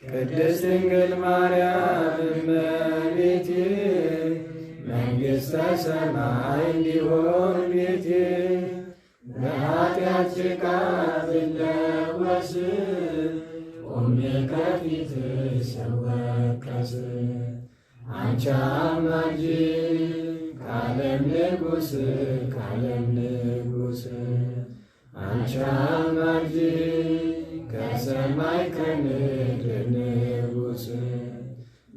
ቅድስት ድንግል ማርያም እመቤቴ መንግሥተ ሰማይ እንዲሆን ቤቴ በኃጢአት ጭቃ ብለወስ ቆሜ ከፊትሽ ስወቀስ አንቺ አማላጅ ከዓለም ንጉሥ አንቺ አማላጅ ከሰማይ ከምድር ንጉሥ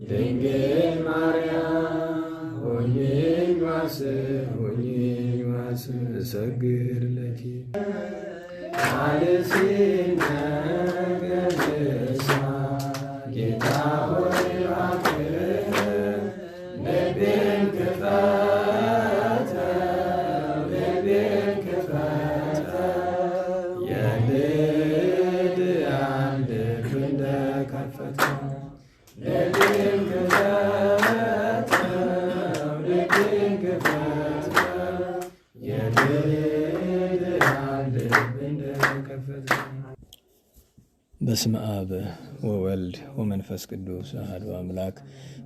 ድንግል ማርያም ሆኚኝ ዋስ እሰግድ ለኪ ቃልሽን ልስማ ጌታ ሆይ እባክህ ልቤን ክፈተው የልድያን ልብ እንደከፈተው ልቤን ክፈተው የልድያን ልብ እንደከፈተው። በስመ አብ ወወልድ ወመንፈስ ቅዱስ አሐዱ አምላክ።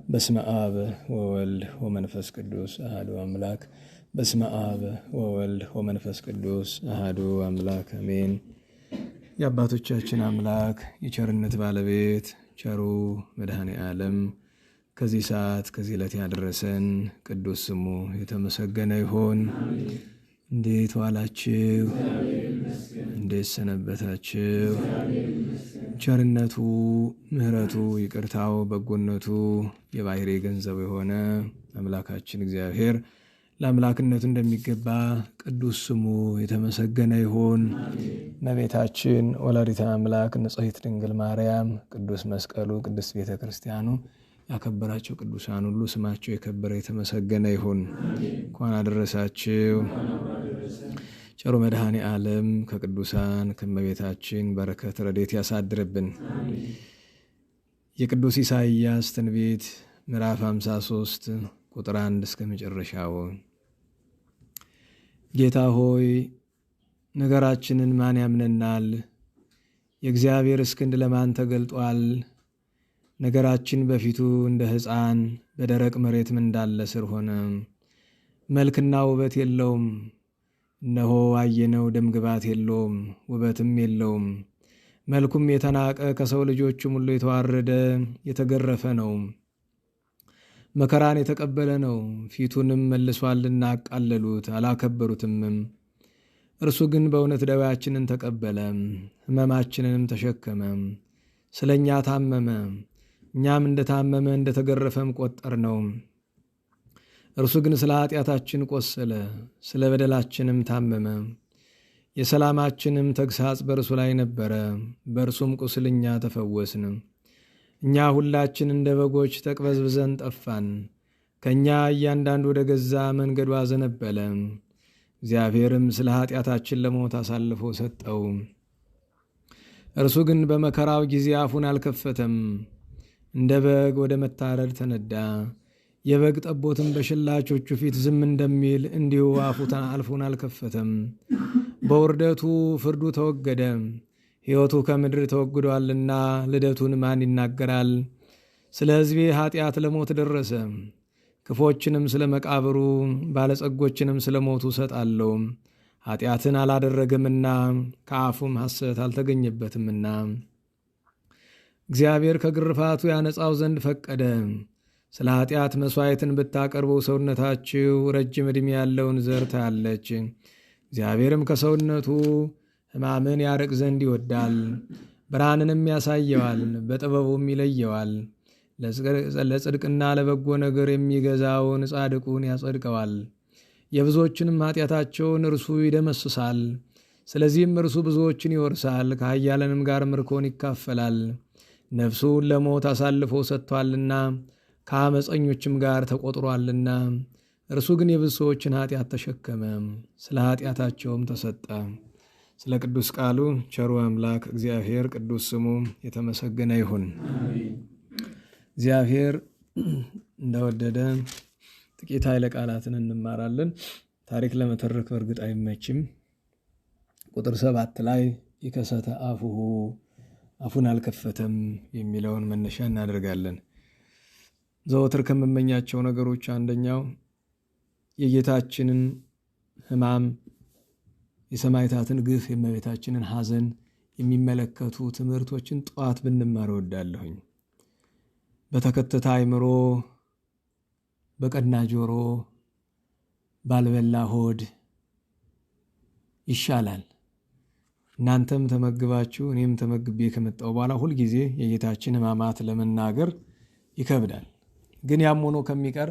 በስመ አብ ወወልድ ወመንፈስ ቅዱስ አሐዱ አምላክ። በስመ አብ ወወልድ ወመንፈስ ቅዱስ አሐዱ አምላክ አሜን። የአባቶቻችን አምላክ የቸርነት ባለቤት ቸሩ መድኃኔ ዓለም ከዚህ ሰዓት ከዚህ ዕለት ያደረሰን ቅዱስ ስሙ የተመሰገነ ይሁን። እንዴት ዋላችሁ? እንዴት ሰነበታችሁ? ቸርነቱ፣ ምሕረቱ፣ ይቅርታው፣ በጎነቱ የባሕርይ ገንዘቡ የሆነ አምላካችን እግዚአብሔር ለአምላክነቱ እንደሚገባ ቅዱስ ስሙ የተመሰገነ ይሁን። እመቤታችን ወላዲተ አምላክ ንጽሕት ድንግል ማርያም፣ ቅዱስ መስቀሉ፣ ቅድስት ቤተ ክርስቲያኑ ያከበራቸው ቅዱሳን ሁሉ ስማቸው የከበረ የተመሰገነ ይሁን። እንኳን አደረሳችሁ። ቸሩ መድኃኔ ዓለም ከቅዱሳን ከእመቤታችን በረከት ረድኤት ያሳድርብን። የቅዱስ ኢሳይያስ ትንቢት ምዕራፍ 53 ቁጥር 1 እስከ መጨረሻው። ጌታ ሆይ ነገራችንን ማን ያምነናል? የእግዚአብሔርስ ክንድ ለማን ተገልጧል? ነገራችን በፊቱ እንደ ሕፃን በደረቅ መሬትም እንዳለ ሥር ሆነ። መልክና ውበት የለውም። እነሆ አየነው፣ ደምግባት የለውም፣ ውበትም የለውም። መልኩም የተናቀ ከሰው ልጆችም ሁሉ የተዋረደ የተገረፈ ነው። መከራን የተቀበለ ነው። ፊቱንም መልሷልና አቃለሉት አላከበሩትምም። እርሱ ግን በእውነት ደዌያችንን ተቀበለ፣ ሕመማችንንም ተሸከመ። ስለ እኛ ታመመ፣ እኛም እንደታመመ እንደተገረፈም ቆጠር ነው። እርሱ ግን ስለ ኃጢአታችን ቆሰለ፣ ስለ በደላችንም ታመመ። የሰላማችንም ተግሣጽ በእርሱ ላይ ነበረ፣ በእርሱም ቁስል እኛ ተፈወስን። እኛ ሁላችን እንደ በጎች ተቅበዝብዘን ጠፋን፣ ከእኛ እያንዳንዱ ወደ ገዛ መንገዱ አዘነበለ። እግዚአብሔርም ስለ ኃጢአታችን ለሞት አሳልፎ ሰጠው። እርሱ ግን በመከራው ጊዜ አፉን አልከፈተም፣ እንደ በግ ወደ መታረድ ተነዳ። የበግ ጠቦትም በሸላቾቹ ፊት ዝም እንደሚል እንዲሁ አፉን አልከፈተም። በውርደቱ ፍርዱ ተወገደ፣ ሕይወቱ ከምድር ተወግዷልና ልደቱን ማን ይናገራል? ስለ ሕዝቤ ኃጢአት ለሞት ደረሰ። ክፎችንም ስለ መቃብሩ ባለጸጎችንም ስለ ሞቱ እሰጣለሁ። ኃጢአትን አላደረገምና ከአፉም ሐሰት አልተገኘበትምና። እግዚአብሔር ከግርፋቱ ያነጻው ዘንድ ፈቀደ። ስለ ኃጢአት መሥዋዕትን ብታቀርቡ ሰውነታችሁ ረጅም ዕድሜ ያለውን ዘር ታያለች። እግዚአብሔርም ከሰውነቱ ሕማምን ያርቅ ዘንድ ይወዳል። ብርሃንንም ያሳየዋል፣ በጥበቡም ይለየዋል። ለጽድቅና ለበጎ ነገር የሚገዛውን ጻድቁን ያጸድቀዋል። የብዙዎችንም ኃጢአታቸውን እርሱ ይደመስሳል። ስለዚህም እርሱ ብዙዎችን ይወርሳል፣ ከኃያላንም ጋር ምርኮን ይካፈላል። ነፍሱን ለሞት አሳልፎ ሰጥቷልና ከአመፀኞችም ጋር ተቆጥሯልና። እርሱ ግን የብዙ ሰዎችን ኃጢአት ተሸከመ፣ ስለ ኃጢአታቸውም ተሰጠ። ስለ ቅዱስ ቃሉ ቸሩ አምላክ እግዚአብሔር ቅዱስ ስሙ የተመሰገነ ይሁን። እግዚአብሔር እንደወደደ ጥቂት ኃይለ ቃላትን እንማራለን። ታሪክ ለመተረክ በእርግጥ አይመችም። ቁጥር 7 ላይ ይከሰተ አፉሁ አፉን አልከፈተም የሚለውን መነሻ እናደርጋለን። ዘወትር ከምመኛቸው ነገሮች አንደኛው የጌታችንን ሕማም፣ የሰማዕታትን ግፍ፣ የእመቤታችንን ሐዘን የሚመለከቱ ትምህርቶችን ጠዋት ብንማር እወዳለሁኝ። በተከተተ አእምሮ፣ በቀና ጆሮ፣ ባልበላ ሆድ ይሻላል። እናንተም ተመግባችሁ እኔም ተመግቤ ከመጣሁ በኋላ ሁልጊዜ የጌታችን ሕማማት ለመናገር ይከብዳል። ግን ያም ሆኖ ከሚቀር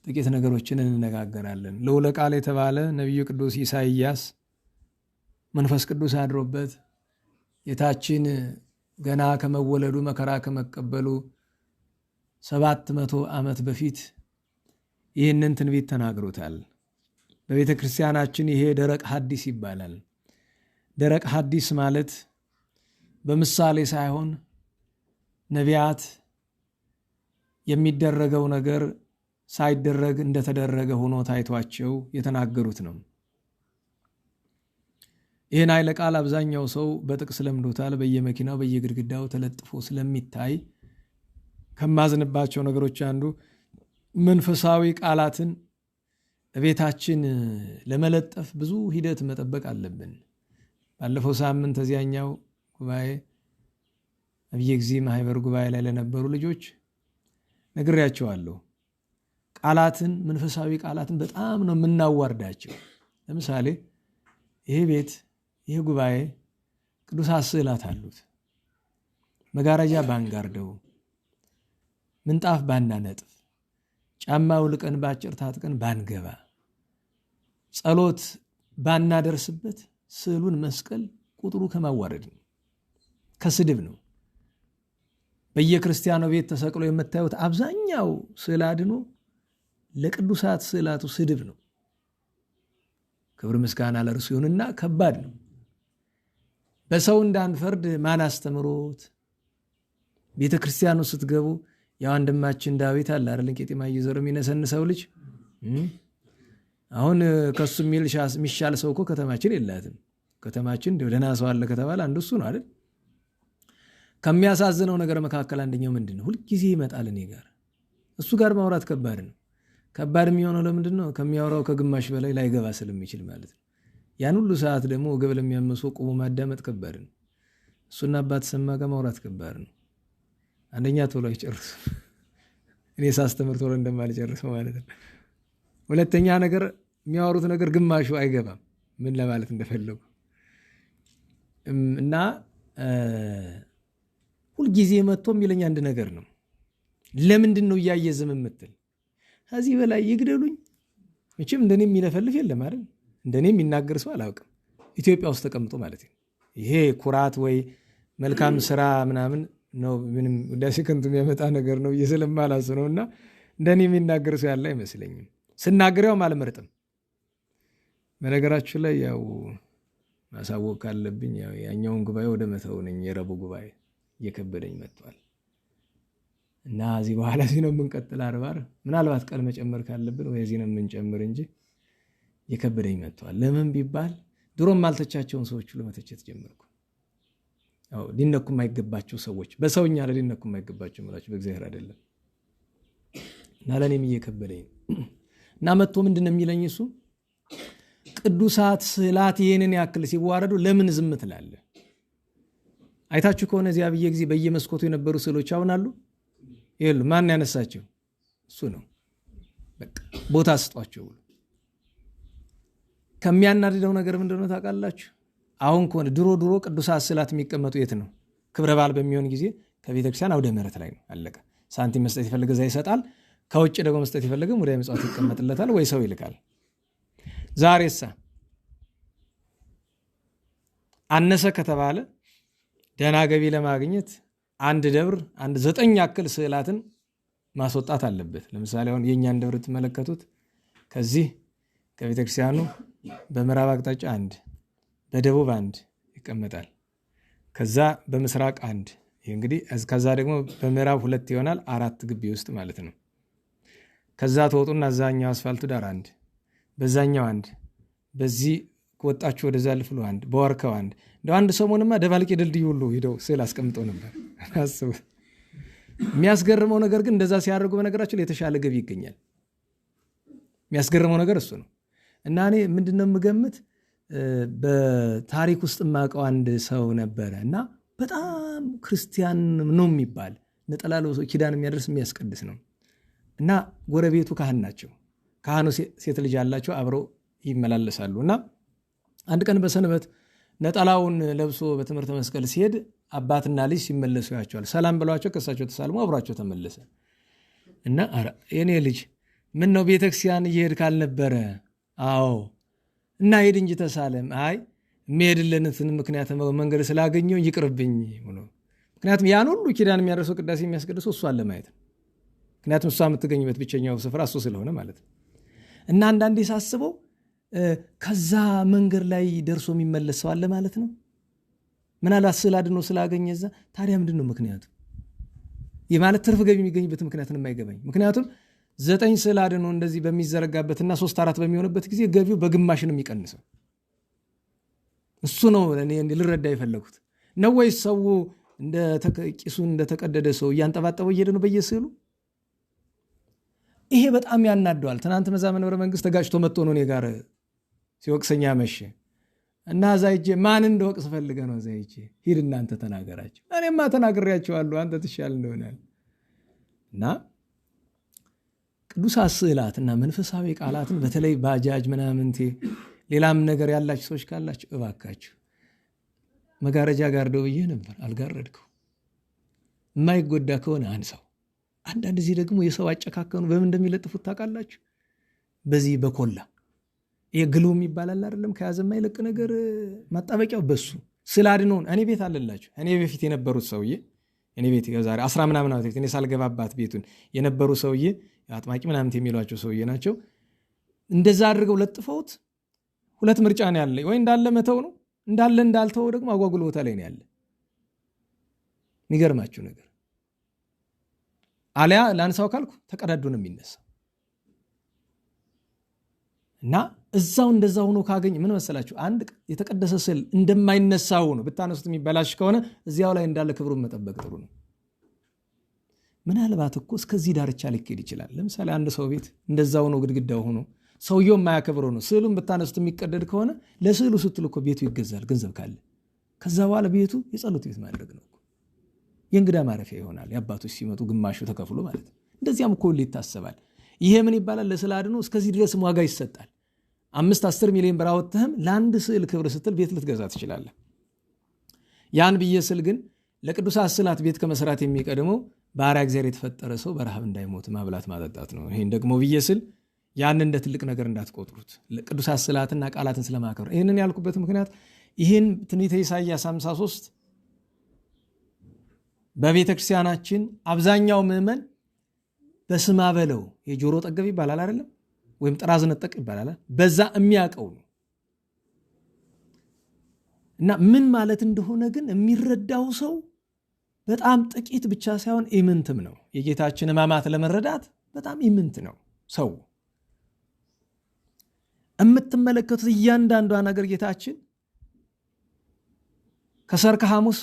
ጥቂት ነገሮችን እንነጋገራለን። ልዑለ ቃል የተባለ ነቢዩ ቅዱስ ኢሳይያስ መንፈስ ቅዱስ አድሮበት ጌታችን ገና ከመወለዱ መከራ ከመቀበሉ 700 ዓመት በፊት ይህንን ትንቢት ተናግሮታል። በቤተ ክርስቲያናችን ይሄ ደረቅ ሐዲስ ይባላል። ደረቅ ሐዲስ ማለት በምሳሌ ሳይሆን ነቢያት የሚደረገው ነገር ሳይደረግ እንደተደረገ ሆኖ ታይቷቸው የተናገሩት ነው። ይህን ኃይለ ቃል አብዛኛው ሰው በጥቅስ ለምዶታል። በየመኪናው በየግድግዳው ተለጥፎ ስለሚታይ ከማዝንባቸው ነገሮች አንዱ መንፈሳዊ ቃላትን ቤታችን ለመለጠፍ ብዙ ሂደት መጠበቅ አለብን። ባለፈው ሳምንት እዚያኛው ጉባኤ አብየ ጊዜ ማህበር ጉባኤ ላይ ለነበሩ ልጆች ነግሬያቸዋለሁ። ቃላትን፣ መንፈሳዊ ቃላትን በጣም ነው የምናዋርዳቸው። ለምሳሌ ይሄ ቤት፣ ይሄ ጉባኤ ቅዱሳት ስዕላት አሉት። መጋረጃ ባንጋርደው፣ ምንጣፍ ባናነጥፍ፣ ጫማ ውልቀን በአጭር ታጥቀን ባንገባ፣ ጸሎት ባናደርስበት ስዕሉን መስቀል ቁጥሩ ከማዋረድ ነው፣ ከስድብ ነው። በየክርስቲያኑ ቤት ተሰቅሎ የምታዩት አብዛኛው ስዕል አድኖ ለቅዱሳት ስዕላቱ ስድብ ነው። ክብር ምስጋና ለእርሱ ይሁንና ከባድ ነው። በሰው እንዳንፈርድ ማን አስተምሮት? ቤተ ክርስቲያኑ ስትገቡ ያው ወንድማችን ዳዊት አለ አይደል? ቄጤማ እየዞረ የሚነሰንሰው ልጅ። አሁን ከሱ የሚሻል ሰው እኮ ከተማችን የላትም። ከተማችን ደህና ሰው አለ ከተባለ አንዱ እሱ ነው አይደል? ከሚያሳዝነው ነገር መካከል አንደኛው ምንድን ነው? ሁልጊዜ ይመጣል እኔ ጋር። እሱ ጋር ማውራት ከባድ ነው። ከባድ የሚሆነው ለምንድን ነው? ከሚያወራው ከግማሽ በላይ ላይገባ ስለሚችል ማለት ነው። ያን ሁሉ ሰዓት ደግሞ ወገብ ለሚያመሰው ቆሞ ማዳመጥ ከባድ ነው። እሱና አባት ሰማ ጋር ማውራት ከባድ ነው። አንደኛ ቶሎ አይጨርሱም፣ እኔ ሳስተምር ቶሎ እንደማልጨርሰው ማለት ነው። ሁለተኛ ነገር የሚያወሩት ነገር ግማሹ አይገባም፣ ምን ለማለት እንደፈለጉ እና ሁልጊዜ መጥቶ የሚለኝ አንድ ነገር ነው። ለምንድን ነው እያየ ዝም የምትል? ከዚህ በላይ ይግደሉኝ። መቼም እንደኔ የሚለፈልፍ የለም አይደል? እንደኔ የሚናገር ሰው አላውቅም ኢትዮጵያ ውስጥ ተቀምጦ ማለት ነው። ይሄ ኩራት ወይ መልካም ስራ ምናምን ነው፣ ምንም ውዳሴ ከንቱ የሚያመጣ ነገር ነው እየሰለማላሱ ነው። እና እንደኔ የሚናገር ሰው ያለ አይመስለኝም። ስናገር ያው አልመርጥም። በነገራችሁ ላይ ያው ማሳወቅ ካለብኝ ያኛውን ጉባኤ ወደ መተው ነኝ። የረቡዕ ጉባኤ እየከበደኝ መጥቷል እና እዚህ በኋላ እዚህ ነው የምንቀጥል። አርባር ምናልባት ቀን መጨመር ካለብን ወይ እዚህ ነው የምንጨምር እንጂ እየከበደኝ መጥቷል። ለምን ቢባል ድሮም አልተቻቸውን ሰዎች ሁሉ መተቸት ጀመርኩ። አዎ ሊነኩ የማይገባቸው ሰዎች፣ በሰውኛ ላይ ሊነኩ የማይገባቸው ማለት በእግዚአብሔር አይደለም። እና ለኔም እየከበደኝ እና መጥቶ ምንድነው የሚለኝ እሱ ቅዱሳት ስዕላት ይሄንን ያክል ሲዋረዱ ለምን ዝም ትላለህ? አይታችሁ ከሆነ እዚያ አብየ ጊዜ በየመስኮቱ የነበሩ ስዕሎች አሁን አሉ የሉ? ማን ያነሳቸው? እሱ ነው። በቃ ቦታ ስጧቸው ብሎ ከሚያናድደው ነገር ምንድነው ታውቃላችሁ? አሁን ከሆነ ድሮ ቅዱሳት ስዕላት የሚቀመጡ የት ነው? ክብረ በዓል በሚሆን ጊዜ ከቤተክርስቲያን አውደ ምሕረት ላይ ነው። አለቀ። ሳንቲም መስጠት የፈለገ እዛ ይሰጣል። ከውጭ ደግሞ መስጠት የፈለገ ሙዳየ ምጽዋት ይቀመጥለታል ወይ ሰው ይልካል። ዛሬሳ አነሰ ከተባለ ደህና ገቢ ለማግኘት አንድ ደብር 9 ያክል ስዕላትን ማስወጣት አለበት። ለምሳሌ አሁን የእኛን ደብር ትመለከቱት። ከዚህ ከቤተክርስቲያኑ በምዕራብ አቅጣጫ 1፣ በደቡብ 1 ይቀመጣል። ከዛ በምስራቅ 1፣ ይህ እንግዲህ ከዛ ደግሞ በምዕራብ 2 ይሆናል። 4 ግቢ ውስጥ ማለት ነው። ከዛ ተወጡና እዛኛው አስፋልቱ ዳር 1፣ በዛኛው 1፣ በዚህ ወጣችሁ ወደዛ ልፍሉ 1፣ በወርከው 1፣ እንደው አንድ ሰሞንማ ደባልቄ ድልድይ ሁሉ ሄደው ስዕል አስቀምጠው ነበር። አስቡ። የሚያስገርመው ነገር ግን እንደዛ ሲያደርጉ በነገራቸው ላይ የተሻለ ገቢ ይገኛል። የሚያስገርመው ነገር እሱ ነው። እና እኔ ምንድነው የምገምት በታሪክ ውስጥ የማውቀው አንድ ሰው ነበረ እና በጣም ክርስቲያን ነው የሚባል ነጠላ ለብሶ ኪዳን የሚያደርስ የሚያስቀድስ ነው እና ጎረቤቱ ካህን ናቸው። ካህኑ ሴት ልጅ ያላቸው አብረው ይመላለሳሉ እና አንድ ቀን በሰንበት ነጠላውን ለብሶ በትምህርተ መስቀል ሲሄድ አባትና ልጅ ሲመለሱ ያቸዋል። ሰላም ብለዋቸው ከሳቸው ተሳልሞ አብሯቸው ተመለሰ እና የኔ ልጅ ምን ነው ቤተክርስቲያን እየሄድክ አልነበረ? አዎ እና ሄድ እንጂ ተሳለም። አይ የሚሄድልንትን ምክንያት መንገድ ስላገኘው ይቅርብኝ ብሎ። ምክንያቱም ያን ሁሉ ኪዳን የሚያደርሰው ቅዳሴ የሚያስቀድሰው እሷን ለማየት ነው። ምክንያቱም እሷ የምትገኝበት ብቸኛው ስፍራ እሱ ስለሆነ ማለት ነው። እና አንዳንዴ ሳስበው ከዛ መንገድ ላይ ደርሶ የሚመለስ ሰው አለ ማለት ነው። ምናልባት ስዕል አድኖ ስላገኘ እዛ ታዲያ ምንድን ነው ምክንያቱ? ይህ ማለት ትርፍ ገቢ የሚገኝበት ምክንያት ነው የማይገባኝ። ምክንያቱም 9 ስዕል አድኖ እንደዚህ በሚዘረጋበትና 3-4 በሚሆንበት ጊዜ ገቢው በግማሽ ነው የሚቀንሰው። እሱ ነው እኔ ልረዳ የፈለጉት ነው ወይስ ሰው ቂሱን እንደተቀደደ ሰው እያንጠባጠበው እየሄደ ነው በየስዕሉ? ይሄ በጣም ያናደዋል። ትናንት መዛ መንበረ መንግስት ተጋጭቶ መጥቶ ነው እኔ ጋር ሲወቅሰኛ መሸ እና እዛ ሂጄ ማን እንደወቅስ ፈልገ ነው እዛ ሂጄ ሂድ እናንተ ተናገራቸው። እኔማ ተናግሬያቸዋለሁ አንተ ትሻል እንደሆናል። እና ቅዱሳት ስዕላትና መንፈሳዊ ቃላትን በተለይ ባጃጅ ምናምንቴ ሌላም ነገር ያላችሁ ሰዎች ካላችሁ እባካችሁ መጋረጃ ጋርደው ብዬ ነበር፣ አልጋረድከው። የማይጎዳ ከሆነ አንሳው። አንዳንድ ጊዜ ደግሞ የሰው አጨካከኑ በምን እንደሚለጥፉት ታውቃላችሁ? በዚህ በኮላ ይሄ ግሉም ይባላል አይደለም? ከያዘ የማይለቅ ነገር ማጣበቂያው በሱ ስላድነውን እኔ ቤት አለላችሁ። እኔ በፊት የነበሩት ሰውዬ እኔ ቤት ዛሬ 10 ምናምን ዓመት እኔ ሳልገባባት ቤቱን የነበሩ ሰውዬ አጥማቂ ምናምን የሚሏቸው ሰውዬ ናቸው። እንደዛ አድርገው ለጥፈውት 2 ምርጫ ነው ያለ። ወይ እንዳለ መተው ነው፣ እንዳለ እንዳልተው ደግሞ አጓጉል ቦታ ላይ ነው ያለ። የሚገርማችሁ ነገር አሊያ ላንሳው ካልኩ ተቀዳዶ ነው የሚነሳው። እና እዛው እንደዛው ሆኖ ካገኝ ምን መሰላችሁ፣ አንድ የተቀደሰ ስዕል እንደማይነሳው ነው ብታነሱት የሚበላሽ ከሆነ እዚያው ላይ እንዳለ ክብሩን መጠበቅ ጥሩ ነው። ምናልባት እኮ እስከዚህ ዳርቻ ሊኬድ ይችላል። ለምሳሌ አንድ ሰው ቤት እንደዛው ነው ግድግዳው ሆኖ ሰውየው የማያከብረው ነው። ስዕሉን ብታነሱት የሚቀደድ ከሆነ ለስዕሉ ስትሉ እኮ ቤቱ ይገዛል ገንዘብ ካለ። ከዛ በኋላ ቤቱ የጸሎት ቤት ማድረግ ነው፣ የእንግዳ ማረፊያ ይሆናል። የአባቶች ሲመጡ ግማሹ ተከፍሎ ማለት ነው። እንደዚያም እኮ ሁሉ ይታሰባል። ይሄ ምን ይባላል? ለስዕል አድኖ እስከዚህ ድረስም ዋጋ ይሰጣል። 5-10 ሚሊዮን ብር አወጥተህም ለአንድ ስዕል ክብር ስትል ቤት ልትገዛ ትችላለህ። ያን ብዬ ስል ግን ለቅዱሳት ስዕላት ቤት ከመስራት የሚቀድመው ባሪያ እግዚአብሔር የተፈጠረ ሰው በረሃብ እንዳይሞት ማብላት ማጠጣት ነው። ይሄን ደግሞ ብዬ ስል ያን እንደ ትልቅ ነገር እንዳትቆጥሩት፣ ቅዱሳት ስዕላትና ቃላትን ስለማከብር። ይህንን ያልኩበት ምክንያት ይህን ትንቢተ ኢሳይያስ 53 በቤተ ክርስቲያናችን አብዛኛው ምዕመን በስማ በለው የጆሮ ጠገብ ይባላል አይደለም፣ ወይም ጥራዝ ነጠቅ ይባላል፣ በዛ የሚያውቀው ነው። እና ምን ማለት እንደሆነ ግን የሚረዳው ሰው በጣም ጥቂት ብቻ ሳይሆን ኢምንትም ነው። የጌታችን ሕማማት ለመረዳት በጣም ኢምንት ነው ሰው። የምትመለከቱት እያንዳንዷ ነገር ጌታችን ከሰርከ ሐሙስ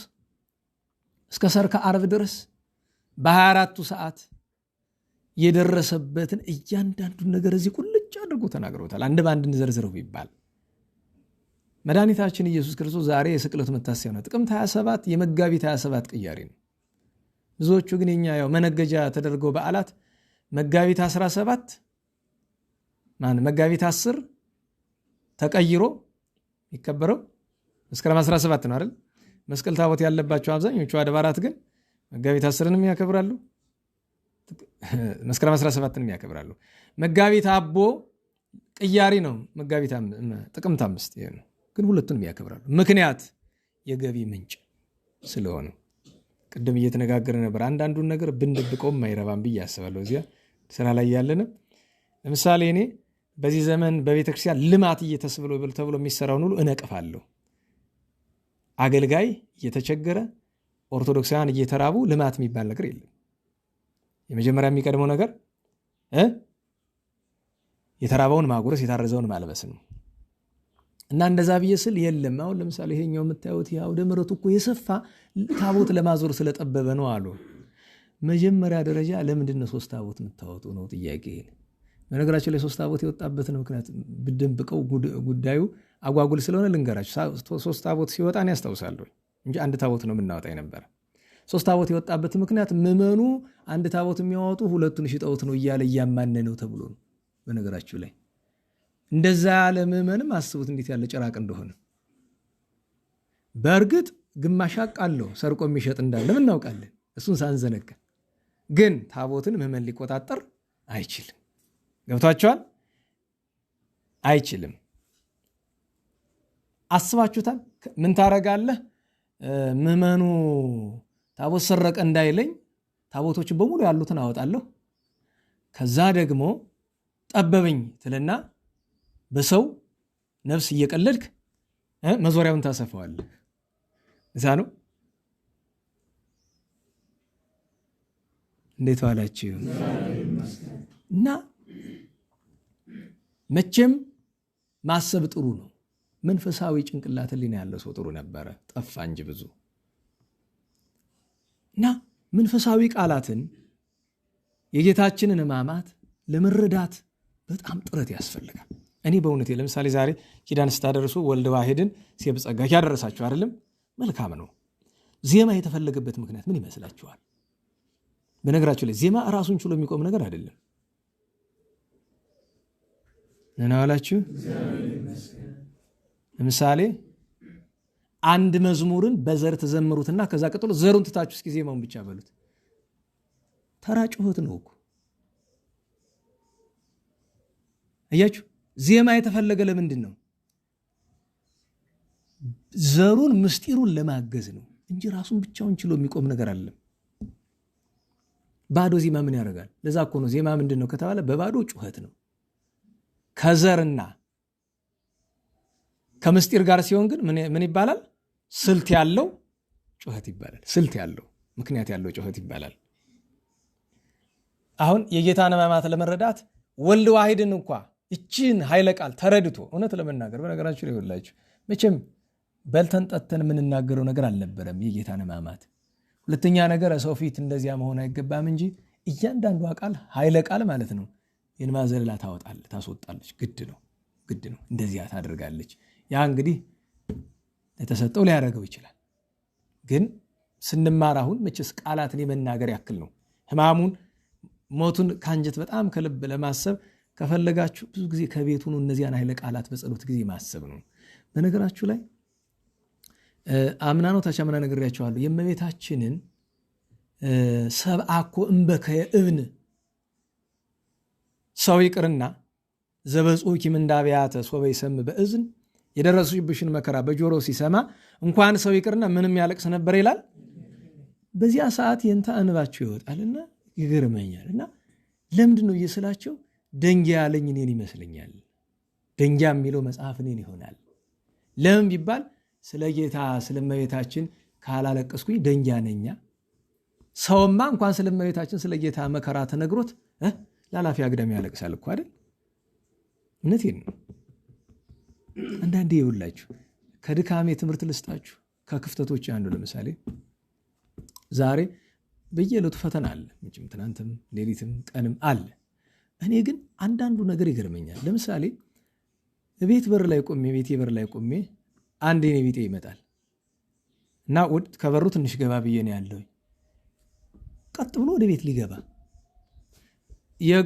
እስከ ሰርከ ዓርብ ድረስ በ24ቱ ሰዓት የደረሰበትን እያንዳንዱን ነገር እዚህ ቁልጭ አድርጎ ተናግሮታል። አንድ በአንድ እንዘርዝረው ይባል። መድኃኒታችን ኢየሱስ ክርስቶስ ዛሬ የስቅለቱ መታሰቢያ ነው። ጥቅምት 27 የመጋቢት 27 ቅያሬ ነው። ብዙዎቹ ግን የኛ ያው መነገጃ ተደርገው በዓላት መጋቢት 17 መጋቢት 10 ተቀይሮ ይከበረው መስከረም 17 ነው አይደል? መስቀል ታቦት ያለባቸው አብዛኞቹ አድባራት ግን መጋቢት 10ንም ያከብራሉ፣ መስከረም 17ንም ያከብራሉ። መጋቢት አቦ ቅያሪ ነው፣ መጋቢት ጥቅምት 5 ይሄ ነው። ግን ሁለቱንም ያከብራሉ። ምክንያት የገቢ ምንጭ ስለሆነ ቅድም እየተነጋገረ ነበር። አንዳንዱን ነገር ብንደብቀውም አይረባም ብዬ አስባለሁ። እዚያ ስራ ላይ ያለነ ለምሳሌ እኔ በዚህ ዘመን በቤተክርስቲያን ልማት እየተስብሎ ተብሎ የሚሰራውን ሁሉ እነቅፋለሁ። አገልጋይ እየተቸገረ ኦርቶዶክሳውያን እየተራቡ ልማት የሚባል ነገር የለም። የመጀመሪያ የሚቀድመው ነገር የተራበውን ማጉረስ የታረዘውን ማልበስ ነው። እና እንደዛ ብዬ ስል የለም። አሁን ለምሳሌ ይሄኛው የምታዩት አውደ ምሕረቱ እኮ የሰፋ ታቦት ለማዞር ስለጠበበ ነው አሉ። መጀመሪያ ደረጃ ለምንድን ነው 3 ታቦት የምታወጡ ነው ጥያቄ። በነገራችን ላይ 3 ታቦት የወጣበትን ምክንያት ብደብቀው ጉዳዩ አጓጉል ስለሆነ ልንገራችሁ። 3 ታቦት ሲወጣ እኔ ያስታውሳለሁ እንጂ 1 ታቦት ነው የምናወጣ የነበረ። 3 ታቦት የወጣበት ምክንያት ምዕመኑ 1 ታቦት የሚያወጡ 2ቱን ሽጠውት ነው እያለ እያማነ ነው ተብሎ ነው። በነገራችሁ ላይ እንደዛ ያለ ምዕመንም አስቡት እንዴት ያለ ጭራቅ እንደሆነ። በእርግጥ ግማሽ ሐቅ አለው ሰርቆ የሚሸጥ እንዳለም እናውቃለን፣ እሱን ሳንዘነጋ። ግን ታቦትን ምዕመን ሊቆጣጠር አይችልም። ገብቷቸዋል? አይችልም። አስባችሁታል? ምን ታረጋለህ? ምዕመኑ ታቦት ሰረቀ እንዳይለኝ ታቦቶችን በሙሉ ያሉትን አወጣለሁ። ከዛ ደግሞ ጠበበኝ ትልና በሰው ነፍስ እየቀለድክ መዞሪያውን ታሰፋዋለህ። እዛ ነው። እንዴት ዋላችሁ? እና መቼም ማሰብ ጥሩ ነው። መንፈሳዊ ጭንቅላት ሕሊና ያለው ሰው ጥሩ ነበረ፣ ጠፋ እንጂ ብዙ። እና መንፈሳዊ ቃላትን የጌታችንን ሕማማት ለመረዳት በጣም ጥረት ያስፈልጋል። እኔ በእውነቴ ለምሳሌ ዛሬ ኪዳን ስታደርሱ ወልድ ዋሕድን ሴብ ጸጋ ያደረሳችሁ አይደለም? መልካም ነው። ዜማ የተፈለገበት ምክንያት ምን ይመስላችኋል? በነገራችሁ ላይ ዜማ ራሱን ችሎ የሚቆም ነገር አይደለም። ነናዋላችሁ። ለምሳሌ አንድ መዝሙርን በዘር ተዘምሩትና ከዛ ቀጥሎ ዘሩን ትታችሁ እስኪ ዜማውን ብቻ በሉት። ተራ ጩኸት ነው እኮ። አያችሁ? ዜማ የተፈለገ ለምንድን ነው? ዘሩን ምስጢሩን ለማገዝ ነው እንጂ ራሱን ብቻውን ችሎ የሚቆም ነገር አይደለም። ባዶ ዜማ ምን ያደርጋል? ለዛ እኮ ነው ዜማ ምንድን ነው ከተባለ በባዶ ጩኸት ነው። ከዘርና ከምስጢር ጋር ሲሆን ግን ምን ይባላል? ስልት ያለው ጩኸት ይባላል። ስልት ያለው ምክንያት ያለው ጩኸት ይባላል። አሁን የጌታን ሕማማት ለመረዳት ወልድ ዋሕድን እንኳ እቺን ኃይለ ቃል ተረድቶ እውነት ለመናገር በነገራችሁ ላይ ይኸውላችሁ መቼም በልተን ጠጥተን የምንናገረው ነገር አልነበረም የጌታን ሕማማት። ሁለተኛ ነገር ሰው ፊት እንደዚያ መሆን አይገባም እንጂ እያንዳንዷ ቃል ኃይለ ቃል ማለት ነው የእንባ ዘለላ ታስወጣለች። ግድ ነው እንደዚያ ታደርጋለች። ያ እንግዲህ ለተሰጠው ሊያደርገው ይችላል። ግን ስንማር አሁን መቼስ ቃላትን የመናገር ያክል ነው። ሕማሙን ሞቱን ከአንጀት በጣም ከልብ ለማሰብ ከፈለጋችሁ ብዙ ጊዜ ከቤቱ ነው እነዚያን ኃይለ ቃላት በጸሎት ጊዜ ማሰብ ነው። በነገራችሁ ላይ አምና ነው ታቻምና ነግሬያችኋለሁ። የእመቤታችንን ሰብአኮ እምበከየ እብን ሰው ይቅርና ዘበጽሑኪ ምንዳብያተ ሶበ ይሰምዕ በእዝን የደረሱብሽን መከራ በጆሮ ሲሰማ እንኳን ሰው ይቅርና ምንም ያለቅስ ነበር ይላል። በዚያ ሰዓት የንታ እንባቸው ይወጣልና ይገርመኛል። እና ለምንድን ነው እየስላቸው ደንጊያ ያለኝ እኔን ይመስለኛል። ደንጊያ የሚለው መጽሐፍ እኔን ይሆናል። ለምን ቢባል ስለ ጌታ ስለ እመቤታችን ካላለቀስኩኝ ደንጊያ ነኛ። ሰውማ እንኳን ስለ እመቤታችን ስለ ጌታ መከራ ተነግሮት ላላፊ አግዳሚ ያለቅሳል እኮ አይደል? እውነቴን ነው። አንዳንዴ ይውላችሁ ከድካሜ ትምህርት ልስጣችሁ። ከክፍተቶች አንዱ ለምሳሌ ዛሬ በየዕለቱ ፈተና አለ። ትናንትም ሌሊትም ቀንም አለ። እኔ ግን አንዳንዱ ነገር ይገርመኛል። ለምሳሌ ቤት በር ላይ ቆሜ ቤቴ በር ላይ ቆሜ አንድ የኔ ቤቴ ይመጣል እና ከበሩ ትንሽ ገባ ብዬ ነው ያለው። ቀጥ ብሎ ወደ ቤት ሊገባ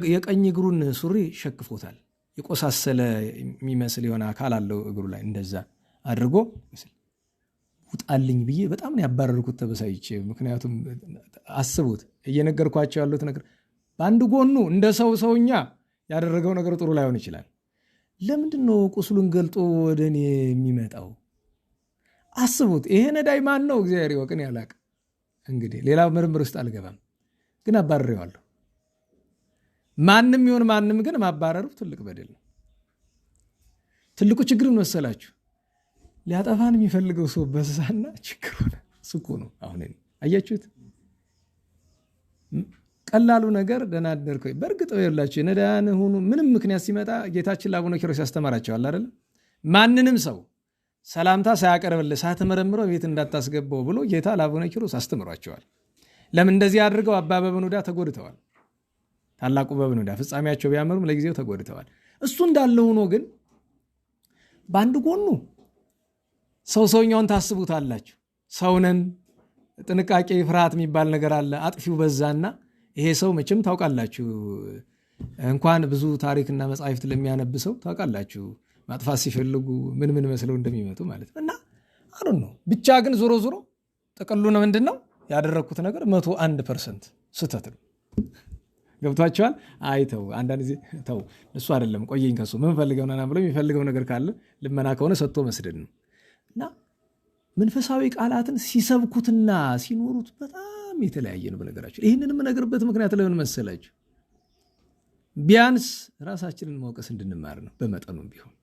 የቀኝ እግሩን ሱሪ ሸክፎታል። የቆሳሰለ የሚመስል የሆነ አካል አለው እግሩ ላይ። እንደዛ አድርጎ ውጣልኝ ብዬ በጣም ነው ያባረርኩት ተበሳይቼ። ምክንያቱም አስቡት እየነገርኳቸው ያሉት ነገር በአንድ ጎኑ እንደ ሰውኛ ያደረገው ነገር ጥሩ ላይሆን ይችላል። ለምንድን ነው ቁስሉን ገልጦ ወደ እኔ የሚመጣው? አስቡት። ይሄ ነዳይ ማን ነው? እግዚአብሔር ይወቅ። እኔ አላቅም። እንግዲህ ሌላ ምርምር ውስጥ አልገባም፣ ግን አባረሬዋለሁ። ማንም ይሁን ማንም ግን ማባረሩ ትልቅ በደል ነው። ትልቁ ችግር ምን መሰላችሁ? ሊያጠፋን የሚፈልገው ሰው በዛና ችግር ሆነ። እሱ እኮ ነው። አሁን አያችሁት? ቀላሉ ነገር ደህና አደርኩኝ። በእርግጥ ይኸውላችሁ ነዳያን ሆኑ ምንም ምክንያት ሲመጣ ጌታችን ለአቡነ ኪሮስ ያስተማራቸዋል አይደል? ማንንም ሰው ሰላምታ ሳያቀርብልህ ሳትመረምረው ቤት እንዳታስገባው ብሎ ጌታ ለአቡነ ኪሮስ አስተምሯቸዋል። ለምን እንደዚህ አድርገው አባ በብኑዳ ተጎድተዋል። ታላቁ በብኑዳ ፍጻሜያቸው ቢያምሩም ለጊዜው ተጎድተዋል። እሱ እንዳለ ሆኖ ግን በአንድ ጎኑ ሰውኛውን ታስቡታላችሁ። ሰውነን ጥንቃቄ ፍርሃት የሚባል ነገር አለ። አጥፊው በዛና ይሄ ሰው መቼም ታውቃላችሁ፣ እንኳን ብዙ ታሪክና መጻሕፍት ለሚያነብሰው ታውቃላችሁ ማጥፋት ሲፈልጉ ምን መስለው እንደሚመጡ ማለት ነው። እና አሁን ነው ብቻ ግን ዞሮ ጥቅሉ ነው ምንድነው ያደረኩት ነገር 101% ስህተት ነው። ገብቷቸዋል። አይተው አንዳንድ ጊዜ ተው እሱ አይደለም ቆየኝ ከሱ ምን ፈልገው ነና ብሎ የሚፈልገው ነገር ካለ ልመና ከሆነ ሰጥቶ መስደድ ነው። እና መንፈሳዊ ቃላትን ሲሰብኩትና ሲኖሩት በጣም የተለያየ ነው። በነገራችን ይህንን የምነግርበት ምክንያት ለምን መሰላችሁ? ቢያንስ ራሳችንን መውቀስ እንድንማር ነው። በመጠኑም ቢሆን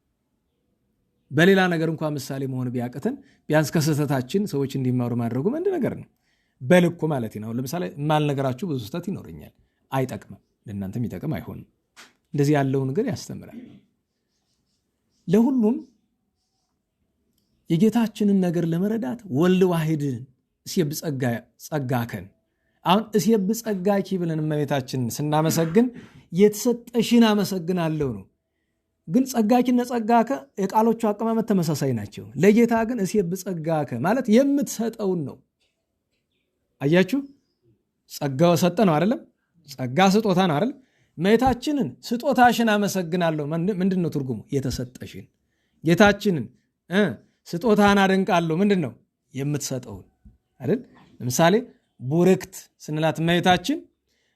በሌላ ነገር እንኳን ምሳሌ መሆን ቢያቅተን ቢያንስ ከስህተታችን ሰዎች እንዲማሩ ማድረጉ አንድ ነገር ነው። በልኩ ማለት ነው። ለምሳሌ የማልነገራችሁ ብዙ ስህተት ይኖረኛል፣ አይጠቅምም፣ ለእናንተም ይጠቅም አይሆንም። እንደዚህ ያለውን ግን ያስተምራል። ለሁሉም የጌታችንን ነገር ለመረዳት ወልድ ዋሂድን እስየብ ጸጋከን አሁን እስየብ ጸጋኪ ብለን እመቤታችንን ስናመሰግን የተሰጠሽን አመሰግናለሁ ነው። ግን ጸጋኪና ጸጋከ የቃሎቹ አቀማመጥ ተመሳሳይ ናቸው። ለጌታ ግን እስየብ ጸጋከ ማለት የምትሰጠውን ነው። አያችሁ፣ ጸጋው ሰጠ ነው አይደለም? ጸጋ ስጦታ ነው አይደል? እመቤታችንን ስጦታሽን አመሰግናለሁ ምንድን ነው ትርጉሙ? የተሰጠሽን። ጌታችንን ስጦታን አደንቃለሁ ምንድን ነው? የምትሰጠውን አይደል? ለምሳሌ ቡርክት ስንላት እመቤታችን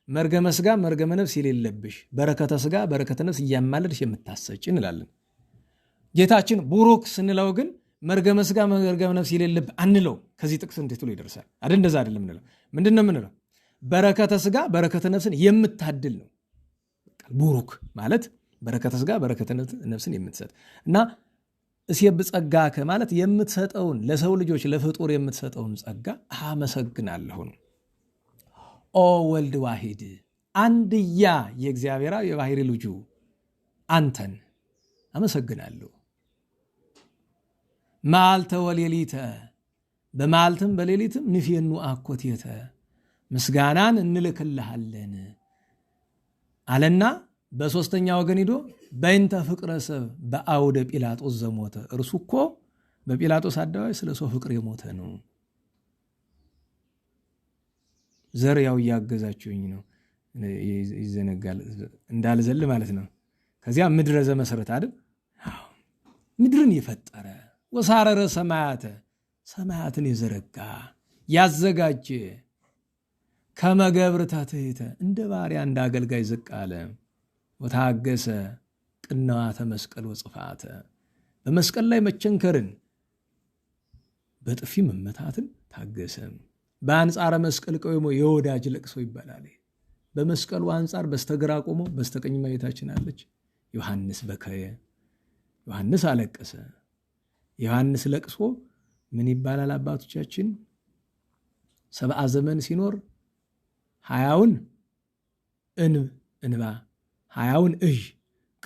መርገመ ሥጋ መርገመ ነፍስ የሌለብሽ በረከተ ሥጋ በረከተ ነፍስ እያማለድሽ የምታሰጭ እንላለን። ጌታችን ቡሩክ ስንለው ግን መርገመ ሥጋ መርገመ ነፍስ የሌለብህ አንለው። ከዚህ ጥቅስ እንዴት ብሎ ይደርሳል አይደል? እንደዛ አይደለም የምንለው። ምንድን ነው የምንለው? በረከተ ሥጋ በረከተ ነፍስን የምታድል ነው። ቡሩክ ማለት በረከተ ሥጋ በረከተ ነፍስን የምትሰጥ እና እስየብ ጸጋከ ማለት የምትሰጠውን ለሰው ልጆች ለፍጡር የምትሰጠውን ጸጋ አመሰግናለሁ ነው። ኦ ወልድ ዋሂድ አንድያ የእግዚአብሔር የባሕሪ ልጁ አንተን አመሰግናለሁ። መዓልተ ወሌሊተ በመዓልትም በሌሊትም ንፌኑ አኮቴተ ምስጋናን እንልክልሃለን አለና በሶስተኛ ወገን ሂዶ በእንተ ፍቅረ ሰብ በአውደ ጲላጦስ ዘሞተ እርሱ እኮ በጲላጦስ አደባባይ ስለ ሰው ፍቅር የሞተ ነው። ዘር ያው እያገዛችሁኝ ነው ይዘነጋል እንዳልዘል ማለት ነው። ከዚያ ምድረ ዘመሰረት አይደል? ምድርን የፈጠረ ወሳረረ ሰማያተ ሰማያትን የዘረጋ ያዘጋጀ ከመገብር ታትሕተ እንደ ባሪያ እንደ አገልጋይ ዝቅ አለ። ወታገሰ ቅንዋተ መስቀል ወጽፋተ በመስቀል ላይ መቸንከርን በጥፊ መመታትን ታገሰ። በአንጻረ መስቀል ቆሞ የወዳጅ ለቅሶ ይባላል። በመስቀሉ አንጻር በስተግራ ቆሞ በስተቀኝ እመቤታችን አለች። ዮሐንስ በከየ ዮሐንስ አለቀሰ። ዮሐንስ ለቅሶ ምን ይባላል? አባቶቻችን 70 ዘመን ሲኖር 20ውን እንባ 20ውን እዥ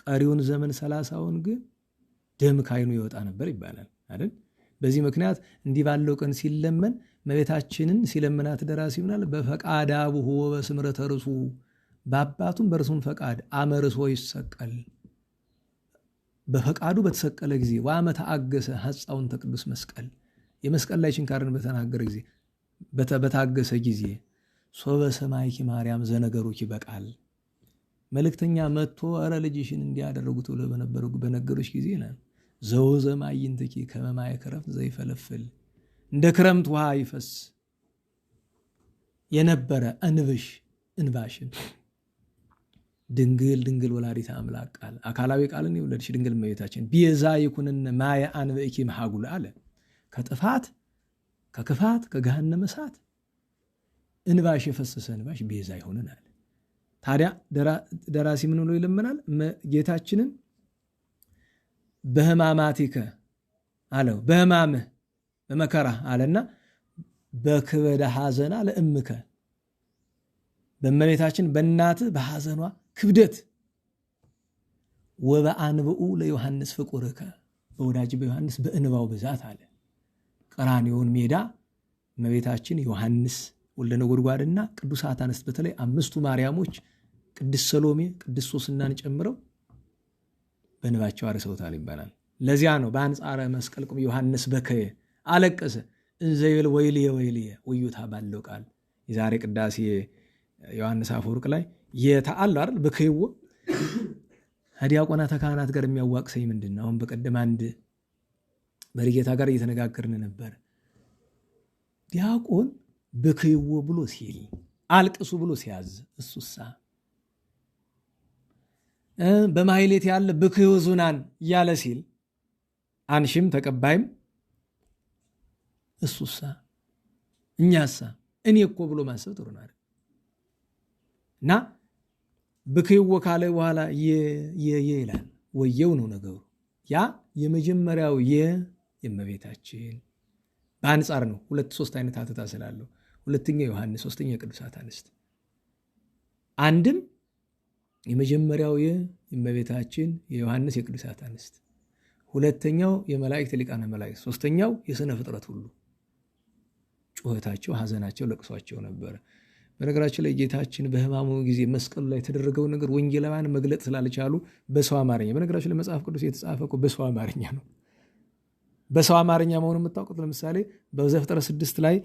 ቀሪውን ዘመን 30ውን ግን ደም ካይኑ ይወጣ ነበር ይባላል አይደል? በዚህ ምክንያት እንዲህ ባለው ቀን ሲለመን እመቤታችንን ሲለምናት ደራሲ ይሆናል። በፈቃድ አቡሁ በስምረተ ርሱ በአባቱም በርሱም ፈቃድ አመርሶ ይሰቀል በፈቃዱ በተሰቀለ ጊዜ ወአመተ አገሰ ሐጻውን ተቅዱስ መስቀል የመስቀል ላይ ችንካርን በተናገረ ጊዜ በታገሰ ጊዜ ሶበ ሰማይኪ ማርያም ዘነገሩኪ በቃል መልእክተኛ መጥቶ አረ ልጅሽን እንዲያደርጉት ብለው በነገሩሽ ጊዜ ነው ዘወዘ ማይንትኪ ከመማየ ክረምት ዘይፈለፍል እንደ ክረምት ውሃ ይፈስ የነበረ እንባሽን ድንግል ወላዲተ አምላክ ቃል አካላዊ ቃልን የወለድሽ ድንግል እመቤታችን ቤዛ ይኩንን ማየ አንበኪ መሐጉል አለ። ከጥፋት ከክፋት ከገሃነመ እሳት እንባሽ የፈሰሰ እንባሽ ቤዛ ይሆነን አለ። ታዲያ ደራሲ ምን ብሎ ይለምናል? ጌታችንን በሕማማቲከ አለው በሕማምህ በመከራ አለና በክበደ ሐዘና ለእምከ በእመቤታችን በእናትህ በሐዘኗ ክብደት ወበአንብኡ ለዮሐንስ ፍቁርከ በወዳጅ በዮሐንስ በእንባው ብዛት አለ። ቀራንዮውን ሜዳ እመቤታችን ዮሐንስ ወልደ ነጎድጓድና ቅዱሳት አንስት በተለይ አምስቱ ማርያሞች ቅድስት ሰሎሜ ቅድስት ሶስናን ጨምረው በእንባቸው አርሰውታል ይባላል። ለዚያ ነው በአንጻረ መስቀል ቁም ዮሐንስ በከየ አለቀሰ እንዘ ይብል ወይልየ ወይልየ ወዮታ ባለው ቃል የዛሬ ቅዳሴ ዮሐንስ አፈወርቅ ላይ የተአለ አይደል በከይዎ ዲያቆናተ ካህናት ጋር የሚያዋቅሰኝ ምንድነው? አሁን በቀደም አንድ በሪጌታ ጋር እየተነጋገርን ነበር። ዲያቆን በከይዎ ብሎ ሲል አልቅሱ ብሎ ሲያዝ እሱሳ በማይሌት ያለ በከይዎ ዙናን እያለ ሲል አንሽም ተቀባይም እሱሳ እኛሳ እኔ እኮ ብሎ ማሰብ ጥሩ ነው እና በከይዎ ካለ በኋላ ይላል ወየው ነው ነገሩ። ያ የመጀመሪያው የእመቤታችን በአንጻር ነው። 2-3 አይነት አተታ ስላለው ሁለተኛው ዮሐንስ፣ ሶስተኛው የቅዱሳት አንስት። አንድም የመጀመሪያው የእመቤታችን የዮሐንስ የቅዱሳት አንስት፣ ሁለተኛው የመላእክት ሊቃነ መላእክት፣ ሶስተኛው የሥነ ፍጥረት ሁሉ ጩኸታቸው፣ ሐዘናቸው፣ ለቅሷቸው ነበር። በነገራችን ላይ ጌታችን በሕማሙ ጊዜ መስቀሉ ላይ የተደረገው ነገር ወንጌላውያን መግለጥ ስላልቻሉ በሰው አማርኛ፣ በነገራችን ላይ መጽሐፍ ቅዱስ የተጻፈው በሰው አማርኛ ነው። በሰው አማርኛ መሆኑን የምታውቁት ለምሳሌ በዘፍጥረት 6 ላይ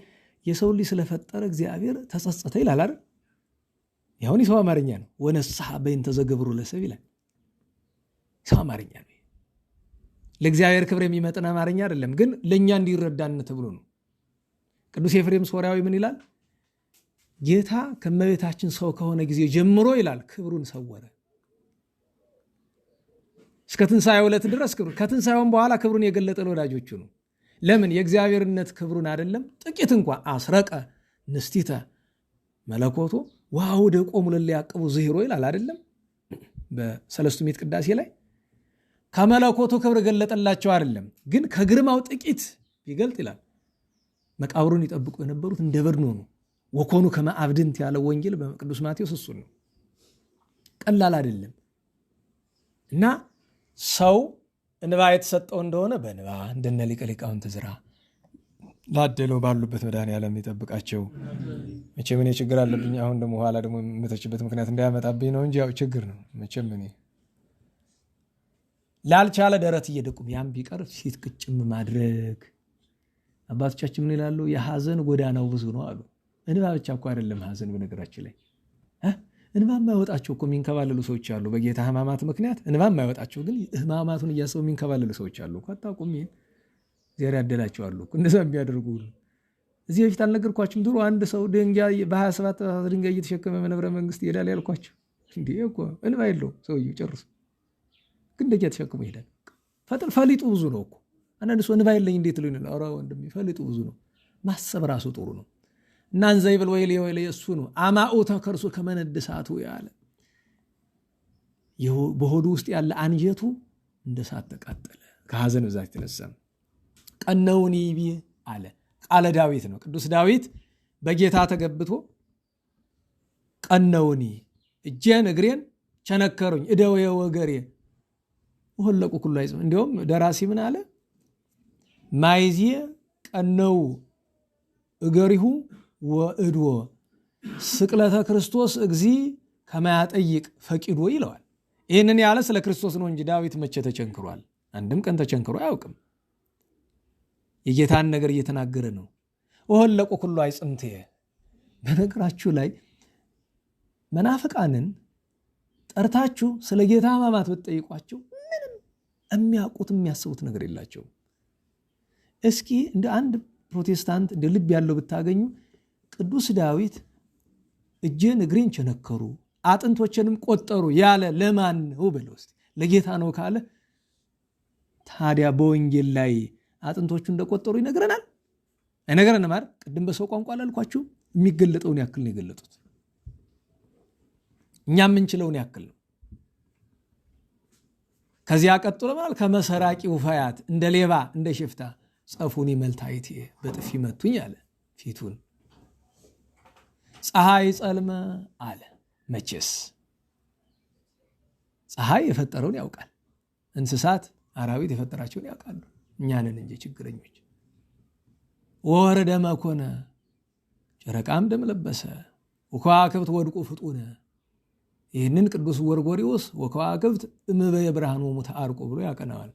የሰው ልጅ ስለፈጠረ እግዚአብሔር ተጸጸተ ይላል አይደል? ያሁን የሰው አማርኛ ነው። ወነስሐ በእንተ ዘገብሩ ለሰብእ ይላል። ሰው አማርኛ ነው። ለእግዚአብሔር ክብር የሚመጥን አማርኛ አይደለም፣ ግን ለኛ እንዲረዳን ተብሎ ነው። ቅዱስ ኤፍሬም ሶርያዊ ምን ይላል? ጌታ ከመቤታችን ሰው ከሆነ ጊዜ ጀምሮ ይላል ክብሩን ሰወረ እስከ ትንሣኤው ዕለት ድረስ ክብሩ፣ ከትንሣኤውም በኋላ ክብሩን የገለጠ ለወዳጆቹ ነው። ለምን? የእግዚአብሔርነት ክብሩን አይደለም ጥቂት እንኳን አስረቀ ንስቲተ መለኮቱ ዋው ደቆሙ ለሊያቀቡ ዝሂሮ ይላል አይደለም? በሰለስቱ ምዕት ቅዳሴ ላይ ከመለኮቱ ክብር ገለጠላቸው አይደለም፣ ግን ከግርማው ጥቂት ይገልጥ ይላል። መቃብሩን ይጠብቁ የነበሩት እንደ በድኖ ነው። ወኮኑ ከመአብድንት ያለው ወንጌል በቅዱስ ማቴዎስ እሱ ነው። ቀላል አይደለም እና ሰው እንባ የተሰጠው እንደሆነ በእንባ እንደነ ሊቀ ሊቃውንት ዕዝራ ላደለው ባሉበት መድኃኔዓለም ይጠብቃቸው። መቼም እኔ ችግር አለብኝ። አሁን ደግሞ ኋላ ደግሞ የምተችበት ምክንያት እንዳያመጣብኝ ነው እንጂ ያው ችግር ነው። መቼም እኔ ላልቻለ ደረት እየደቁም ያም ቢቀር ፊት ቅጭም ማድረግ። አባቶቻችን ምን ይላሉ? የሐዘን ጎዳናው ብዙ ነው አሉ። እንባ ብቻ እኮ አይደለም ሐዘን። በነገራችን ላይ እንባ የማይወጣቸው እኮ የሚንከባለሉ ሰዎች አሉ። በጌታ ሕማማት ምክንያት እንባ የማይወጣቸው ግን ሕማማቱን እያሰቡ የሚንከባለሉ ሰዎች አሉ። አታውቁም? ይሄን እግዚአብሔር ያደላቸው አሉ እንደዛ የሚያደርጉ። እዚህ በፊት አልነገርኳችሁም? ድሮ አንድ ሰው ድንጋይ በ27 ድንጋይ እየተሸከመ መንበረ መንግስት ይሄዳል ያልኳቸው። እንዴ እኮ እንባ የለውም ሰውዬው ጨርሶ፣ ግን እንደዚያ ተሸክሞ ይሄዳል። ፈሊጡ ብዙ ነው እኮ። አንዳንድ ሰው እንባ የለኝ እንዴት ሊሆን ይላል? ኧረ ወንድሜ ፈሊጡ ብዙ ነው። ማሰብ ራሱ ጥሩ ነው። እናንዘ ይብል ወይልየ ወይልየ እሱ ነው አማኡተ ከርሱ ከመነድ እሳቱ ያለ በሆዱ ውስጥ ያለ አንጀቱ እንደ እሳት ተቃጠለ ከሐዘን ብዛት የተነሳ። ቀነውኒ ይቤ አለ። ቃለ ዳዊት ነው። ቅዱስ ዳዊት በጌታ ተገብቶ ቀነውኒ እጄን እግሬን ቸነከሩኝ እደዌ ወገሬ ወለቁ ኩሉ አይጽም። እንዲያውም ደራሲ ምን አለ? ማይዜ ቀነው እገሪሁ ወእድዎ ስቅለተ ክርስቶስ እግዚ ከማያጠይቅ ፈቂዶ ይለዋል። ይህንን ያለ ስለ ክርስቶስ ነው እንጂ ዳዊት መቼ ተቸንክሯል? አንድም ቀን ተቸንክሮ አያውቅም። የጌታን ነገር እየተናገረ ነው። ወለቁ ኩሉ አይጽምት። በነገራችሁ ላይ መናፍቃንን ጠርታችሁ ስለ ጌታ ሕማማት ብትጠይቋቸው ምንም የሚያውቁት የሚያስቡት ነገር የላቸውም። እስኪ እንደ አንድ ፕሮቴስታንት እንደ ልብ ያለው ብታገኙ ቅዱስ ዳዊት እጄን እግሬን ቸነከሩ አጥንቶችንም ቆጠሩ ያለ ለማን ነው ብለው እስቲ ለጌታ ነው ካለ ታዲያ በወንጌል ላይ አጥንቶቹ እንደቆጠሩ ይነግረናል አይነግረንም አይደል? ቅድም በሰው ቋንቋ አላልኳችሁ? የሚገለጠውን ያክል ነው የገለጡት። እኛ የምንችለውን ያክል ነው። ከዚያ ቀጥሎ ማለት ከመሰራቂ ውፋያት እንደ ሌባ እንደ ሽፍታ ጸፉኒ መልታይት በጥፊ መቱኝ አለ ፊቱን። ፀሐይ ጸልመ አለ። መቼስ ፀሐይ የፈጠረውን ያውቃል። እንስሳት አራዊት የፈጠራቸውን ያውቃሉ። እኛንን እንጂ ችግረኞች። ወወረደ መኮነ ጨረቃም ደም ለበሰ ወከዋክብት ወድቁ ፍጡነ። ይህንን ቅዱስ ጎርጎርዮስ ወከዋክብት እምበየ ብርሃኖሙ ተአርቁ ብሎ ያቀናዋል።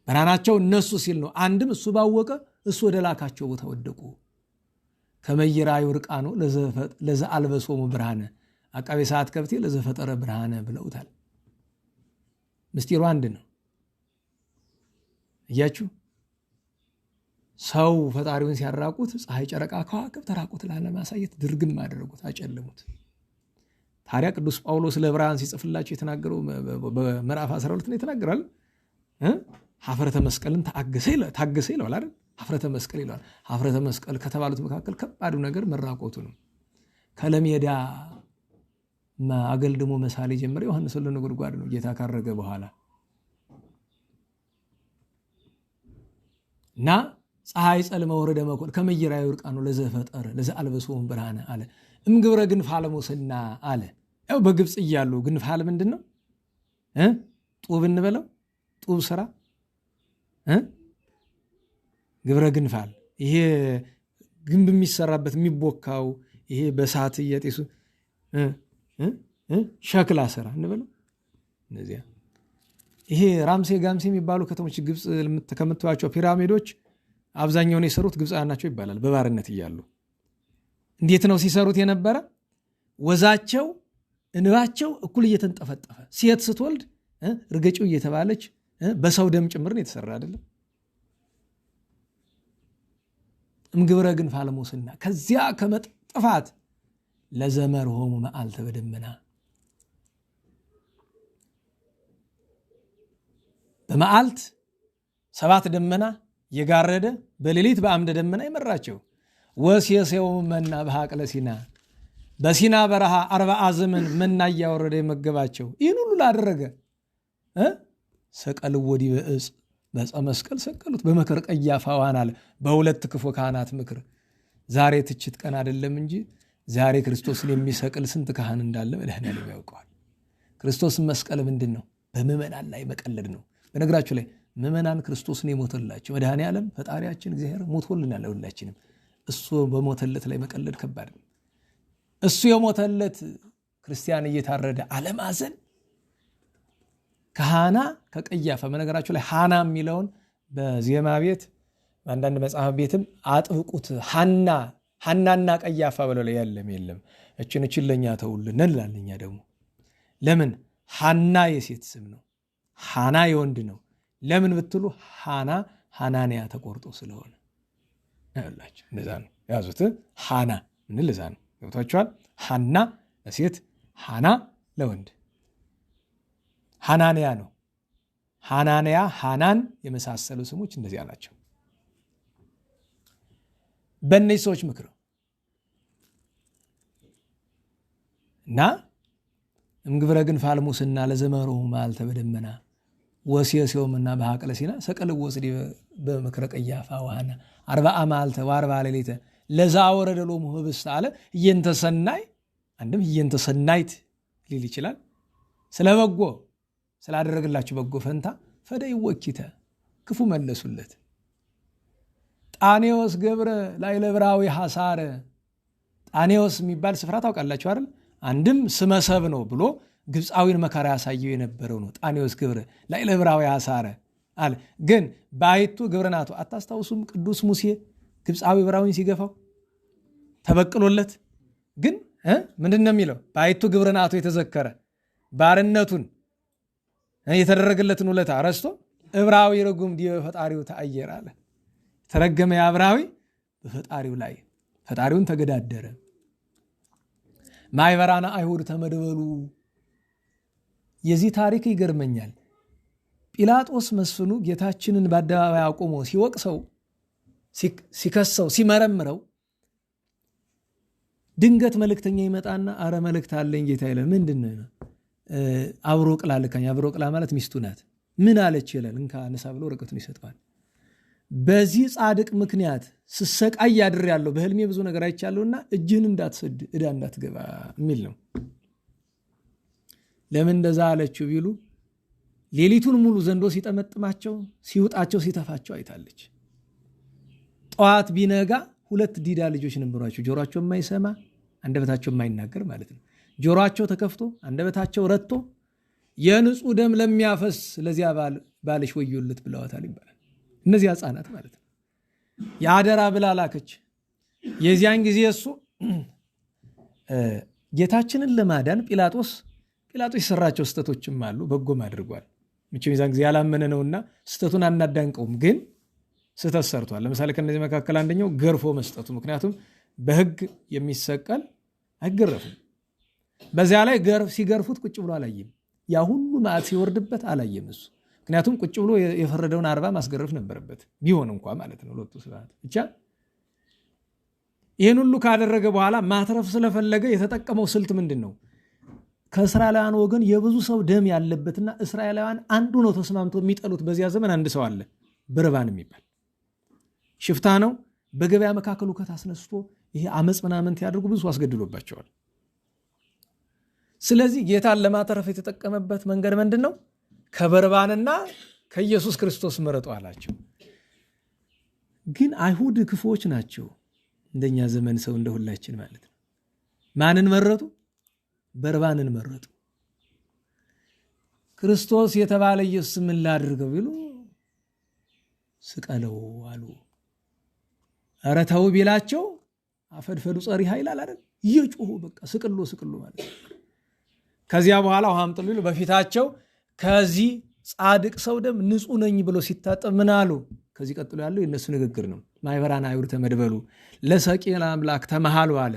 ብርሃናቸው እነሱ ሲል ነው። አንድም እሱ ባወቀ እሱ ወደ ላካቸው ቦታ ወደቁ። ከመይራዩ ርቃኖ ለዘአልበሶሙ ብርሃነ አቃቤ ሰዓት ከብቴ ለዘፈጠረ ብርሃነ ብለውታል። ምስጢሩ አንድ ነው። እያችሁ ሰው ፈጣሪውን ሲያራቁት ፀሐይ፣ ጨረቃ፣ ከዋክብት ተራቁት ላለማሳየት ድርግም አደረጉት፣ አጨለሙት። ታዲያ ቅዱስ ጳውሎስ ለዕብራውያን ሲጽፍላቸው የተናገረው በምዕራፍ 12 ነው የተናገራል። ሀፍረተ መስቀልን ታገሰ ይለዋል አይደል? ሀፍረተ መስቀል ይለዋል። ሀፍረተ መስቀል ከተባሉት መካከል ከባዱ ነገር መራቆቱ ነው። ከለሜዳ አገልድሞ መሳሌ ጀመረ ዮሐንስ ወልደ ነጎድጓድ ነው ጌታ ካረገ በኋላ እና ፀሐይ ጸልመ ወረደ መኮን ከመይራዩ ርቃኖ ለዘፈጠረ ለዘአልበሶሙ ብርሃነ አለ። እምግብረ ግንፋለ ሙስና አለ። ያው በግብፅ እያሉ ግንፋል ምንድን ነው? ጡብ እንበለው ጡብ ስራ ግብረ ግንፋል። ይሄ ግንብ የሚሰራበት የሚቦካው ይሄ በሳት እየጤሱ ሸክላ ስራ እንበለው እነዚያ። ይሄ ራምሴ ጋምሴ የሚባሉ ከተሞች ግብፅ ከምትዋቸው ፒራሚዶች አብዛኛውን የሰሩት ግብፃውያን ናቸው ይባላል። በባርነት እያሉ እንዴት ነው ሲሰሩት የነበረ? ወዛቸው እንባቸው እኩል እየተንጠፈጠፈ ሴት ስትወልድ እርገጪው እየተባለች በሰው ደም ጭምርን የተሰራ አይደለም። እምግብረ ግንፋለ ሙስና ከዚያ ከመጥፋት ለዘመርሆሙ መዓልተ በደመና በመዓልት 7 ደመና የጋረደ በሌሊት በአምደ ደመና ይመራቸው። ወሴሴው መና በሐቅለ ሲና በሲና በረሃ 40 ዘመን መና እያወረደ የመገባቸው። ይህን ሁሉ ላደረገ ሰቀል ወዲ በእጽ በዕፀ መስቀል ሰቀሉት በመከር ቀያፋ ዋን አለ። በሁለት ክፉ ካህናት ምክር። ዛሬ ትችት ቀን አይደለም እንጂ ዛሬ ክርስቶስን የሚሰቅል ስንት ካህን እንዳለ መድኃኔዓለም ያውቀዋል። ክርስቶስን መስቀል ምንድን ነው? በምዕመናን ላይ መቀለድ ነው። በነገራችሁ ላይ ምዕመናን ክርስቶስን የሞተላቸው መድኃኔዓለም ፈጣሪያችን እግዚአብሔር ሞቶልናል ሁላችንም። እሱ በሞተለት ላይ መቀለድ ከባድ ነው። እሱ የሞተለት ክርስቲያን እየታረደ አለማዘን ከሃና ከቀያፋ። በነገራችሁ ላይ ሃና የሚለውን በዜማ ቤት በአንዳንድ መጽሐፍ ቤትም አጥብቁት። ሃናና ቀያፋ ብለው ላይ የለም እችን ለኛ ተውልን እንላለን። እኛ ደግሞ ለምን ሃና የሴት ስም ነው፣ ሃና የወንድ ነው። ለምን ብትሉ ሃናንያ ተቆርጦ ስለሆነ ያላችሁ እንደዛ ነው ያዙት። ሃና ምን ለዛ ነው ገብቷችኋል? ሃና ለሴት ሃና ለወንድ ሃናንያ ነው። ሃናንያ ሃናን የመሳሰሉ ስሞች እንደዚህ አላቸው። በእነዚህ ሰዎች ምክር እና እምግብረ ግንፋለ ሙስና ለዘመርሆሙ መዓልተ በደመና ወሴሴውምና በሐቅለ ሲና ሰቀል ወስዲ በመከረ ቀያፋ ወሐና 40 መዓልተ ወ40 ሌሊተ ለዘአወረደ ሎሙ ኅብስተ አለ። እየንተሰናይ አንድም እየንተሰናይት ሊል ይችላል። ስለበጎ ስላደረግላችሁ በጎ ፈንታ ፈደይ ወኪተ ክፉ መለሱለት። ጣኔዎስ ገብረ ላዕለ ዕብራዊ ሐሳረ። ጣኔዎስ የሚባል ስፍራ ታውቃላችሁ አይደል? አንድም ስመሰብ ነው ብሎ ግብፃዊን መከራ ያሳየው የነበረው ነው። ጣኔዎስ ገብረ ላዕለ ዕብራዊ ሐሳረ አለ። ግን ባይቱ ግብርናቱ አታስታውሱም? ቅዱስ ሙሴ ግብፃዊ ዕብራዊን ሲገፋው ተበቅሎለት ግን ምንድን ነው የሚለው? ባይቱ ግብርናቱ የተዘከረ ባርነቱን የተደረገለትን ውለታ ረስቶ ዕብራዊ ርጉም ዲበ ፈጣሪው ተአየር አለ። ተረገመ ዕብራዊ በፈጣሪው ላይ ፈጣሪውን ተገዳደረ። ማይበራና አይሁድ ተመደበሉ። የዚህ ታሪክ ይገርመኛል። ጲላጦስ መስፍኑ ጌታችንን በአደባባይ አቁሞ ሲወቅሰው፣ ሲከሰው፣ ሲመረምረው ድንገት መልእክተኛ ይመጣና አረ መልእክት አለኝ ጌታ ይላል። ምንድን ነው? አብሮቅላ ልካኝ። አብሮቅላ ማለት ሚስቱ ናት። ምን አለች ይላል። እንካ ነሳ ብሎ ወረቀቱን ይሰጠዋል። በዚህ ጻድቅ ምክንያት ስሰቃይ አድሬያለሁ፣ በህልሜ ብዙ ነገር አይቻለሁና እጅህን እንዳትሰድ ዕዳ እንዳትገባ የሚል ነው። ለምን እንደዛ አለችው ቢሉ ሌሊቱን ሙሉ ዘንዶ ሲጠመጥማቸው ሲውጣቸው ሲተፋቸው አይታለች። ጠዋት ቢነጋ 2 ዲዳ ልጆች ነበሯቸው። ጆሮአቸው የማይሰማ አንደበታቸው የማይናገር ማለት ነው። ጆሮአቸው ተከፍቶ አንደበታቸው ረጥቶ የንጹህ ደም ለሚያፈስ ለዚያ ባልሽ ወዮለት ብለዋታል ይባላል። እነዚህ ሕፃናት ማለት ነው። የአደራ ብላ ላከች። የዚያን ጊዜ እሱ ጌታችንን ለማዳን ጲላጦስ የሰራቸው ስተቶችም አሉ፣ በጎም አድርጓል። ምንም የዛን ጊዜ ያላመነ ነውና ስተቱን አናዳንቀውም፣ ግን ስተት ሰርቷል። ለምሳሌ ከነዚህ መካከል አንደኛው ገርፎ መስጠቱ። ምክንያቱም በሕግ የሚሰቀል አይገረፍም። በዚያ ላይ ሲገርፉት ቁጭ ብሎ አላየም። ያ ሁሉ መዓት ሲወርድበት አላየም እሱ። ምክንያቱም ቁጭ ብሎ የፈረደውን 40 ማስገረፍ ነበረበት፣ ቢሆን እንኳ ማለት ነው። ሎቱ ስብሐት ብቻ ይህን ሁሉ ካደረገ በኋላ ማትረፍ ስለፈለገ የተጠቀመው ስልት ምንድን ነው? ከእስራኤላውያን ወገን የብዙ ሰው ደም ያለበትና እስራኤላውያን አንዱ ነው ተስማምቶ የሚጠሉት በዚያ ዘመን አንድ ሰው አለ፣ በርባን የሚባል ሽፍታ ነው። በገበያ መካከል ሁከት አስነስቶ ይሄ አመፅ ምናምን ያደርጉ ብዙ አስገድሎባቸዋል። ስለዚህ ጌታን ለማተረፍ የተጠቀመበት መንገድ ምንድን ነው? ከበርባንና ከኢየሱስ ክርስቶስ ምረጡ አላቸው። ግን አይሁድ ክፉዎች ናቸው። እንደኛ ዘመን ሰው እንደሁላችን ማለት ነው። ማንን መረጡ? በርባንን መረጡ። ክርስቶስ የተባለ ኢየሱስ ምን ላድርገው ቢሉ ስቀለው አሉ። ኧረ ተው ቢላቸው አፈድፈዱ ጸሪ ኃይል አላደል እየጮሁ በቃ ስቅሎ ማለት ነው። ከዚያ በኋላ ውሃ አምጥሉ ቢሉ በፊታቸው ከዚህ ጻድቅ ሰው ደም ንጹህ ነኝ ብሎ ሲታጠብ ምን አሉ? ከዚህ ቀጥሎ ያለው የነሱ ንግግር ነው። ማይበራን አይሁድ ተመድበሉ ለሰቂል አምላክ ተመሃሉ አለ።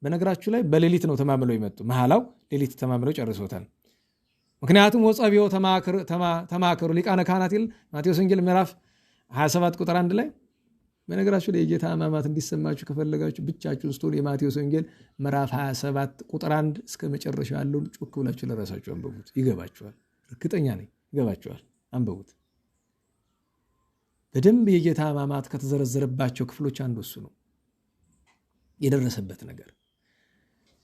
በነገራችሁ ላይ በሌሊት ነው ተማምለው የመጡ። መሃላው ሌሊት ተማምለው ጨርሶታል። ምክንያቱም ወጸቢዮ ተማከሩ ሊቃነ ካህናት ይል ማቴዎስ ወንጌል ምዕራፍ 27 ቁጥር 1 ላይ። በነገራችሁ ላይ የጌታ ሕማማት እንዲሰማችሁ ከፈለጋችሁ ብቻችሁን ስትሆኑ የማቴዎስ ወንጌል ምዕራፍ 27 ቁጥር 1 እስከ መጨረሻው ያለውን ጮክ ብላችሁ ለራሳችሁ አንብቡት፣ ይገባችኋል። እርግጠኛ ነኝ ይገባችኋል። አንብቡት በደንብ። የጌታ ሕማማት ከተዘረዘረባቸው ክፍሎች አንዱ እሱ ነው። የደረሰበት ነገር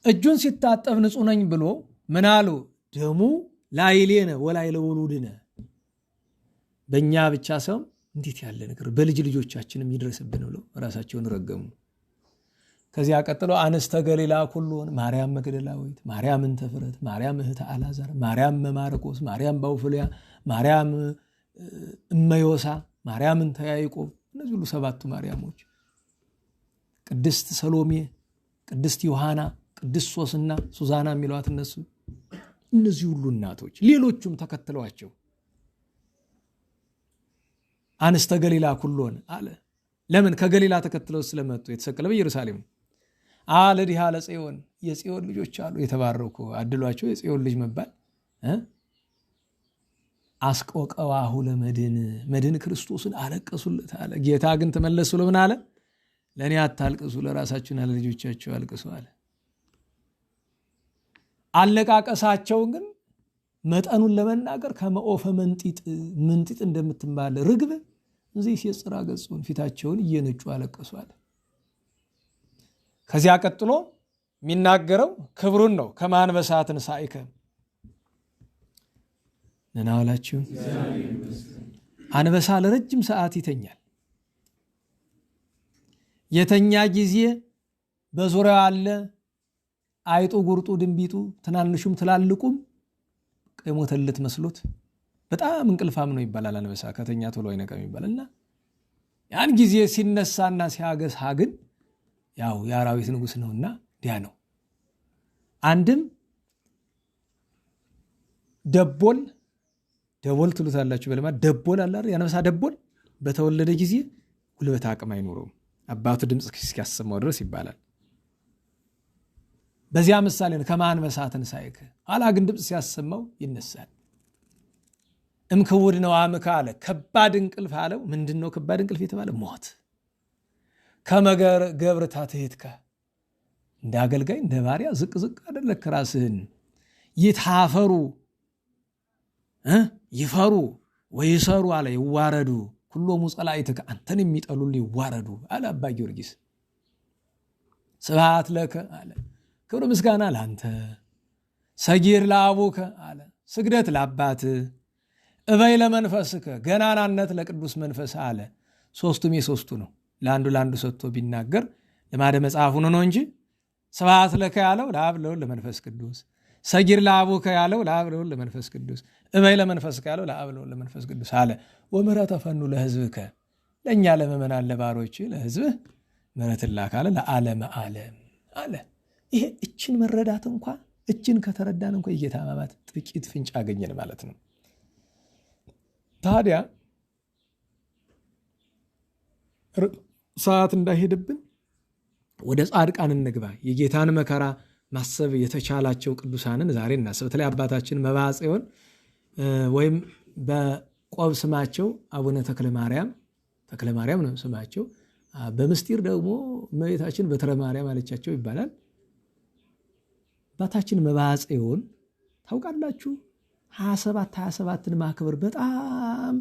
እጁን ሲታጠብ ንጹህ ነኝ ብሎ ምን አሉ? ደሙ ላይሌነ ወላይለ ወሉድነ፣ በእኛ ብቻ ሰው እንዴት ያለ ነገር በልጅ ልጆቻችንም ይድረስብን ብለው ራሳቸውን ረገሙ። ከዚያ ቀጥሎ አንስተ ገሊላ ኩሎን፣ ማርያም መግደላዊት፣ ማርያም እንተ ፍረት፣ ማርያም እህተ አልዓዛር፣ ማርያም መማርቆስ፣ ማርያም ባውፍልያ፣ ማርያም እመዮሳ፣ ማርያም እንተ ያዕቆብ፣ እነዚህ ሁሉ 7ቱ ማርያሞች፣ ቅድስት ሰሎሜ፣ ቅድስት ዮሐና፣ ቅድስት ሶስና፣ ሱዛና የሚሏት እነዚህ ሁሉ እናቶች ሌሎቹም ተከትለዋቸው አንስተ ገሊላ ኩሎን አለ። ለምን? ከገሊላ ተከትለው ስለመጡ። የተሰቀለ በኢየሩሳሌም አለ። ዲሃ ለጽዮን፣ የጽዮን ልጆች አሉ የተባረኩ አድሏቸው የጽዮን ልጅ መባል። አስቆቀዋሁ ለመድን፣ መድን ክርስቶስን አለቀሱለት አለ። ጌታ ግን ተመለሱ ብሎ ምን አለ? ለእኔ አታልቅሱ፣ ለራሳችሁና ለልጆቻችሁ አልቅሱ አለ። አለቃቀሳቸውን ግን መጠኑን ለመናገር ከመኦፈ መንጢጥ እንደምትባል ርግብ እዚህ ሲጽራ ገጹን ፊታቸውን እየነጩ አለቀሱ አለ። ከዚያ ቀጥሎ የሚናገረው ክብሩን ነው። ከማንበሳ ትንሣኤከ ነናዋላችሁ። አንበሳ ለረጅም ሰዓት ይተኛል። የተኛ ጊዜ በዙሪያው አለ አይጡ፣ ጉርጡ፣ ድንቢጡ፣ ትናንሹም ትላልቁም የሞተለት መስሎት በጣም እንቅልፋም ነው ይባላል። አንበሳ ከተኛ ቶሎ አይነቃም ይባላልና ያን ጊዜ ሲነሳና ሲያገሳ ግን ያው የአራዊት ንጉሥ ነውና ዲያ ነው። አንድም ደቦል ትሉታላችሁ በለማት ደቦል አለ አይደል? የአንበሳ ደቦል በተወለደ ጊዜ ጉልበት አቅም አይኖረውም አባቱ ድምፅ እስኪያሰማው ድረስ ይባላል። በዚያ ምሳሌ ነው ከማንበሳ ትንሣኤከ። ኋላ ግን ድምፅ ሲያሰማው ይነሳል። እምክቡድ ነው አምካ አለ። ከባድ እንቅልፍ አለው። ምንድን ነው ከባድ እንቅልፍ የተባለ? ሞት። ከመገብር ታትሕትከ፣ እንደ አገልጋይ እንደ ባሪያ ዝቅ አደረግክ ራስህን። ይታፈሩ ይፈሩ ወይሰሩ አለ። ይዋረዱ ኩሎሙ ጸላኢትከ፣ አንተን የሚጠሉልህ ይዋረዱ አለ አባ ጊዮርጊስ። ስብሐት ለከ አለ። ክብር ምስጋና ለአንተ። ሰጊር ለአቡከ አለ። ስግደት ለአባት። እበይ ለመንፈስከ ገናናነት ለቅዱስ መንፈስ አለ። ሶስቱም የሶስቱ ነው። ለአንዱ ሰጥቶ ቢናገር ልማደ መጽሐፉ ነው እንጂ ስብሐት ለከ ያለው ለአብ ለወልድ ለመንፈስ ቅዱስ፣ ሰጊር ለአቡከ ያለው ለአብ ለወልድ ለመንፈስ ቅዱስ፣ እበይ ለመንፈስከ ያለው ለአብ ለወልድ ለመንፈስ ቅዱስ አለ። ወምህረተ ፈኑ ለሕዝብከ ለእኛ ለምእመናን ለባሮች ለሕዝብህ ምሕረትን ላክ አለ ለዓለመ ዓለም አለ። ይሄ እችን መረዳት እንኳ እችን ከተረዳን እንኳ የጌታ ሕማማት ጥቂት ፍንጭ አገኘን ማለት ነው። ታዲያ ሰዓት እንዳይሄድብን ወደ ጻድቃን እንግባ። የጌታን መከራ ማሰብ የተቻላቸው ቅዱሳንን ዛሬ እናስብ። በተለይ አባታችን መብዓ ጽዮን ወይም በቆብ ስማቸው አቡነ ተክለ ማርያም ነው ስማቸው። በምስጢር ደግሞ እመቤታችን በትረ ማርያም አለቻቸው ይባላል። አባታችን መብዓ ጽዮን ታውቃላችሁ፣ 27 ማክበር በጣም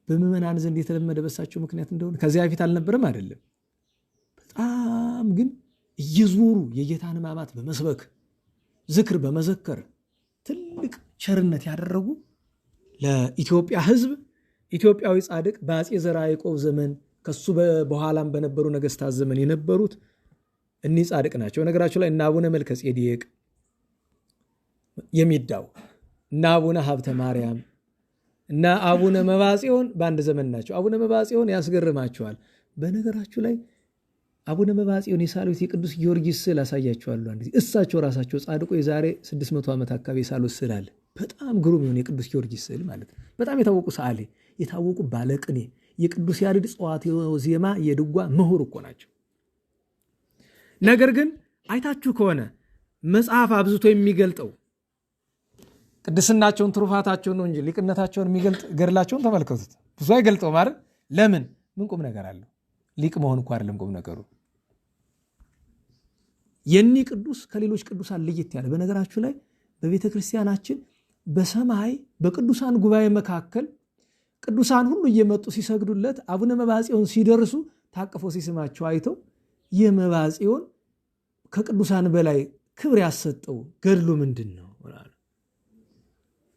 በምዕመናን ዘንድ የተለመደ በሳቸው ምክንያት እንደሆነ ከዚያ በፊት አልነበረም አይደለም። በጣም ግን እየዞሩ የጌታን ሕማማት በመስበክ ዝክር በመዘከር ትልቅ ቸርነት ያደረጉ ለኢትዮጵያ ሕዝብ ኢትዮጵያዊ ጻድቅ በአፄ ዘርዓ ያዕቆብ ዘመን ከሱ በኋላም በነበሩ ነገስታት ዘመን የነበሩት እኒህ ጻድቅ ናቸው። ነገራቸው ላይ እና አቡነ መልከ ጼዴቅ የሚዳው እና አቡነ ሀብተ ማርያም እና አቡነ መብዓ ጽዮን በአንድ ዘመን ናቸው። አቡነ መብዓ ጽዮን ያስገርማቸዋል። በነገራችሁ ላይ አቡነ መብዓ ጽዮን የሳሉት የቅዱስ ጊዮርጊስ ስዕል አሳያቸዋለሁ። አንድ እሳቸው ራሳቸው ጻድቁ የዛሬ 600 ዓመት አካባቢ የሳሉት ስዕል አለ። በጣም ግሩም የሆነ የቅዱስ ጊዮርጊስ ስዕል ማለት ነው። በጣም የታወቁ ሰዓሊ፣ የታወቁ ባለቅኔ፣ የቅዱስ ያሬድ ጽዋት ዜማ የድጓ ምሁር እኮ ናቸው። ነገር ግን አይታችሁ ከሆነ መጽሐፍ አብዝቶ የሚገልጠው ቅድስናቸውን ትሩፋታቸውን ነው እንጂ ሊቅነታቸውን የሚገልጥ ገድላቸውን ተመልከቱት። ብዙ አይገልጠው ማለት ለምን? ምን ቁም ነገር አለው? ሊቅ መሆን እኮ አይደለም ቁም ነገሩ። የኒ ቅዱስ ከሌሎች ቅዱሳን ለየት ያለ። በነገራችሁ ላይ በቤተ ክርስቲያናችን በሰማይ በቅዱሳን ጉባኤ መካከል ቅዱሳን ሁሉ እየመጡ ሲሰግዱለት አቡነ መብዓ ጽዮን ሲደርሱ ታቅፎ ሲስማቸው አይተው የመብዓ ጽዮን ከቅዱሳን በላይ ክብር ያሰጠው ገድሉ ምንድን ነው?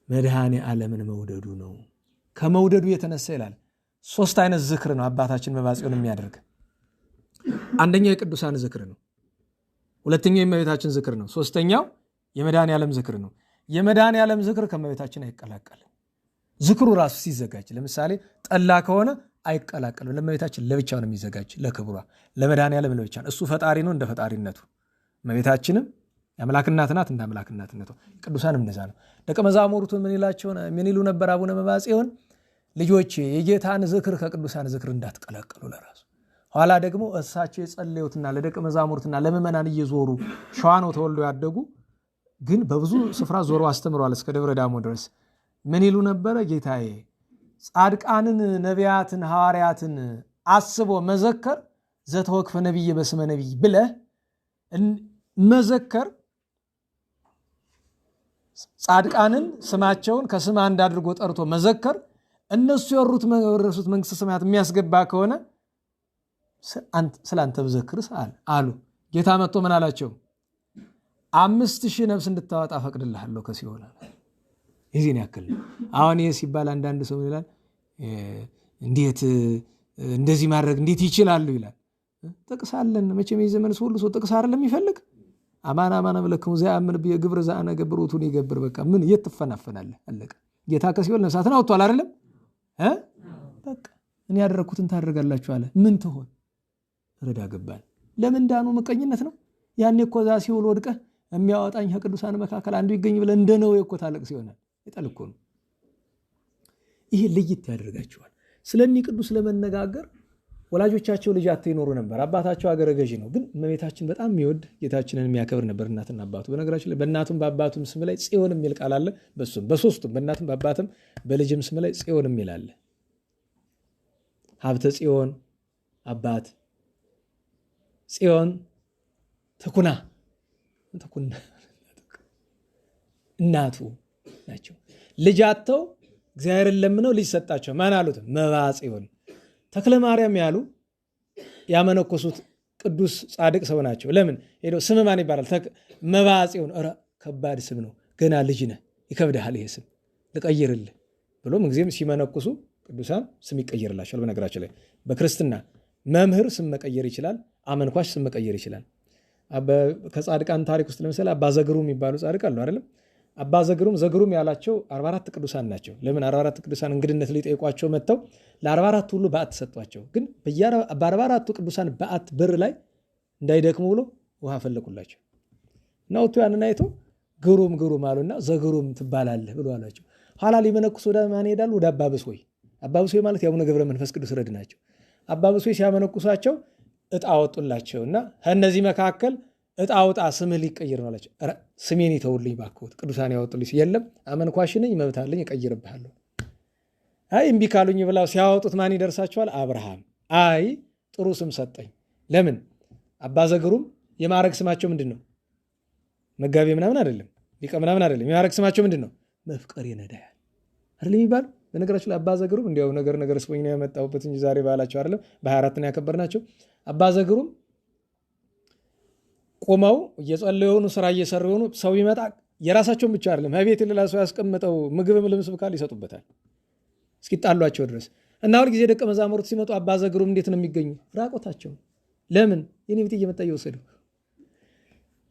መድኃኔ ዓለምን መውደዱ ነው። ከመውደዱ የተነሳ ይላል 3 አይነት ዝክር ነው አባታችን መብዓ ጽዮን የሚያደርግ። አንደኛው የቅዱሳን ዝክር ነው። ሁለተኛው የእመቤታችን ዝክር ነው። ሶስተኛው የመድኃኔ ዓለም ዝክር ነው። የመድኃኔ ዓለም ዝክር ከእመቤታችን አይቀላቀልም። ዝክሩ ራሱ ሲዘጋጅ ለምሳሌ ጠላ ከሆነ አይቀላቀልም። ለእመቤታችን ለብቻው ነው የሚዘጋጅ ለክብሯ። ለመድኃኔ ዓለም ለብቻ ነው። እሱ ፈጣሪ ነው እንደ ፈጣሪነቱ፣ እመቤታችንም የአምላክ እናት ናት እንደ አምላክ እናትነቷ። ቅዱሳንም እንደዛ ነው። ደቀ መዛሙርቱ ምን ይሉ ነበር? አቡነ መብዓ ጽዮን ልጆች የጌታን ዝክር ከቅዱሳን ዝክር እንዳትቀላቀሉ ለራሱ። ኋላ ደግሞ እሳቸው የጸለዩትና ለደቀ መዛሙርትና ለምዕመናን እየዞሩ ሸዋ ነው ተወልዶ ያደጉ፣ ግን በብዙ ስፍራ ዞሮ አስተምረዋል እስከ ደብረ ዳሞ ድረስ። ምን ይሉ ነበረ? ጌታዬ ጻድቃንን ነቢያትን ሐዋርያትን አስቦ መዘከር ዘተወክፈ ነቢይ በስመ ነቢይ ብለህ መዘከር፣ ጻድቃንን ስማቸውን ከስም አንድ አድርጎ ጠርቶ መዘከር እነሱ የወረሱት መንግሥተ ሰማያት የሚያስገባ ከሆነ ስላንተ ብዘክርስ አሉ። ጌታ መጥቶ ምን አላቸው? 5000 ነፍስ እንድታወጣ ፈቅድልሃለሁ ከሲኦል። ይህን ያክል ነው። አሁን ይህ ሲባል አንዳንድ ሰው ይላል እንዴት እንደዚህ ማድረግ እንዴት ይችላሉ ይላል። ጥቅስ አለን። መቼም የዘመን ሁሉ ሰው ጥቅስ አይደለም የሚፈልግ። አማን አማን አመለክሙ ዘያምን በግብር ዘአነ ገብሩቱን ይገብር። በቃ ምን እየተፈናፈናለህ? አለቀ። ጌታ ከሲኦል ነፍሳትን አውጥቷል አይደለም? በቃ እኔ ያደረኩትን ታደርጋላችሁ አለ። ምን ትሆን? ረዳ ገባን። ለምን ዳኑ? ምቀኝነት ነው። ያኔ እኮ እዛ ሲኦል ወድቀህ የሚያወጣኝ ከቅዱሳን መካከል አንዱ ይገኝ ብለህ እንደነው እኮ ታለቅስ ይሆናል። ይጠልኮ ነው። ይሄ ለየት ያደርጋቸዋል። ስለዚህ ቅዱስ ለመነጋገር ወላጆቻቸው ልጅ አጥተው ይኖሩ ነበር። አባታቸው አገረ ገዢ ነው፣ ግን እመቤታችን በጣም የሚወድ ጌታችንን የሚያከብር ነበር። እናትና አባቱ በነገራችን ላይ በእናቱም በአባቱም ስም ላይ ጽዮን የሚል ቃል አለ። በሱም በሶስቱም በእናቱም በአባትም በልጅም ስም ላይ ጽዮን የሚል አለ። ሀብተ ጽዮን አባት፣ ጽዮን ተኩና እናቱ ናቸው። ልጅ አጥተው እግዚአብሔርን ለምነው ልጅ ሰጣቸው። ማን አሉት? መብዓ ጽዮን። ተክለ ማርያም ያሉ ያመነኮሱት ቅዱስ ጻድቅ ሰው ናቸው። ለምን ሄደው ስም ማን ይባላል? መብዓ ጽዮን። ኧረ ከባድ ስም ነው፣ ገና ልጅ ነህ፣ ይከብድሃል። ይሄ ስም ልቀይርልህ ብሎ ምንጊዜም ሲመነኩሱ ቅዱሳን ስም ይቀየርላቸዋል። በነገራችን ላይ በክርስትና መምህር ስም መቀየር ይችላል፣ አመንኳሽ ስም መቀየር ይችላል። ከጻድቃን ታሪክ ውስጥ ለምሳሌ አባ ዘግሩም የሚባሉ ጻድቅ አሉ አይደለም። አባ ዘግሩም ያላቸው 44 ቅዱሳን ናቸው። ለምን 44 ቅዱሳን እንግድነት ሊጠይቋቸው መጥተው ለ44 ሁሉ በዓት ሰጧቸው። ግን በ44ቱ ቅዱሳን በዓት በር ላይ እንዳይደክሙ ብሎ ውሃ ፈለቁላቸው እና ወጥቶ ያንን አይቶ ግሩም አሉና ዘግሩም ትባላለህ ብሎ አላቸው። ኋላ ሊመነኩስ ወደ ማን ይሄዳሉ? ወደ አባ ብሶይ። አባ ብሶይ ማለት የአቡነ ገብረ መንፈስ ቅዱስ ረድ ናቸው። አባ ብሶይ ሲያመነኩሳቸው ዕጣ ወጡላቸውና ከእነዚህ መካከል ዕጣ አውጣ ስምህ ሊቀየር ነው አላቸው። ስሜን ይተውልኝ ባክዎት ቅዱሳን ያወጡልኝ። የለም አመንኳሽ ነኝ መብት አለኝ እቀይርብሃለሁ። አይ እምቢ ካሉኝ ብላው ሲያወጡት ማን ይደርሳቸዋል? አብርሃም። አይ ጥሩ ስም ሰጠኝ። ለምን? አባ ዘግሩም የማዕረግ ስማቸው ምንድን ነው? መጋቤ ምናምን አይደለም፣ ሊቀ ምናምን አይደለም። የማዕረግ ስማቸው ምንድን ነው? መፍቀሬ ነዳያን አይደለም የሚባሉ። በነገራችን ላይ አባ ዘግሩም እንዲያው ነገር ስፖኝ ነው ያመጣሁበት እንጂ ዛሬ ባህላቸው አይደለም። በ24 ነው ያከበርናቸው። አባ ዘግሩም ቆመው እየጸለዩ የሆኑ ስራ እየሰሩ የሆኑ ሰው ይመጣ የራሳቸውን ብቻ አይደለም ከቤት ሌላ ሰው ያስቀምጠው ምግብም ልብስም ካል ይሰጡበታል እስኪጣሏቸው ድረስ። እና ሁል ጊዜ ደቀ መዛሙርት ሲመጡ አባ ዘግሩም እንዴት ነው የሚገኙ? ራቆታቸው። ለምን? የኔ ቤት እየመጣ እየወሰዱ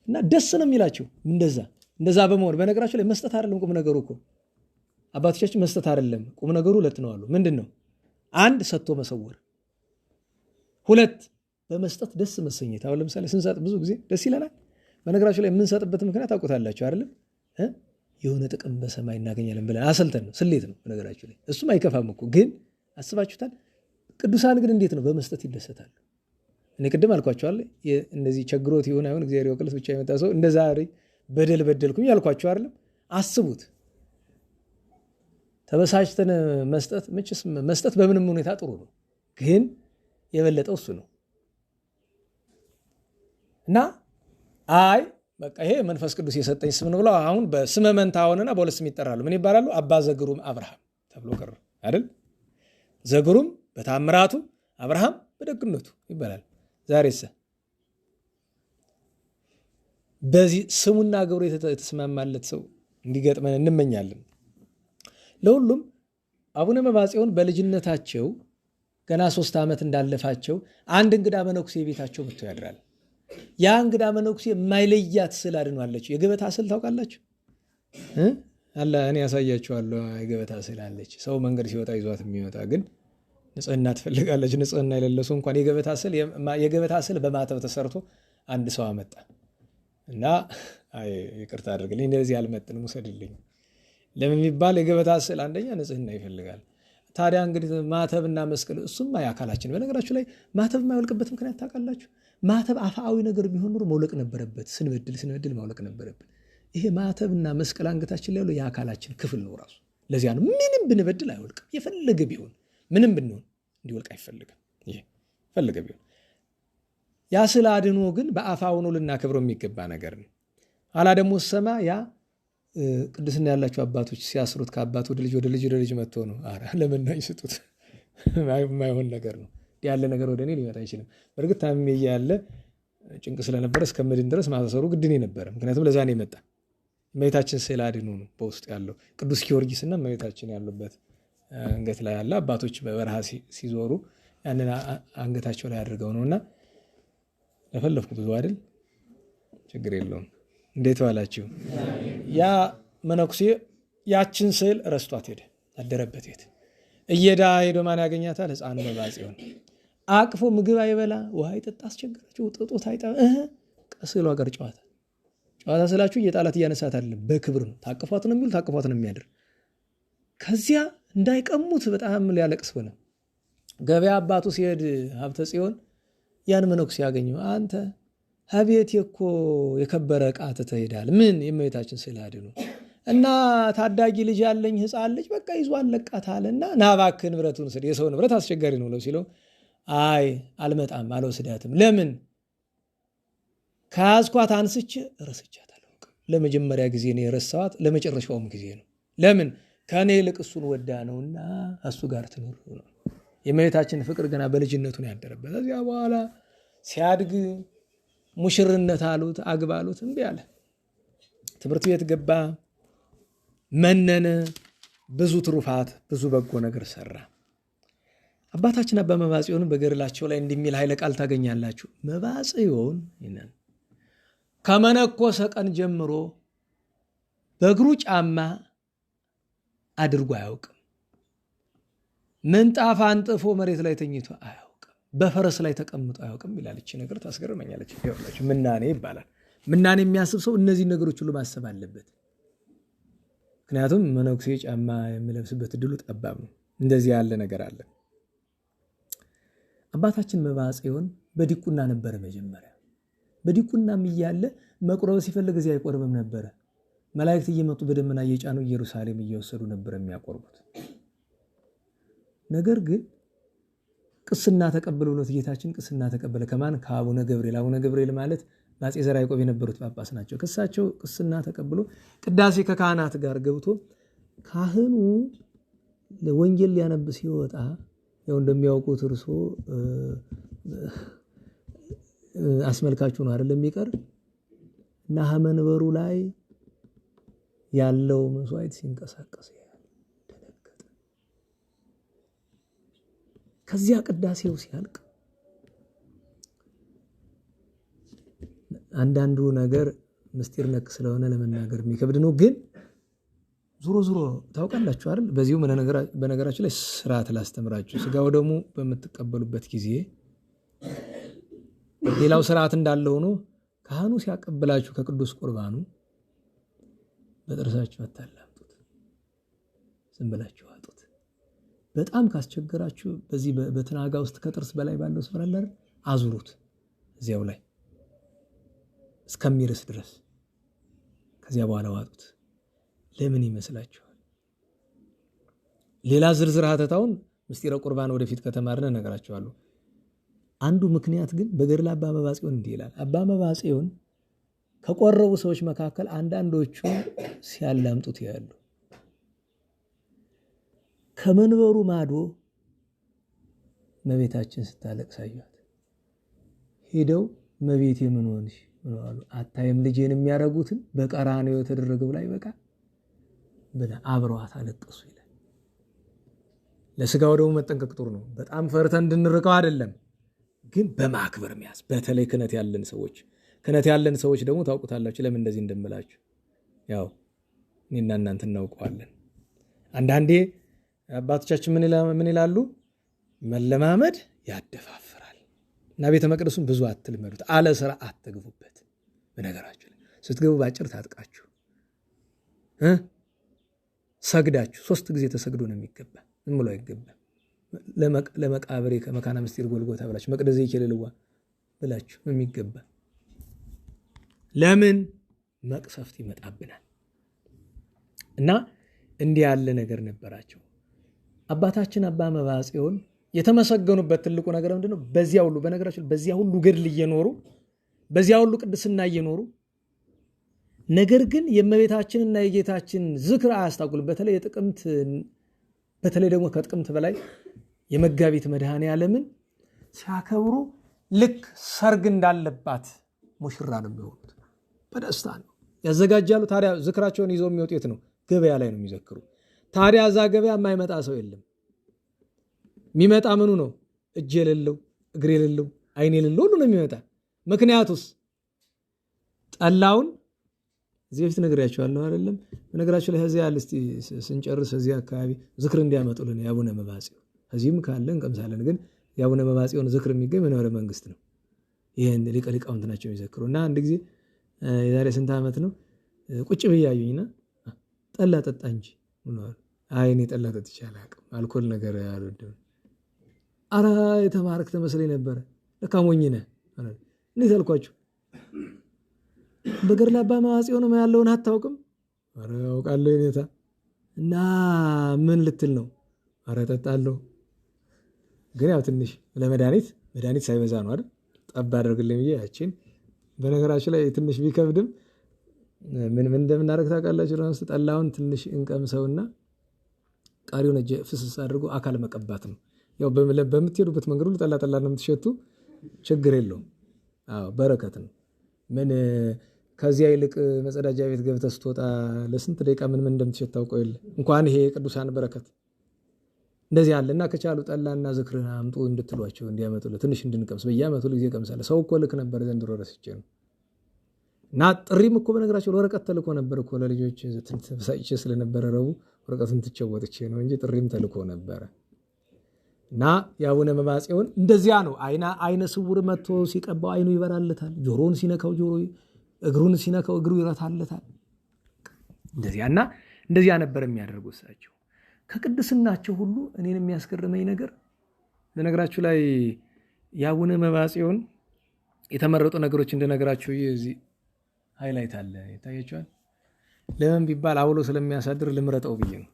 እና ደስ ነው የሚላቸው። እንደዛ በመሆን በነገራቸው ላይ መስጠት አይደለም ቁም ነገሩ እኮ አባቶቻችን መስጠት አይደለም ቁም ነገሩ ሁለት ነው አሉ። ምንድን ነው? አንድ ሰጥቶ መሰወር፣ ሁለት በመስጠት ደስ መሰኘት። አሁን ለምሳሌ ስንሰጥ ብዙ ጊዜ ደስ ይለናል። በነገራቸው ላይ የምንሰጥበት ምክንያት አውቁታላችሁ አይደለም? የሆነ ጥቅም በሰማይ እናገኛለን ብለን አሰልተን ነው፣ ስሌት ነው በነገራቸው ላይ። እሱም አይከፋም እኮ ግን አስባችሁታል? ቅዱሳን ግን እንዴት ነው በመስጠት ይደሰታሉ። እኔ ቅድም አልኳቸዋል እነዚህ ቸግሮት ይሆን አይሆን እግዚአብሔር ይወቅልስ ብቻ የመጣ ሰው እንደ ዛሬ በደልኩኝ ያልኳቸው አይደለም። አስቡት ተበሳጭተን መስጠት በምንም ሁኔታ ጥሩ ነው፣ ግን የበለጠው እሱ ነው። እና አይ በቃ ይሄ መንፈስ ቅዱስ የሰጠኝ ስም ነው ብለው አሁን በስመ መንታ ሆነና በሁለት ስም ይጠራሉ። ምን ይባላሉ? አባ ዘግሩም አብርሃም ተብሎ ቀረ አይደል? ዘግሩም በታምራቱ አብርሃም በደግነቱ ይባላል። ዛሬስ በዚህ ስሙና ግብሩ የተስማማለት ሰው እንዲገጥመን እንመኛለን። ለሁሉም አቡነ መባጽዮን በልጅነታቸው ገና 3 ዓመት እንዳለፋቸው አንድ እንግዳ መነኩሴ ቤታቸው መጥቶ ያድራል። ያ እንግዳ መነኩሴ የማይለያት ስዕል አድኗለች። የገበታ ስዕል ታውቃላችሁ? አላ እኔ ያሳያችኋለሁ። የገበታ ስዕል አለች። ሰው መንገድ ሲወጣ ይዟት የሚወጣ ግን ንጽህና ትፈልጋለች። ንጽህና የሌለሱ እንኳን የገበታ ስዕል በማተብ ተሰርቶ አንድ ሰው አመጣ እና ይቅርታ አድርግልኝ እንደዚህ አልመጥንም ውሰድልኝ ለምን የሚባል የገበታ ስዕል አንደኛ ንጽህና ይፈልጋል። ታዲያ እንግዲህ ማተብና መስቀል እሱም የአካላችን በነገራችሁ ላይ ማተብ የማይወልቅበት ምክንያት ታውቃላችሁ? ማተብ አፋዊ ነገር ቢሆን ኑሮ መውለቅ ነበረበት። ስንበድል ማውለቅ ነበረብን። ይሄ ማተብና መስቀል አንገታችን ላይ ያለው የአካላችን ክፍል ነው ራሱ። ለዚያ ነው ምንም ብንበድል አይወልቅም። የፈለገ ቢሆን ምንም ብንሆን እንዲወልቅ አይፈልግም። ይሄ ፈለገ ቢሆን ያ ስለ አድኖ ግን በአፋ ሆኖ ልናከብረው የሚገባ ነገር ነው። አላ ደግሞ ሰማ ያ ቅድስና ያላቸው አባቶች ሲያስሩት ከአባት ወደ ልጅ መጥቶ ነው። ኧረ ለምን ነው ይስጡት? የማይሆን ነገር ነው ያለ ነገር ወደ እኔ ሊመጣ አይችልም። በእርግጥ ታምሜ ያለ ጭንቅ ስለነበረ እስከምድን ድረስ ማሰሩ ግድን ነበረ። ምክንያቱም ለዛ ነው የመጣ። እመቤታችን ስዕለ አድኖ ነው በውስጡ ያለው። ቅዱስ ጊዮርጊስና እመቤታችን ያሉበት አንገት ላይ ያለ አባቶች በበረሃ ሲዞሩ ያንን አንገታቸው ላይ አድርገው ነውና ለፈለፍኩ ብዙ አይደል ችግር የለውም። እንዴት ዋላችሁ? ያ መነኩሴ ያችን ስዕል ረስቷት ሄደ። አደረበት ቤት እየዳ ሄዶ ማን ያገኛታል? ሕፃኑ መባጽዮን አቅፎ ምግብ አይበላ ውሃ ይጠጣ አስቸገራቸው። ጥጦት አይጣ ከስዕሏ ጋር ጨዋታ ስላችሁ እየጣላት እያነሳት አይደለም፣ በክብር ነው። ታቅፏት ነው የሚውል ታቅፏት ነው የሚያድር። ከዚያ እንዳይቀሙት በጣም ሊያለቅስ ሆነ። ገበያ አባቱ ሲሄድ ሀብተ ጽዮን ያን መነኩሴ ያገኘው አንተ አቤት እኮ የከበረ ዕቃ ትተሄዳል። ምን? የእመቤታችን ስዕለ አድኖ እና ታዳጊ ልጅ ያለኝ ሕፃን ልጅ በቃ ይዞ አለቃታልና ና እባክህ ንብረቱን ስድ። የሰው ንብረት አስቸጋሪ ነው ለው ሲለው አይ አልመጣም አልወስዳትም። ለምን? ከያዝኳት አንስቼ ረስቻት አላውቅም። ለመጀመሪያ ጊዜ ነው የረሳዋት፣ ለመጨረሻውም ጊዜ ነው። ለምን? ከእኔ ይልቅ እሱን ወዳ ነውና እሱ ጋር ትኖር ነው። የእመቤታችን ፍቅር ገና በልጅነቱ ነው ያደረበት። ከዚያ በኋላ ሲያድግ ሙሽርነት አሉት፣ አግባሉት፣ እምቢ አለ። ትምህርት ቤት ገባ፣ መነነ፣ ብዙ ትሩፋት ብዙ በጎ ነገር ሰራ። አባታችን አባ መባጽዮን በገድላቸው ላይ እንደሚል ኃይለ ቃል ታገኛላችሁ። መባጽዮን ይነን ከመነኮሰ ቀን ጀምሮ በእግሩ ጫማ አድርጎ አያውቅም። ምንጣፍ አንጥፎ መሬት ላይ ተኝቶ አያውቅም። በፈረስ ላይ ተቀምጦ አያውቅም ይላል። እቺ ነገር ታስገርመኛለች። ይኸውላችሁ ምናኔ ይባላል። ምናኔ የሚያስብ ሰው እነዚህ ነገሮች ሁሉ ማሰብ አለበት። ምክንያቱም መነኩሴ ጫማ የሚለብስበት እድሉ ጠባብ ነው። እንደዚህ ያለ ነገር አለ። አባታችን መባጽዮን በዲቁና ነበረ መጀመሪያ። በዲቁናም እያለ መቁረብ ሲፈልግ እዚያ አይቆርብም ነበረ። መላእክት እየመጡ በደመና እየጫኑ ኢየሩሳሌም እየወሰዱ ነበር የሚያቆርቡት። ነገር ግን ቅስና ተቀበለ ብሎት ጌታችን ቅስና ተቀበለ። ከማን? ከአቡነ ገብርኤል። አቡነ ገብርኤል ማለት በአፄ ዘርዓ ያዕቆብ የነበሩት ጳጳስ ናቸው። ከሳቸው ቅስና ተቀብሎ ቅዳሴ ከካህናት ጋር ገብቶ ካህኑ ወንጌል ሊያነብ ሲወጣ ያው እንደሚያውቁት እርሶ አስመልካችሁ ነው አይደል የሚቀር እና መንበሩ ላይ ያለው መስዋዕት ሲንቀሳቀስ ደነገጠ። ከዚያ ቅዳሴው ሲያልቅ አንዳንዱ ነገር ምስጢር ነክ ስለሆነ ለመናገር የሚከብድ ነው። ግን ዙሮ ታውቃላችሁ አይደል? በዚሁ በነገራችሁ ላይ ስርዓት ላስተምራችሁ። ስጋው ደግሞ በምትቀበሉበት ጊዜ ሌላው ስርዓት እንዳለ ሆኖ ካህኑ ሲያቀብላችሁ ከቅዱስ ቁርባኑ በጥርሳችሁ አታላምጡት፣ ዝም ብላችሁ አጡት። በጣም ካስቸገራችሁ በዚህ በትናጋ ውስጥ ከጥርስ በላይ ባለው ስፍራ አለ አዙሩት፣ እዚያው ላይ እስከሚርስ ድረስ። ከዚያ በኋላ ዋጡት። ለምን ይመስላችኋል? ሌላ ዝርዝር ሀተታውን ምስጢረ ቁርባን ወደፊት ከተማርነ እነግራችኋለሁ። አንዱ ምክንያት ግን በገድለ አባ መባጽዮን እንዲህ ይላል። አባ መባጽዮን ከቆረቡ ሰዎች መካከል አንዳንዶቹ ሲያላምጡት ያሉ ከመንበሩ ማዶ እመቤታችን ስታለቅስ አዩአት። ሄደው እመቤቴ ምን ሆንሽ? ምን አሉ? አታይም ልጄን የሚያረጉትን በቀራንዮ የተደረገው ላይ በቃ ብላ አብረዋት አለቀሱ ይላል። ለስጋው ደግሞ መጠንቀቅ ጥሩ ነው። በጣም ፈርተን እንድንርቀው አይደለም፣ ግን በማክበር መያዝ። በተለይ ክህነት ያለን ሰዎች ደግሞ ታውቁታላችሁ ለምን እንደዚህ እንደምላችሁ። ያው እኔና እናንተ እናውቀዋለን። አንዳንዴ አባቶቻችን ምን ይላሉ? መለማመድ ያደፋፍራል እና ቤተ መቅደሱን ብዙ አትልመዱት፣ አለ ስራ አትግቡበት። በነገራችሁ ላይ ስትገቡ ባጭር ታጥቃችሁ ሰግዳችሁ 3 ጊዜ ተሰግዶ ነው የሚገባ። ምን ብሎ አይገባም። ለመቃብሬ ከመካነ ምስጢር ጎልጎታ ብላችሁ መቅደዜ ይከለልዋ ብላችሁ የሚገባ። ለምን መቅሰፍት ይመጣብናል። እና እንዲህ ያለ ነገር ነበራቸው አባታችን አባ መባጽዮን። የተመሰገኑበት ትልቁ ነገር ምንድነው? በዚያ ሁሉ በነገራችን በዚያ ሁሉ ገድል እየኖሩ በዚያ ሁሉ ቅድስና እየኖሩ ነገር ግን የእመቤታችንና የጌታችን ዝክር አያስታጉል። በተለይ ደግሞ ከጥቅምት በላይ የመጋቢት መድኃኔ ዓለምን ሲያከብሩ ልክ ሰርግ እንዳለባት ሙሽራ ነው የሚሆኑት። በደስታ ነው ያዘጋጃሉ። ታዲያ ዝክራቸውን ይዘው የሚወጡት ነው ገበያ ላይ ነው የሚዘክሩ። ታዲያ እዛ ገበያ የማይመጣ ሰው የለም። የሚመጣ ምኑ ነው? እጅ የሌለው እግር የሌለው አይን የሌለው ሁሉ ነው የሚመጣ። ምክንያቱስ ጠላውን እዚህ በፊት ነግሬያቸዋለሁ አይደለም? በነገራችሁ ላይ እዚያ እስቲ ስንጨርስ እዚያ አካባቢ ዝክር እንዲያመጡልን የአቡነ መባጽዮን እዚህም ካለ እንቀምሳለን። ግን የአቡነ መባጽዮን ዝክር የሚገኝ መንበረ መንግስት ነው። ይሄን ሊቀ ሊቃውንት ናቸው የሚዘክሩ። እና አንድ ጊዜ የዛሬ ስንት ዓመት ነው ቁጭ ብዬ አዩኝና ጠላ ጠጣ እንጂ ብለዋል። አይ እኔ ጠላ ጠጥቼ አላውቅም፣ አልኮል ነገር አልወድም። ኧረ የተማረክ ተመስለኝ ነበረ፣ ለካ ሞኝ ነህ። እንዴት አልኳችሁ? በገድለ አባ መባጽዮን ያለውን አታውቅም? ኧረ አውቃለሁ የኔታ። እና ምን ልትል ነው? ኧረ እጠጣለሁ፣ ግን ያው ትንሽ ለመድኃኒት ሳይበዛ ነው አይደል? ጠብ አደርግልኝ ብዬ ያችን። በነገራችሁ ላይ ትንሽ ቢከብድም ምን እንደምናደርግ ታውቃላችሁ? ራሱ ጠላውን ትንሽ እንቀምሰውና ቃሪውን እጄ ፍስስ አድርጎ አካል መቀባት ነው። ያው በምትሄዱበት መንገድ ሁሉ ጠላ ነው የምትሸቱ፣ ችግር የለውም። አዎ በረከት ነው። ምን ከዚያ ይልቅ መጸዳጃ ቤት ገብተህ ስትወጣ ለስንት ደቂቃ ምን እንደምትሸት ታውቀው የለ እንኳን ይሄ ቅዱሳን በረከት እንደዚህ አለና ከቻሉ ጠላና ዝክርን አምጡ እንድትሏቸው እንዲያመጡልህ ትንሽ እንድንቀምስ በየዓመቱ ጊዜ ቀምሳለህ። ሰው እኮ ልክ ነበር ዘንድሮ ረስቼ ነው። እና ጥሪም እኮ በነገራቸው ለወረቀት ተልኮ ነበር እኮ ለልጆች ተበሳጭቼ ስለነበረ ረቡዕ ወረቀቱን ትቼ ነው እንጂ ጥሪም ተልኮ ነበረ። እና የአቡነ መባጽዮን እንደዚያ ነው። አይነ ስውር መጥቶ ሲቀባው አይኑ ይበራለታል፣ ጆሮውን ሲነካው ጆሮ፣ እግሩን ሲነካው እግሩ ይረታለታል። እንደዚያ ነበር የሚያደርጉ እሳቸው። ከቅድስናቸው ሁሉ እኔን የሚያስገርመኝ ነገር በነገራችሁ ላይ የአቡነ መባጽዮን የተመረጡ ነገሮች እንደነገራችሁ እዚህ ሃይላይት አለ ይታያችኋል። ለምን ቢባል አውሎ ስለሚያሳድር ልምረጠው ብዬ ነው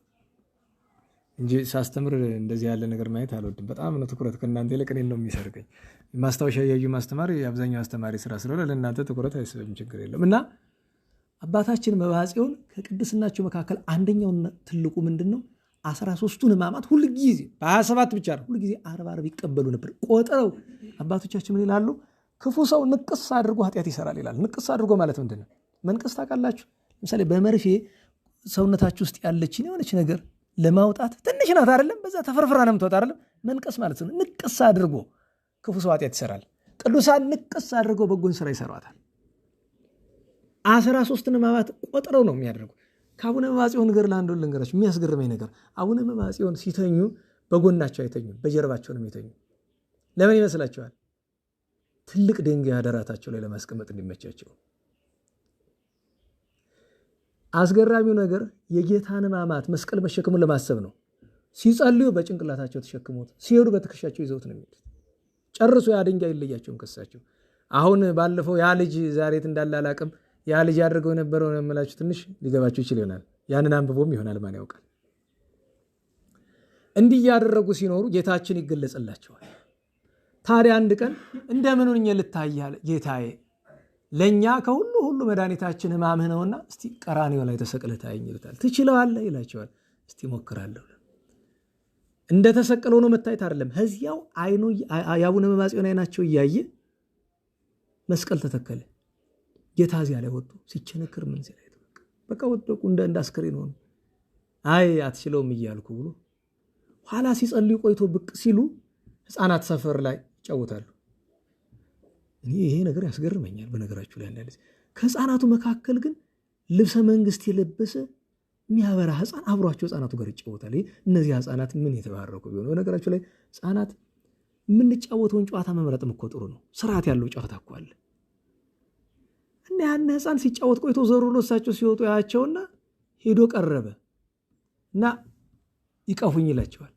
እንጂ ሳስተምር እንደዚህ ያለ ነገር ማየት አልወድም። በጣም ነው ትኩረት ከእናንተ ይልቅ እኔን ነው የሚሰርገኝ። ማስታወሻ እያዩ ማስተማር የአብዛኛው አስተማሪ ስራ ስለሆነ ለእናንተ ትኩረት አይስብም፣ ችግር የለም። እና አባታችን መባጽዮን ከቅድስናቸው መካከል አንደኛውና ትልቁ ምንድን ነው? 13ቱን ሕማማት ሁልጊዜ በ27 ብቻ ነው ሁልጊዜ 40 ይቀበሉ ነበር። ቆጥረው አባቶቻችን ምን ይላሉ? ክፉ ሰው ንቅስ አድርጎ ኃጢአት ይሰራል ይላል። ንቅስ አድርጎ ማለት ምንድን ነው? መንቀስ ታውቃላችሁ? ለምሳሌ በመርፌ ሰውነታችሁ ውስጥ ያለችን የሆነች ነገር ለማውጣት ትንሽ ናት አይደለም? በዛ ተፈርፍራ ነው የምትወጣ አይደለም? መንቀስ ማለት ነው። ንቅስ አድርጎ ክፉ ሰው ኃጢአት ይሰራል። ቅዱሳን ንቅስ አድርገው በጎን ስራ ይሰሯታል። 13ቱን ሕማማት ቆጥረው ነው የሚያደርጉ። ከአቡነ መባጽዮን ነገር ለአንዱ ልንገራችሁ የሚያስገርመኝ ነገር፣ አቡነ መባጽዮን ሲተኙ በጎናቸው አይተኙም፣ በጀርባቸው ነው የሚተኙ። ለምን ይመስላችኋል? ትልቅ ድንጋይ አደራታቸው ላይ ለማስቀመጥ እንዲመቻቸው። አስገራሚው ነገር የጌታን ሕማማት መስቀል መሸከሙን ለማሰብ ነው። ሲጸልዩ በጭንቅላታቸው ተሸክሞት፣ ሲሄዱ በትከሻቸው ይዘውት ነው የሚሄዱት። ጨርሶ ያ ድንጋይ ይለያቸውም ከሳቸው። አሁን ባለፈው ያ ልጅ ዛሬት እንዳለ አላቅም። ያ ልጅ ያደርገው የነበረው ነው የምላችሁ። ትንሽ ሊገባችሁ ይችል ይሆናል። ያንን አንብቦም ይሆናል ማን ያውቃል። እንዲህ እያደረጉ ሲኖሩ ጌታችን ይገለጽላቸዋል። ታዲያ አንድ ቀን እንደምን ሆኜ ልታያል ጌታዬ? ለእኛ ከሁሉ መድኃኒታችን ሕማምህ ነውና እስቲ ቀራንዮ ላይ ተሰቅለህ ታየኝ ይሉታል። ትችለዋለህ ይላቸዋል። እስቲ ሞክራለሁ። እንደተሰቀለ ሆኖ መታየት አይደለም። ከዚያው አይኑ የአቡነ መባጽዮን አይናቸው እያየ መስቀል ተተከለ። ጌታ እዚያ ላይ ወጡ። ሲቸነክር ምን ሲል በቃ ወደቁ። እንደ አስከሬን ሆኑ። አይ አትችለውም እያልኩ ብሎ ኋላ ሲጸልዩ ቆይቶ ብቅ ሲሉ ሕፃናት ሰፈር ላይ ይጫወታሉ። ይሄ ነገር ያስገርመኛል። በነገራችሁ ላይ አንዳንድ ከሕፃናቱ መካከል ግን ልብሰ መንግስት የለበሰ የሚያበራ ሕፃን አብሯቸው ሕፃናቱ ጋር ይጫወታል። እነዚህ ሕፃናት ምን የተባረኩ ቢሆኑ። በነገራችሁ ላይ ሕፃናት የምንጫወተውን ጨዋታ መምረጥም እኮ ጥሩ ነው። ስርዓት ያለው ጨዋታ እኮ አለ። እና ያን ሕፃን ሲጫወት ቆይቶ ዘሩ ብሎ እሳቸው ሲወጡ ያያቸውና ሄዶ ቀረበ እና ይቀፉኝ ይላቸዋል።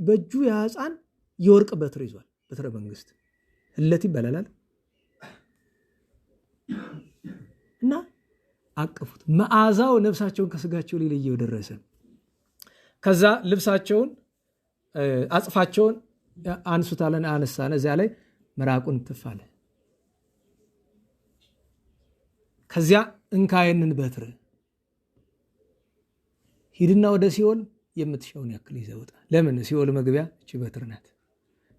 በእጁ ያ ሕፃን የወርቅ በትር ይዟል። በትረ መንግስት እለት ይባላል። እና አቀፉት። መዓዛው ነፍሳቸውን ከስጋቸው ሊለየው ደረሰ። ከዛ ልብሳቸውን አጽፋቸውን አንሱታለን አነሳነ። እዚያ ላይ ምራቁን ትፋለ። ከዚያ እንካይንን በትር ሂድና ወደ ሲኦል የምትሻውን ያክል ይዘህ ውጣ። ለምን? ሲኦል መግቢያ እቺ በትር ናት።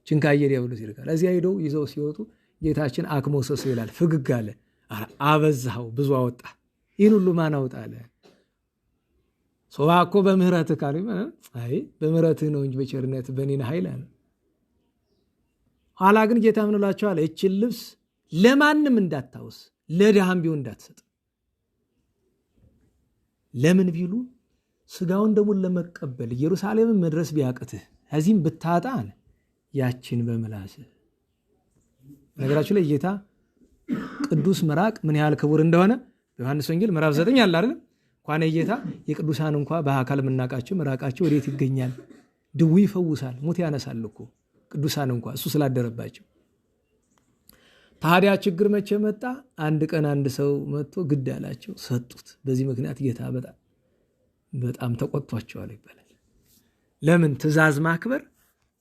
ችንካየ ዲያብሎስ ይልካል። እዚያ ሄደው ይዘው ሲወጡ ጌታችን አክሞሰስ ይላል። ፍግግ አለ። አበዛኸው፣ ብዙ አወጣ። ይህን ሁሉ ማን አውጣ አለ? ሶባ እኮ በምህረትህ ካሉ፣ አይ በምህረትህ ነው እንጂ በቸርነት በእኔን ኃይል አለ። ኋላ ግን ጌታ ምን እላቸዋለሁ? እችን ልብስ ለማንም እንዳታውስ፣ ለድሃም ቢሆን እንዳትሰጥ። ለምን ቢሉ ስጋውን ደሙን ለመቀበል ኢየሩሳሌምን መድረስ ቢያቅትህ እዚህም ብታጣ አለ ያችን በምላስህ። ነገራችሁ ላይ ጌታ ቅዱስ ምራቅ ምን ያህል ክቡር እንደሆነ በዮሐንስ ወንጌል ምዕራፍ 9 አለ አይደል? እንኳን የጌታ የቅዱሳን እንኳን በአካል የምናውቃቸው ምራቃቸው ወዴት ይገኛል? ድዊ ይፈውሳል፣ ሙት ያነሳል እኮ ቅዱሳን እንኳን እሱ ስላደረባቸው። ታዲያ ችግር መቼ መጣ? አንድ ቀን አንድ ሰው መጥቶ ግድ አላቸው፣ ሰጡት። በዚህ ምክንያት ጌታ በጣም ተቆጥቷቸዋል ይባላል። ለምን? ትእዛዝ ማክበር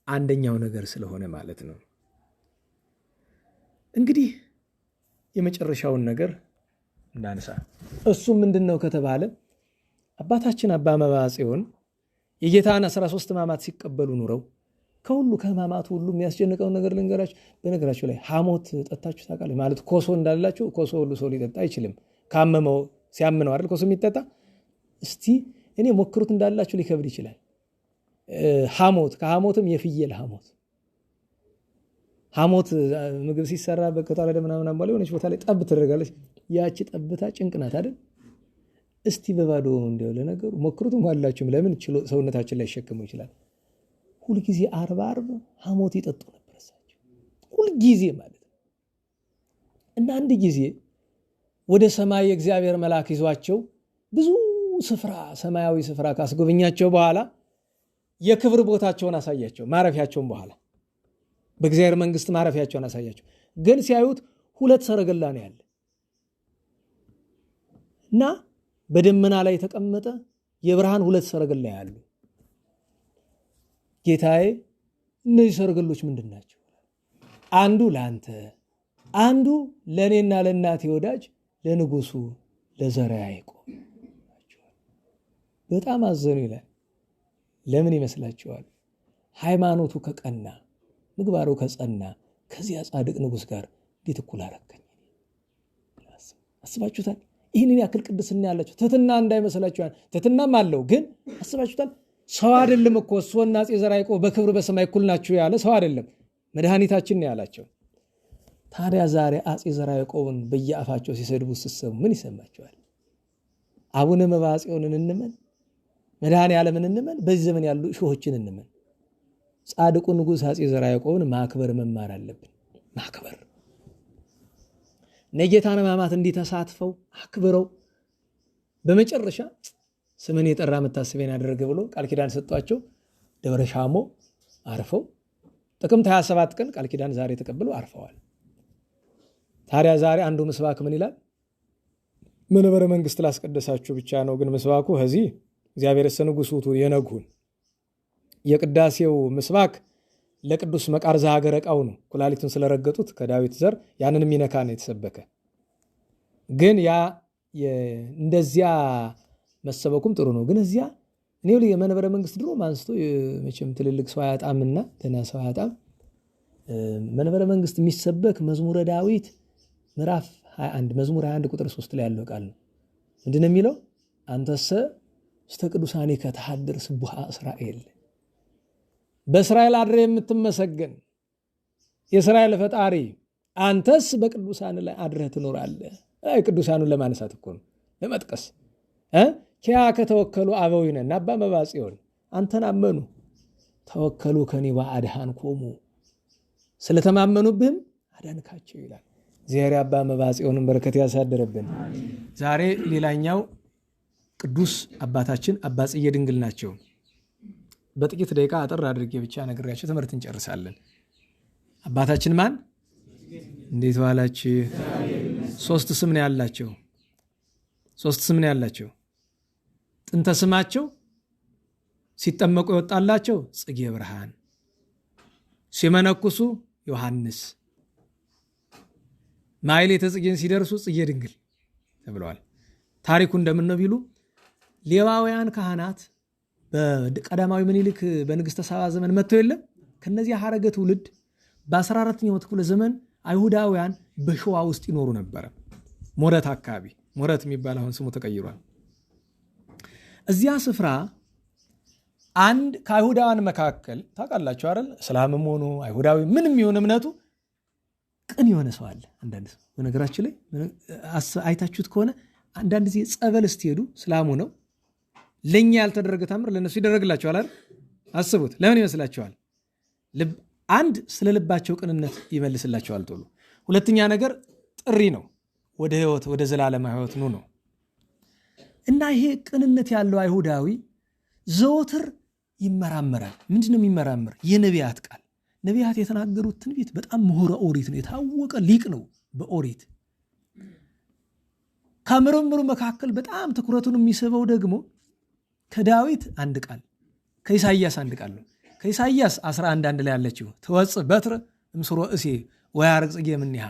አንደኛው ነገር ስለሆነ ማለት ነው። እንግዲህ የመጨረሻውን ነገር እንዳንሳ፣ እሱ ምንድነው ከተባለ አባታችን አባ መባጽዮን የጌታን 13 ሕማማት ሲቀበሉ ኑረው ከሁሉ ከሕማማቱ ሁሉ የሚያስጨንቀውን ነገር ልንገራችሁ። በነገራችሁ ላይ ሐሞት ጠጣችሁ ታውቃለች? ማለት ኮሶ እንዳላችሁ ኮሶ ሁሉ ሰው ሊጠጣ አይችልም። ካመመው ሲያምነው አይደል ኮሶ የሚጠጣ። እስቲ እኔ ሞክሩት፣ እንዳላችሁ ሊከብድ ይችላል። ሐሞት ከሐሞትም የፍየል ሐሞት ምግብ ሲሰራ በቅጠላ ምናምን አምባለ የሆነች ቦታ ላይ ጠብ ትደረጋለች። ያቺ ጠብታ ጭንቅ ናት አይደል? እስቲ በባዶ እንደው ለነገሩ ሞክሩትም አላችሁም። ለምን ሰውነታችን ላይ ሸክሙ ይችላል። ሁልጊዜ ዓርብ ሐሞት ይጠጡ ነበር እሳቸው፣ ሁልጊዜ ማለት ነው። እና አንድ ጊዜ ወደ ሰማይ የእግዚአብሔር መልአክ ይዟቸው ብዙ ስፍራ ሰማያዊ ስፍራ ካስጎበኛቸው በኋላ የክብር ቦታቸውን አሳያቸው። ማረፊያቸውን በኋላ በእግዚአብሔር መንግስት ማረፊያቸውን አሳያቸው። ግን ሲያዩት 2 ሰረገላ ነው ያለ እና በደመና ላይ የተቀመጠ የብርሃን 2 ሰረገላ ያሉ። ጌታዬ እነዚህ ሰረገሎች ምንድን ናቸው? አንዱ ለአንተ፣ አንዱ ለእኔና ለእናቴ ወዳጅ ለንጉሱ ለዘርዓ ያዕቆብ። በጣም አዘኑ ይላል። ለምን ይመስላችኋል? ሃይማኖቱ ከቀና ምግባሩ ከጸና ከዚያ ጻድቅ ንጉስ ጋር እንዴት እኩል አረከኝ? አስባችሁታል? ይህንን ያክል ቅድስና ያላቸው ትሕትና እንዳይመስላችሁ። ትሕትናም አለው፣ ግን አስባችሁታል? ሰው አይደለም እኮ እሱና አፄ ዘርዓ ያዕቆብ በክብር በሰማይ እኩል ናችሁ ያለ ሰው አይደለም፣ መድኃኒታችን ነው ያላቸው። ታዲያ ዛሬ አፄ ዘርዓ ያዕቆብን በየአፋቸው ሲሰድቡ ስትሰሙ ምን ይሰማቸዋል? አቡነ መብዓ ጽዮንን እንመን፣ መድኃኔ ዓለምን እንመን፣ በዚህ ዘመን ያሉ ሾሆችን እንመን። ጻድቁ ንጉሥ አፄ ዘርዓ ያዕቆብን ማክበር መማር አለብን። ማክበር የጌታን ሕማማት እንዲህ ተሳትፈው አክብረው በመጨረሻ ስምን የጠራ መታሰቢያን ያደረገ ብሎ ቃል ኪዳን ሰጧቸው። ደብረ ሻሞ አርፈው ጥቅምት 27 ቀን ቃል ኪዳን ዛሬ ተቀብለው አርፈዋል። ታዲያ ዛሬ አንዱ ምስባክ ምን ይላል? መንበረ መንግስት ላስቀደሳችሁ ብቻ ነው፣ ግን ምስባኩ ከዚህ እግዚአብሔር ንጉሡ የነግሁን። የቅዳሴው ምስባክ ለቅዱስ መቃርዝ ሀገረ ዕቃው ነው። ኩላሊቱን ስለረገጡት ከዳዊት ዘር ያንን የሚነካ ነው የተሰበከ። ግን ያ እንደዚያ መሰበኩም ጥሩ ነው። ግን እዚያ እኔ የመንበረ መንግስት ድሮ አንስቶ መቼም ትልልቅ ሰው አያጣምና ደህና ሰው አያጣም። መንበረ መንግስት የሚሰበክ መዝሙረ ዳዊት ምዕራፍ 21 መዝሙር 21 ቁጥር 3 ላይ ያለው ቃል ነው። ምንድነው የሚለው? አንተሰ ውስተ ቅዱሳኒከ ተሐድር ስቡሐ እስራኤል፣ በእስራኤል አድረ የምትመሰገን የእስራኤል ፈጣሪ አንተስ በቅዱሳን ላይ አድረህ ትኖራለህ። ቅዱሳኑን ለማነሳት እኮ ነው፣ ለመጥቀስ ኪያ ከተወከሉ አበዊነ እና አባ መብዓ ጽዮን አንተን አመኑ፣ ተወከሉ ከኔ ወአድኃን ኮሙ፣ ስለተማመኑብህም አዳንካቸው ይላል። እግዚአብሔር አባ መብዓ ጽዮንን በረከት ያሳደረብን። ዛሬ ሌላኛው ቅዱስ አባታችን አባ ጽጌ ድንግል ናቸው። በጥቂት ደቂቃ አጠር አድርጌ ብቻ ነግሬያቸው ትምህርት እንጨርሳለን። አባታችን ማን? እንዴት ዋላችሁ? 3 ስም ነው ያላቸው። 3 ስም ነው ያላቸው። ጥንተ ስማቸው ሲጠመቁ የወጣላቸው ጽጌ ብርሃን፣ ሲመነኩሱ ዮሐንስ፣ ማሕሌተ ጽጌን ሲደርሱ ጽጌ ድንግል ተብለዋል። ታሪኩ እንደምን ነው ቢሉ ሌዋውያን ካህናት በቀዳማዊ ምኒልክ በንግሥተ ሳባ ዘመን መጥተው የለም። ከነዚህ ሐረገ ትውልድ በ14ኛው ክፍለ ዘመን አይሁዳውያን በሸዋ ውስጥ ይኖሩ ነበረ። ሞረት አካባቢ፣ ሞረት የሚባል አሁን ስሙ ተቀይሯል። እዚያ ስፍራ አንድ ከአይሁዳውያን መካከል ታውቃላችሁ አይደል? እስላምም ሆኖ አይሁዳዊ ምንም ይሁን እምነቱ ቅን የሆነ ሰው አለ። አንዳንድ ሰው በነገራችን ላይ አይታችሁት ከሆነ አንዳንድ ጊዜ ጸበል ስትሄዱ እስላሙ ነው ለኛ ያልተደረገ ታምር ለነሱ ይደረግላቸዋል አይደል? አስቡት። ለምን ይመስላችኋል? አንድ ስለ ልባቸው ቅንነት ይመልስላቸዋል ቶሎ። ሁለተኛ ነገር ጥሪ ነው፣ ወደ ህይወት ወደ ዘላለም ህይወት ነው። እና ይሄ ቅንነት ያለው አይሁዳዊ ዘወትር ይመራመራል። ምንድነው የሚመራመር? የነቢያት ቃል። ነቢያት የተናገሩት ትንቢት በጣም ምሁረ ኦሪት ነው፣ የታወቀ ሊቅ ነው በኦሪት። ከምርምሩ መካከል በጣም ትኩረቱን የሚስበው ደግሞ ከዳዊት አንድ ቃል ከኢሳይያስ አንድ ቃል ነው። ከኢሳይያስ 11:1 ላይ ያለችው ትወጽእ በትር እምስሮ እሴ ወያርቅ ጽጌ እምኔሃ፣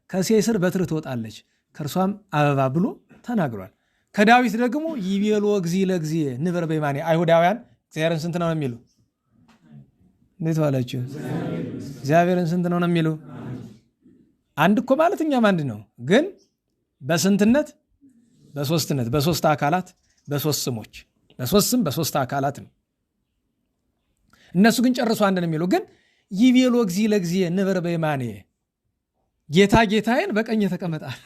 ከእሴይ ስር በትር ትወጣለች ከእርሷም አበባ ብሎ ተናግሯል። ከዳዊት ደግሞ ይቤሎ እግዚእ ለእግዚእ ንበር በየማኔ። አይሁዳውያን እግዚአብሔርን ስንት ነው የሚሉ? እንዴት ዋላችሁ? እግዚአብሔርን ስንት ነው የሚሉ? አንድ እኮ ማለት እኛም አንድ ነው፣ ግን በስንትነት? በሶስትነት፣ በሶስት አካላት፣ በሶስት ስሞች፣ በሶስት ስም፣ በሶስት አካላት ነው። እነሱ ግን ጨርሶ አንድ ነው የሚሉ። ግን ይቤሎ እግዚ ለጊዜ ንበር በየማኔ፣ ጌታ ጌታዬን በቀኝ ተቀመጣል።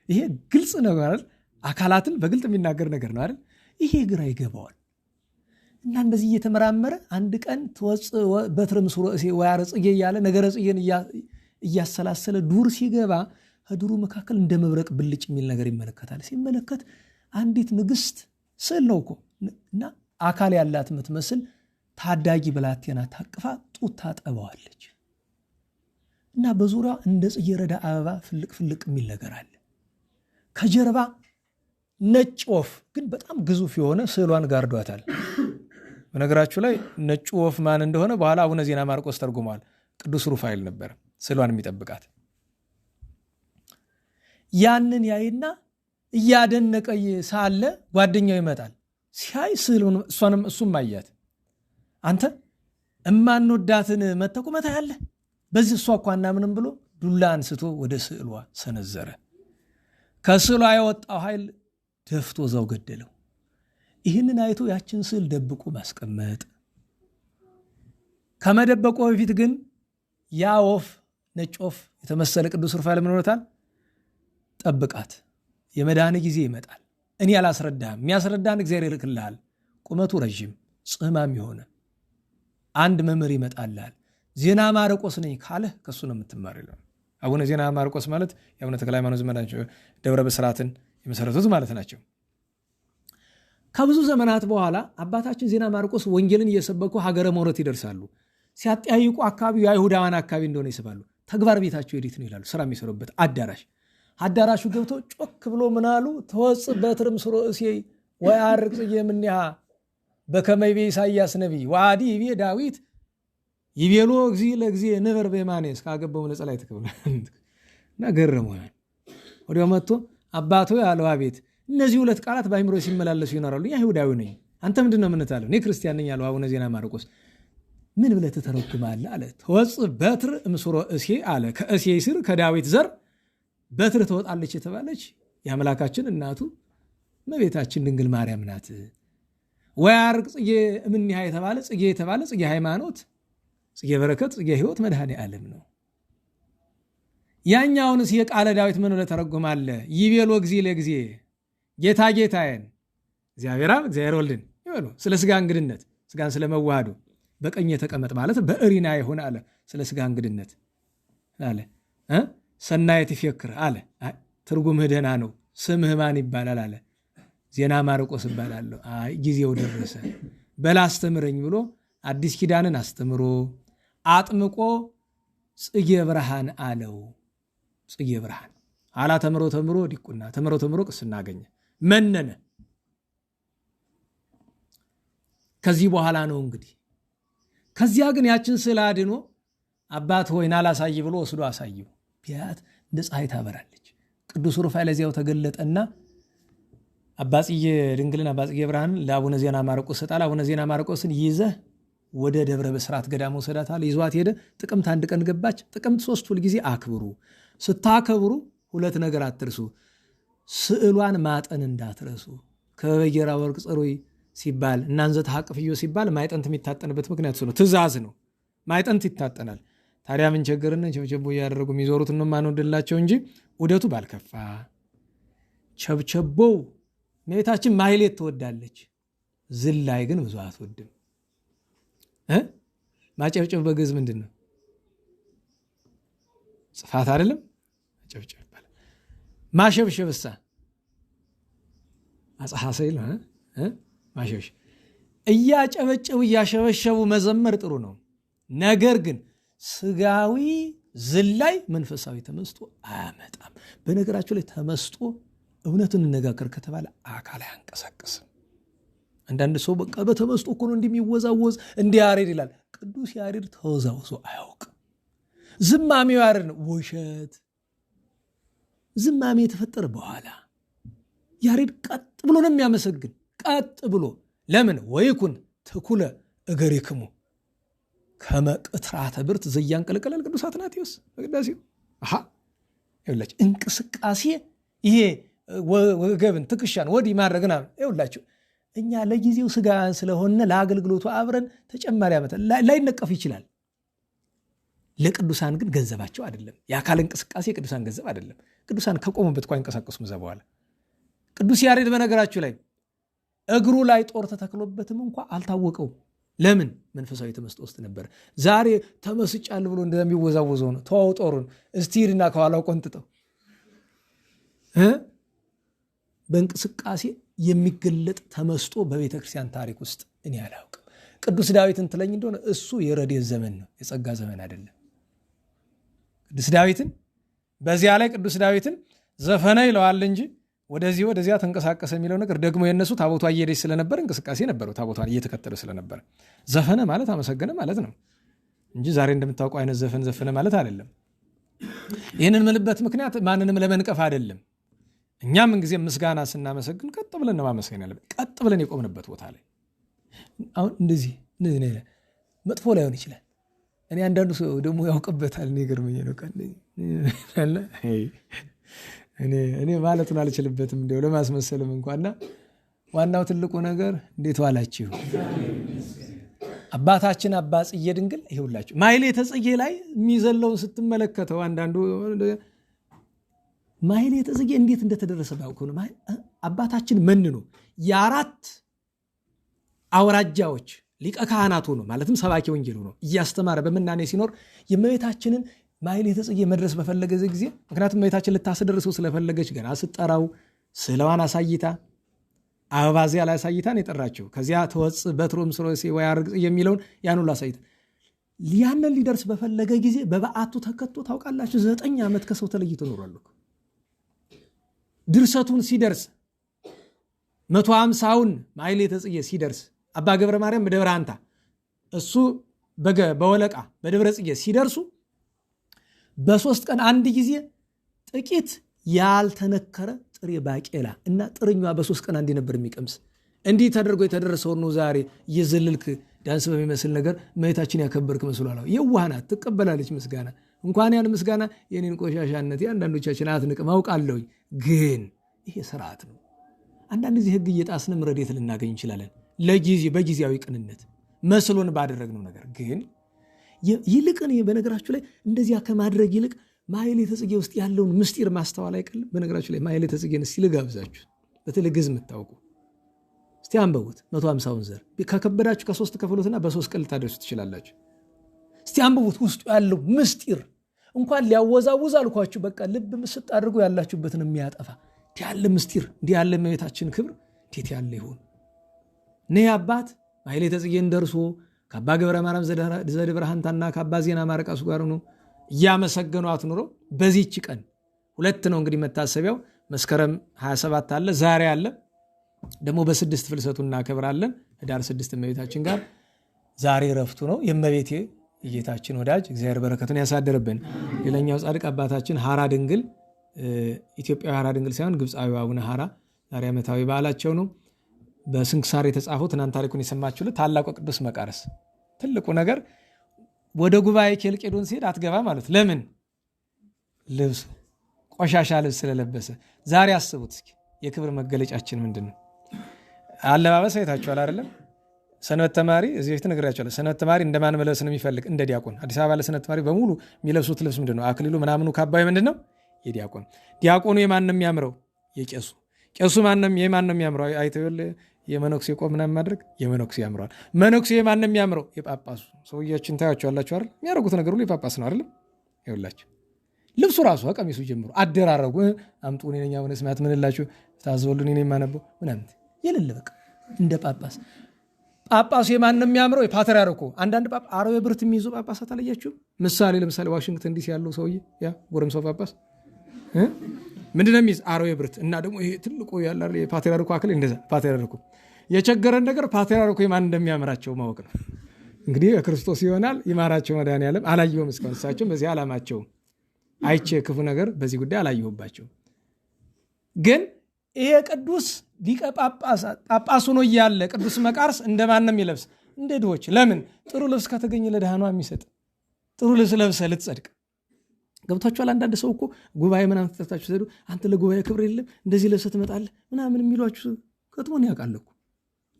ይሄ ግልጽ ነው አይደል? አካላትን በግልጥ የሚናገር ነገር ነው አይደል? ይሄ ግራ ይገባዋል። እና እንደዚህ እየተመራመረ አንድ ቀን ትወፅእ በትረ ምስሮ እሴ ወያረ ጽጌ እያለ ነገረ ጽጌን እያሰላሰለ ዱር ሲገባ ከዱሩ መካከል እንደ መብረቅ ብልጭ የሚል ነገር ይመለከታል። ሲመለከት አንዲት ንግስት ስዕል ነው እኮ እና አካል ያላት የምትመስል ታዳጊ ብላቴና ታቅፋ ጡት ታጠባዋለች። እና በዙሪያ እንደ ጽጌረዳ አበባ ፍልቅ ፍልቅ የሚል ነገር አለ። ከጀርባ ነጭ ወፍ ግን በጣም ግዙፍ የሆነ ስዕሏን ጋርዷታል። በነገራችሁ ላይ ነጩ ወፍ ማን እንደሆነ በኋላ አቡነ ዜና ማርቆስ ተርጉመዋል። ቅዱስ ሩፋኤል ነበር ስዕሏን የሚጠብቃት። ያንን ያይና እያደነቀ ሳለ ጓደኛው ይመጣል። ሲያይ ስዕሉን እሱም አያት። አንተ እማንወዳትን መተቁመታ ያለ በዚህ እሷ እኮ አናምንም ብሎ ዱላ አንስቶ ወደ ስዕሏ ሰነዘረ። ከስዕሏ የወጣው ኃይል ደፍቶ እዛው ገደለው። ይህንን አይቶ ያችን ስዕል ደብቆ ማስቀመጥ። ከመደበቆ በፊት ግን ያ ወፍ ነጭ ወፍ የተመሰለ ቅዱስ ሩፋኤል ምን ሆኖታል? ጠብቃት፣ የመዳን ጊዜ ይመጣል። እኔ አላስረዳህም፣ የሚያስረዳን እግዚአብሔር ይልክልሃል። ቁመቱ ረዥም ጽህማም የሆነ አንድ መምህር ይመጣልሃል። ዜና ማርቆስ ነኝ ካለህ ከሱ ነው የምትማር ይላል። አቡነ ዜና ማርቆስ ማለት የአቡነ ተክለ ሃይማኖት ዘመናቸው ደብረ ብስራትን የመሰረቱት ማለት ናቸው። ከብዙ ዘመናት በኋላ አባታችን ዜና ማርቆስ ወንጌልን እየሰበኩ ሀገረ ሞረት ይደርሳሉ። ሲያጠያይቁ አካባቢው የአይሁዳውያን አካባቢ እንደሆነ ይስባሉ። ተግባር ቤታቸው የት ነው ይላሉ። ስራ የሚሰሩበት አዳራሹ ገብተው ጮክ ብሎ ምናሉ? ተወፅእ በትረ ምስሮ እሴይ ወያርቅ ጽጌ እምኔሃ በከመ ይቤ ኢሳይያስ ነቢይ ወአዲ ይቤ ዳዊት ይቤሎ እግዚ ለጊዜ ንበር በየማኔ እስካገባው ለጸላይ ተከብለ ነገረመዋል። ወዲያው መጥቶ አባቶ ያለው አቤት፣ እነዚህ ሁለት ቃላት በአይምሮ ሲመላለሱ ይኖራሉ። አይሁዳዊ ነኝ፣ አንተ ምንድነው የምንታለው? እኔ ክርስቲያን ነኝ ያለው አቡነ ዜና ማርቆስ። ምን ብለህ ትተረጉማለህ አለ። ተወፅእ በትር እምስሮ እሴይ አለ። ከእሴይ ስር ከዳዊት ዘር በትር ትወጣለች የተባለች የአምላካችን እናቱ እመቤታችን ድንግል ማርያም ናት። ወያርቅ ጽጌ እምኔሃ የተባለ ጽጌ ሃይማኖት፣ ጽጌ በረከት፣ ጽጌ ሕይወት መድኃኔ ዓለም ነው። ያኛውንስ የቃለ ዳዊት ምን ብለህ ተረጉማለህ? ይቤሎ እግዚ ለጊዜ ጌታ ጌታዬን እግዚአብሔር አብ እግዚአብሔር ወልድን ይበሉ። ስለ ስጋ እንግድነት ስጋን ስለመዋሃዱ በቀኝ የተቀመጥ ማለት በእሪና ይሆን አለ። ስለ ስጋ እንግድነት አለ። ሰናየት ይፈክር አለ። ትርጉምህ ደህና ነው። ስምህ ማን ይባላል አለ። ዜና ማርቆስ እባላለሁ። ጊዜው ደረሰ በል አስተምረኝ ብሎ አዲስ ኪዳንን አስተምሮ አጥምቆ ጽጌ ብርሃን አለው። ጽጌ ብርሃን ኋላ ተምሮ ዲቁና ተምሮ ቅስና አገኘ፣ መነነ። ከዚህ በኋላ ነው እንግዲህ። ከዚያ ግን ያችን ስዕል አድኖ አባት ሆይ ና ላሳይ ብሎ ወስዶ አሳየው። ቢያት እንደ ፀሐይ ታበራለች። ቅዱስ ሩፋኤል ለዚያው ተገለጠና አባጽዬ ድንግልን አባጽዬ ብርሃንን ለአቡነ ዜና ማርቆስ ሰጣል። አቡነ ዜና ማርቆስን ይዘህ ወደ ደብረ ብስራት ገዳም ወሰዳታል። ይዟት ሄደ። ጥቅምት 1 ቀን ገባች። ጥቅምት 3 ሁል ጊዜ አክብሩ። ስታከብሩ ሁለት ነገር አትርሱ። ስዕሏን ማጠን እንዳትረሱ። ከበጌራ ወርቅ ጽሩይ ሲባል እናንዘ ተሐቅፍዮ ሲባል ማይጠንት የሚታጠንበት ምክንያት ነው። ትእዛዝ ነው። ማይጠንት ይታጠናል። ታዲያ ምን ቸገረን? ቸብቸቦ እያደረጉ የሚዞሩት ነው ማንወድላቸው እንጂ ውደቱ ባልከፋ። ቸብቸቦው እመቤታችን ማህሌት ትወዳለች፣ ዝላይ ግን ብዙ አትወድም። ማጨብጨብ በግዕዝ ምንድን ነው? ጽፋት አይደለም? ማጨብጨብ ይባላል። ማሸብሸብሳ አጽሐሰይል ማሸብሸብ። እያጨበጨቡ እያሸበሸቡ መዘመር ጥሩ ነው። ነገር ግን ስጋዊ ዝላይ መንፈሳዊ ተመስጦ አያመጣም። በነገራቸው ላይ ተመስጦ እውነትን እንነጋገር ከተባለ አካል አያንቀሳቅስም። አንዳንድ ሰው በቃ በተመስጦ እኮ ነው እንደሚወዛወዝ እንደ ያሬድ ይላል። ቅዱስ ያሬድ ተወዛውዞ አያውቅም። ዝማሜው ያሬድ ነው። ውሸት። ዝማሜ የተፈጠረ በኋላ ያሬድ ቀጥ ብሎ ነው የሚያመሰግን። ቀጥ ብሎ ለምን? ወይኩን ትኩለ እገሪክሙ ከመቅትራተ ብርት ዘያንቀለቀለ ቅዱስ አትናቴዎስ በቅዳሴው ይኸውላችሁ እንቅስቃሴ ይሄ ወገብን ትከሻን ወዲህ ማድረግና ይኸውላችሁ እኛ ለጊዜው ስጋ ስለሆነ ለአገልግሎቱ አብረን ተጨማሪ ዓመት ላይነቀፍ ይችላል። ለቅዱሳን ግን ገንዘባቸው አይደለም። የአካል እንቅስቃሴ የቅዱሳን ገንዘብ አይደለም። ቅዱሳን ከቆሙበት እንኳን እንቀሳቀሱ መዛ በኋላ ቅዱስ ያሬድ በነገራችሁ ላይ እግሩ ላይ ጦር ተተክሎበትም እንኳ አልታወቀው። ለምን? መንፈሳዊ ተመስጦ ውስጥ ነበር። ዛሬ ተመስጫል ብሎ እንደሚወዛወዘው ነው። ተዋው ጦሩን እስቲ ሂድና ከኋላው ቆንጥጠው። በእንቅስቃሴ የሚገለጥ ተመስጦ በቤተ ክርስቲያን ታሪክ ውስጥ እኔ አላውቅም። ቅዱስ ዳዊትን ትለኝ እንደሆነ እሱ የረድኤት ዘመን ነው፣ የጸጋ ዘመን አይደለም። ቅዱስ ዳዊትን በዚያ ላይ ቅዱስ ዳዊትን ዘፈነ ይለዋል እንጂ ወደዚያ ተንቀሳቀሰ የሚለው ነገር ደግሞ የነሱ ታቦቷ እየሄደች ስለነበር እንቅስቃሴ ነበረው። ታቦቷን እየተከተለ ስለነበር ዘፈነ ማለት አመሰገነ ማለት ነው እንጂ ዛሬ እንደምታውቀው አይነት ዘፈነ ማለት አይደለም። ይህንን ምልበት ምክንያት ማንንም ለመንቀፍ አይደለም። እኛም ጊዜ ምስጋና ስናመሰግን ቀጥ ብለን ነው ማመስገን ያለብን። ቀጥ ብለን የቆምንበት ቦታ ላይ አሁን እንደዚህ መጥፎ ላይሆን ይችላል። እኔ አንዳንዱ ሰው ደግሞ ያውቅበታል። እኔ ገርመኝ ነው እኔ ማለቱን አልችልበትም እንደው ለማስመሰልም እንኳንና ዋናው ትልቁ ነገር እንዴት ዋላችሁ አባታችን አባ ጽጌ ድንግል ይሁላችሁ ማሕሌተ ጽጌ ላይ የሚዘለውን ስትመለከተው አንዳንዱ ማሕሌተ ጽጌ እንዴት እንደተደረሰ ባውቀው ነው። አባታችን መንኖ የአራት አውራጃዎች ሊቀ ካህናቱ ነው ማለትም ሰባኪ ወንጌሉ ነው እያስተማረ በመናኔ ሲኖር የእመቤታችንን ማሕሌተ ጽጌ መድረስ በፈለገ ጊዜ ምክንያቱም እመቤታችን ልታስደርሰው ስለፈለገች ገና ስትጠራው ስዕለዋን አሳይታ አበባዚያ ላይ አሳይታን የጠራችው ከዚያ ተወጽ በትሮም ስሮሴ ወያርግ የሚለውን ያን ሁሉ አሳይታ ያንን ሊደርስ በፈለገ ጊዜ በበዓቱ ተከቶ ታውቃላችሁ 9 ዓመት ከሰው ተለይቶ ኖሯል። ድርሰቱን ሲደርስ 150ውን ማሕሌተ ጽጌ ሲደርስ አባ ገብረ ማርያም በደብረ አንታ እሱ በወለቃ በደብረ ጽጌ ሲደርሱ በ3 ቀን አንድ ጊዜ ጥቂት ያልተነከረ ጥሬ ባቄላ እና ጥርኛ በ3 ቀን አንድ ነበር የሚቀምስ። እንዲህ ተደርጎ የተደረሰው ነው። ዛሬ እየዘለልክ ዳንስ በሚመስል ነገር እመቤታችን ያከበርክ መስሏል። የዋህናት ትቀበላለች ምስጋና። እንኳን ያን ምስጋና የኔን ቆሻሻነት የአንዳንዶቻችን አትንቅም አውቃለሁ። ግን ይሄ ስርዓት ነው። አንዳንድ ጊዜ ህግ እየጣስንም ረድኤት ልናገኝ እንችላለን። በጊዜያዊ ቅንነት መስሎን ባደረግነው ነገር ግን ይልቅን በነገራችሁ ላይ እንደዚያ ከማድረግ ይልቅ ማሕሌተ ጽጌ ውስጥ ያለውን ምስጢር ማስተዋል አይቀልም። በነገራችሁ ላይ ማሕሌተ ጽጌን እስቲ ልጋብዛችሁ። በተለይ ግዕዝ የምታውቁ እስቲ አንበቡት። 150ውን ዘር ከከበዳችሁ ከ3 ከፍሉትና በ3 ቀን ልታደርሱ ትችላላችሁ። እስቲ አንበቡት። ውስጡ ያለው ምስጢር እንኳን ሊያወዛውዝ አልኳችሁ በቃ ልብ ምስጥ አድርጎ ያላችሁበትን የሚያጠፋ እንዲህ ያለ ምስጢር እንዲህ ያለ እመቤታችን ክብር እንዴት ያለ ይሆን? እኔ አባት ማሕሌተ ጽጌን ደርሶ ከአባ ገብረ ማርያም ዘደብረ ሐንታና ከአባ ዜና ማርቆስ ጋር ነው እያመሰገኗት ኑሮ። በዚህች ቀን 2 ነው እንግዲህ መታሰቢያው። መስከረም 27 አለ፣ ዛሬ አለ። ደግሞ በ6 ፍልሰቱን እናከብራለን። ህዳር 6 እመቤታችን ጋር ዛሬ ረፍቱ ነው። የእመቤቴ የጌታችን ወዳጅ እግዚአብሔር በረከቱን ያሳደረብን። ሌላኛው ጻድቅ አባታችን ሐራ ድንግል፣ ኢትዮጵያዊ ሐራ ድንግል ሳይሆን ግብፃዊ አቡነ ሐራ ዛሬ ዓመታዊ በዓላቸው ነው። በስንክሳር የተጻፈው ትናንት ታሪኩን የሰማችሁት ታላቁ ቅዱስ መቃርስ። ትልቁ ነገር ወደ ጉባኤ ኬልቄዶን ሲሄድ አትገባ ማለት ለምን? ልብሱ ቆሻሻ ልብስ ስለለበሰ። ዛሬ አስቡት እስኪ የክብር መገለጫችን ምንድን ነው? አለባበስ አይታችኋል አይደለም? ሰንበት ተማሪ እዚህ በፊት ነግራችኋለሁ። ሰንበት ተማሪ እንደማን መለበስ ነው የሚፈልግ? እንደ ዲያቆን። አዲስ አበባ ለሰንበት ተማሪ በሙሉ የሚለብሱት ልብስ ምንድን ነው? አክሊሉ ምናምኑ ካባዩ ምንድን ነው? የዲያቆን። ዲያቆኑ የማን ነው የሚያምረው? የቄሱ። ቄሱ የማን ነው የሚያምረው? አይተውል የመነኩሴ ቆብ ምናምን ማድረግ የመነኩሴ ያምረዋል። መነኩሴ የማን ነው የሚያምረው? የጳጳሱ። ሰውያችን ታያችኋላችሁ አይደል? የሚያደርጉት ነገር ሁሉ የጳጳስ ነው አይደለም? ይኸውላችሁ ልብሱ ራሱ ቀሚሱ ጀምሮ አደራረጉ አምጡ እኔ ነኝ አሁን ስማት ምንላችሁ ታዘወሉ እኔ ነኝ ማነበው ምናምን የሌለ በቃ እንደ ጳጳስ። ጳጳሱ የማን ነው የሚያምረው? የፓትርያርኩ። አንዳንድ አረብ ብርት የሚይዙ ጳጳሳት አለያችሁ? ለምሳሌ ዋሽንግተን ዲሲ ያለው ሰውዬ ያ ጎረምሳው ጳጳስ ምንድነው የሚይዝ? አረብ ብርት እና ደግሞ ይሄ ትልቁ ያለ የፓትርያርኩ አክል እንደዛ ፓትርያርኩ። የቸገረን ነገር ፓትርያርኩ የማን እንደሚያምራቸው ማወቅ ነው። እንግዲህ ክርስቶስ ይሆናል ይማራቸው መድኃኔዓለም። አላየሁም እስካሁን እሳቸውም በዚህ ዓላማቸው አይቼ ክፉ ነገር በዚህ ጉዳይ አላየሁባቸው። ግን ይሄ ቅዱስ ሊቀ ጳጳስ ሆኖ እያለ ቅዱስ መቃርስ እንደማንም ይለብስ እንደ ድሆች። ለምን? ጥሩ ልብስ ከተገኘ ለድሃ ነው የሚሰጥ። ጥሩ ልብስ ለብሰህ ልትጸድቅ። ገብቷችኋል? አንዳንድ ሰው እኮ ጉባኤ ምናምን ተጠርታችሁ ሲሄዱ አንተ ለጉባኤ ክብር የለም እንደዚህ ለብሰህ ትመጣለህ ምናምን የሚሏችሁ ከጥሞን ያውቃል እኮ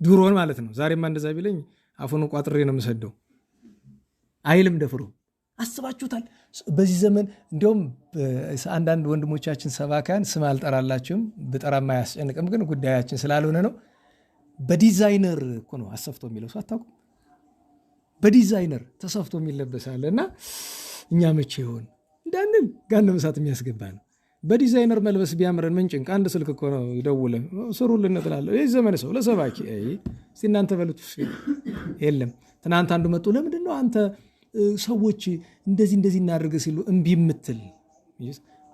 ድሮን ማለት ነው። ዛሬማ እንደዛ ቢለኝ አፉን ቋጥሬ ነው የምሰደው አይልም ደፍሮ። አስባችሁታል? በዚህ ዘመን እንዲያውም አንዳንድ ወንድሞቻችን ሰባካያን ስም አልጠራላችሁም፣ ብጠራም አያስጨንቅም፣ ግን ጉዳያችን ስላልሆነ ነው። በዲዛይነር እኮ ነው አሰፍቶ የሚለብሱ አታውቁም? በዲዛይነር ተሰፍቶ የሚለበሳለ እና እኛ መቼ ይሆን እንዳንል ገሃነመ እሳት የሚያስገባ ነው። በዲዛይነር መልበስ ቢያምረን ምን ጭንቅ? አንድ ስልክ እኮ ነው ደውለን ስሩልን እጥላለሁ። ይህ ዘመን ሰው ለሰባኪ እስቲ እናንተ በሉት የለም። ትናንት አንዱ መጡ፣ ለምንድን ነው አንተ ሰዎች እንደዚህ እናደርግ ሲሉ እምቢ የምትል?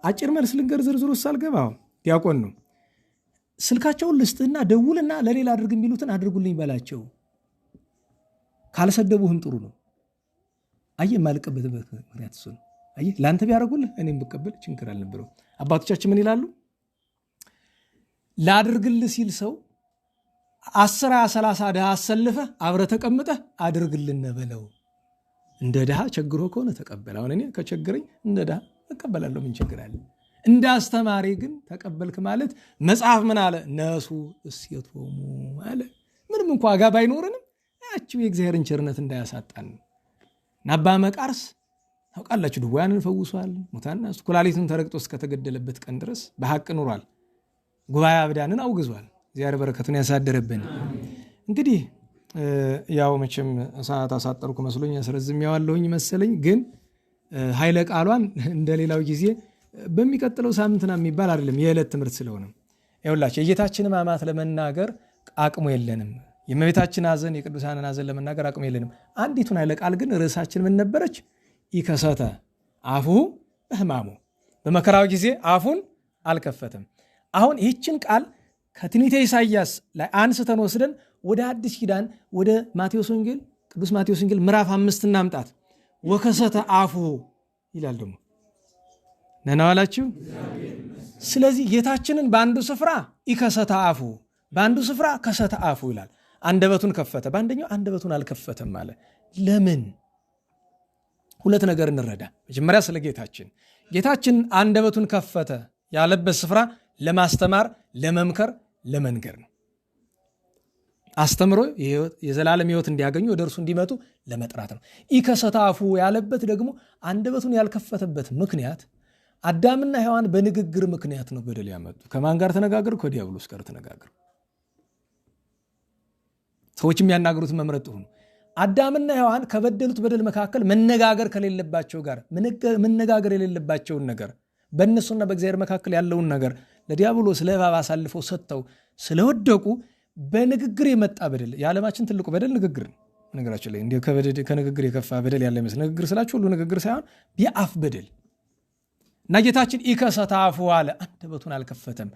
አጭር መልስ ልንገር፣ ዝርዝሩ ሳልገባ ዲያቆን ነው። ስልካቸውን ልስጥህና ደውልና ለሌላ አድርግ የሚሉትን አድርጉልኝ በላቸው። ካልሰደቡህም ጥሩ ነው። አየህ፣ የማልቀበልበት ምክንያት እሱ ነው። አየህ፣ ለአንተ ቢያደርጉልህ እኔም ብቀበል ችግር አልነበረው። አባቶቻችን ምን ይላሉ? ላድርግልህ ሲል ሰው 10 30 ድሃ አሰልፈህ አብረህ ተቀምጠህ አድርግልን በለው። እንደ ድሃ ቸግሮ ከሆነ ተቀበል። አሁን እኔ ከቸግረኝ እንደ ድሃ እቀበላለሁ፣ ምን ችግር አለ? እንደ አስተማሪ ግን ተቀበልክ ማለት መጽሐፍ ምን አለ? ነሱ እስየቶሙ አለ። ምንም እንኳ ዋጋ ባይኖርንም ያቺው የእግዚአብሔርን ቸርነት እንዳያሳጣን። አባ መቃርስ ታውቃላችሁ፣ ድውያንን ፈውሷል። ሙታንና ኩላሊቱን ተረግጦ እስከተገደለበት ቀን ድረስ በሐቅ ኑሯል። ጉባኤ አብዳንን አውግዟል። እግዚአብሔር በረከቱን ያሳደረብን። እንግዲህ ያው መቼም ሰዓት አሳጠርኩ መስሎኝ ያስረዝሜዋለሁኝ መሰለኝ። ግን ኃይለ ቃሏን እንደሌላው ጊዜ በሚቀጥለው ሳምንትና የሚባል አይደለም፣ የዕለት ትምህርት ስለሆነ ይኸውላችሁ የጌታችን ሕማማት ለመናገር አቅሙ የለንም። የእመቤታችን ሐዘን የቅዱሳንን ሐዘን ለመናገር አቅሙ የለንም። አንዲቱን ኃይለ ቃል ግን ርዕሳችን ምን ነበረች? ኢከሰተ አፉሁ በሕማሙ፣ በመከራው ጊዜ አፉን አልከፈተም። አሁን ይህችን ቃል ከትንቢተ ኢሳይያስ ላይ አንስተን ወስደን ወደ አዲስ ኪዳን ወደ ማቴዎስ ወንጌል ቅዱስ ማቴዎስ ወንጌል ምዕራፍ 5 እናምጣት። ወከሰተ አፉሁ ይላል ደግሞ ነና ዋላችሁ። ስለዚህ ጌታችንን በአንዱ ስፍራ ኢከሰተ አፉሁ፣ በአንዱ ስፍራ ከሰተ አፉ ይላል። አንደበቱን ከፈተ፣ በአንደኛው አንደበቱን አልከፈተም ማለት ለምን? ሁለት ነገር እንረዳ። መጀመሪያ ስለ ጌታችን አንደበቱን ከፈተ ያለበት ስፍራ ለማስተማር፣ ለመምከር፣ ለመንገር ነው። አስተምሮ የዘላለም ሕይወት እንዲያገኙ ወደ እርሱ እንዲመጡ ለመጥራት ነው። ኢከሰተ አፉሁ ያለበት ደግሞ አንደበቱን ያልከፈተበት ምክንያት አዳምና ሔዋን በንግግር ምክንያት ነው በደል ያመጡ። ከማን ጋር ተነጋገሩ? ከዲያብሎስ ጋር ተነጋገሩ። ሰዎች የሚያናግሩት መምረጥ ሆኑ። አዳምና ሔዋን ከበደሉት በደል መካከል መነጋገር ከሌለባቸው ጋር መነጋገር የሌለባቸውን ነገር በእነሱና በእግዚአብሔር መካከል ያለውን ነገር ለዲያብሎስ ለእባብ አሳልፈው ሰጥተው ስለወደቁ በንግግር የመጣ በደል። የዓለማችን ትልቁ በደል ንግግር ነው። ነገራችን ላይ እንዲሁ ከንግግር የከፋ በደል ያለ ይመስል፣ ንግግር ስላችሁ ሁሉ ንግግር ሳይሆን የአፍ በደል እና ጌታችን ኢከሰተ አፉሁ አለ፣ አንደበቱን አልከፈተም።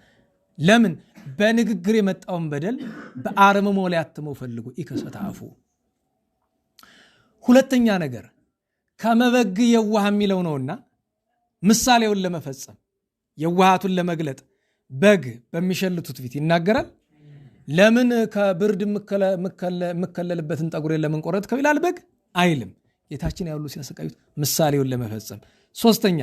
ለምን? በንግግር የመጣውን በደል በአርምሞ ሊያትመው ፈልጎ ኢከሰተ አፉሁ። ሁለተኛ ነገር ከመበግ የዋህ የሚለው ነውና ምሳሌውን ለመፈጸም የዋሃቱን ለመግለጥ በግ በሚሸልቱት ፊት ይናገራል። ለምን ከብርድ የምከለልበትን ጠጉሬን ለምን ቆረጥከው ይላል በግ አይልም። ጌታችን ያሉ ሲያሰቃዩት ምሳሌውን ለመፈጸም። ሶስተኛ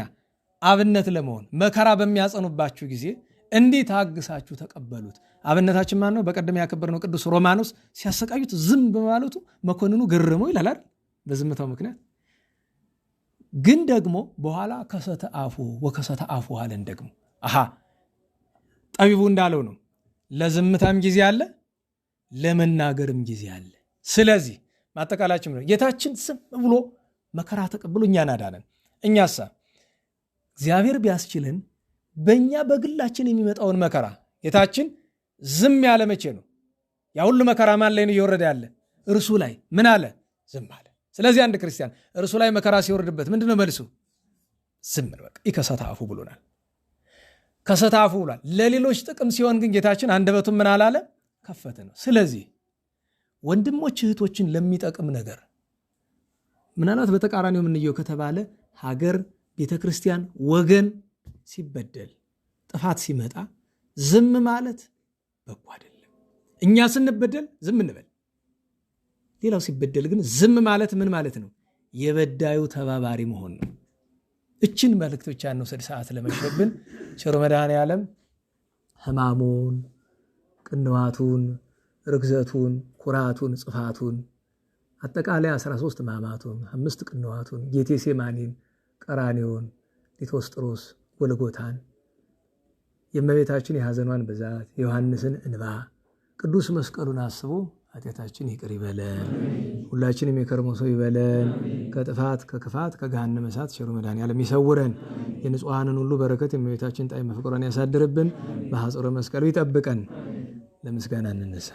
አብነት ለመሆን መከራ በሚያጸኑባችሁ ጊዜ እንዲህ ታግሳችሁ ተቀበሉት። አብነታችን ማን ነው? በቀደም ያከበርነው ቅዱስ ሮማኖስ ሲያሰቃዩት ዝም በማለቱ መኮንኑ ገረመው ይላል። በዝምታው ምክንያት ግን ደግሞ በኋላ ከሰተ አፉሁ ወከሰተ አፉሁ አለን። ደግሞ ጠቢቡ እንዳለው ነው፣ ለዝምታም ጊዜ አለ፣ ለመናገርም ጊዜ አለ። ስለዚህ ማጠቃላችን ነው ጌታችን ዝም ብሎ መከራ ተቀብሎ እኛን አዳነን። እኛሳ እግዚአብሔር ቢያስችልን በእኛ በግላችን የሚመጣውን መከራ ጌታችን ዝም ያለ መቼ ነው? ያ ሁሉ መከራ ማን ላይ ነው እየወረደ ያለ? እርሱ ላይ። ምን አለ? ዝም አለ። ስለዚህ አንድ ክርስቲያን እርሱ ላይ መከራ ሲወርድበት ምንድነው መልሱ? ዝም ነው በቃ። ኢከሰተ አፉሁ ብሎናል። ከሰተ አፉሁ ብሏል። ለሌሎች ጥቅም ሲሆን ግን ጌታችን አንደበቱን ምን አላለ? ከፈተ ነው። ስለዚህ ወንድሞች እህቶችን ለሚጠቅም ነገር ምናልባት በተቃራኒው የምንየው ከተባለ ሀገር፣ ቤተክርስቲያን፣ ወገን ሲበደል ጥፋት ሲመጣ ዝም ማለት በጎ አይደለም። እኛ ስንበደል ዝም እንበል። ሌላው ሲበደል ግን ዝም ማለት ምን ማለት ነው? የበዳዩ ተባባሪ መሆን ነው። እችን መልእክት ብቻ እንውሰድ ሰዓት ለመሽረብን። ቸሩ መድኃኔዓለም ሕማሙን፣ ቅንዋቱን፣ ርግዘቱን፣ ኩራቱን፣ ጽፋቱን አጠቃላይ 13 ሕማማቱን፣ 5 ቅንዋቱን፣ ጌቴሴማኒን፣ ቀራኔውን፣ ሊቶስጥሮስ፣ ጎልጎታን፣ የእመቤታችን የሐዘኗን ብዛት፣ የዮሐንስን እንባ፣ ቅዱስ መስቀሉን አስቦ ኃጢአታችን ይቅር ይበለን። ሁላችንም የከርሞ ሰው ይበለን። ከጥፋት ከክፋት ከገሃነመ እሳት ቸሩ መድኃኔዓለም ይሰውረን። የንጹሐንን ሁሉ በረከት የእመቤታችን ጣዕመ ፍቅሯን ያሳድርብን። በሐጽረ መስቀሉ ይጠብቀን። ለምስጋና እንነሳ።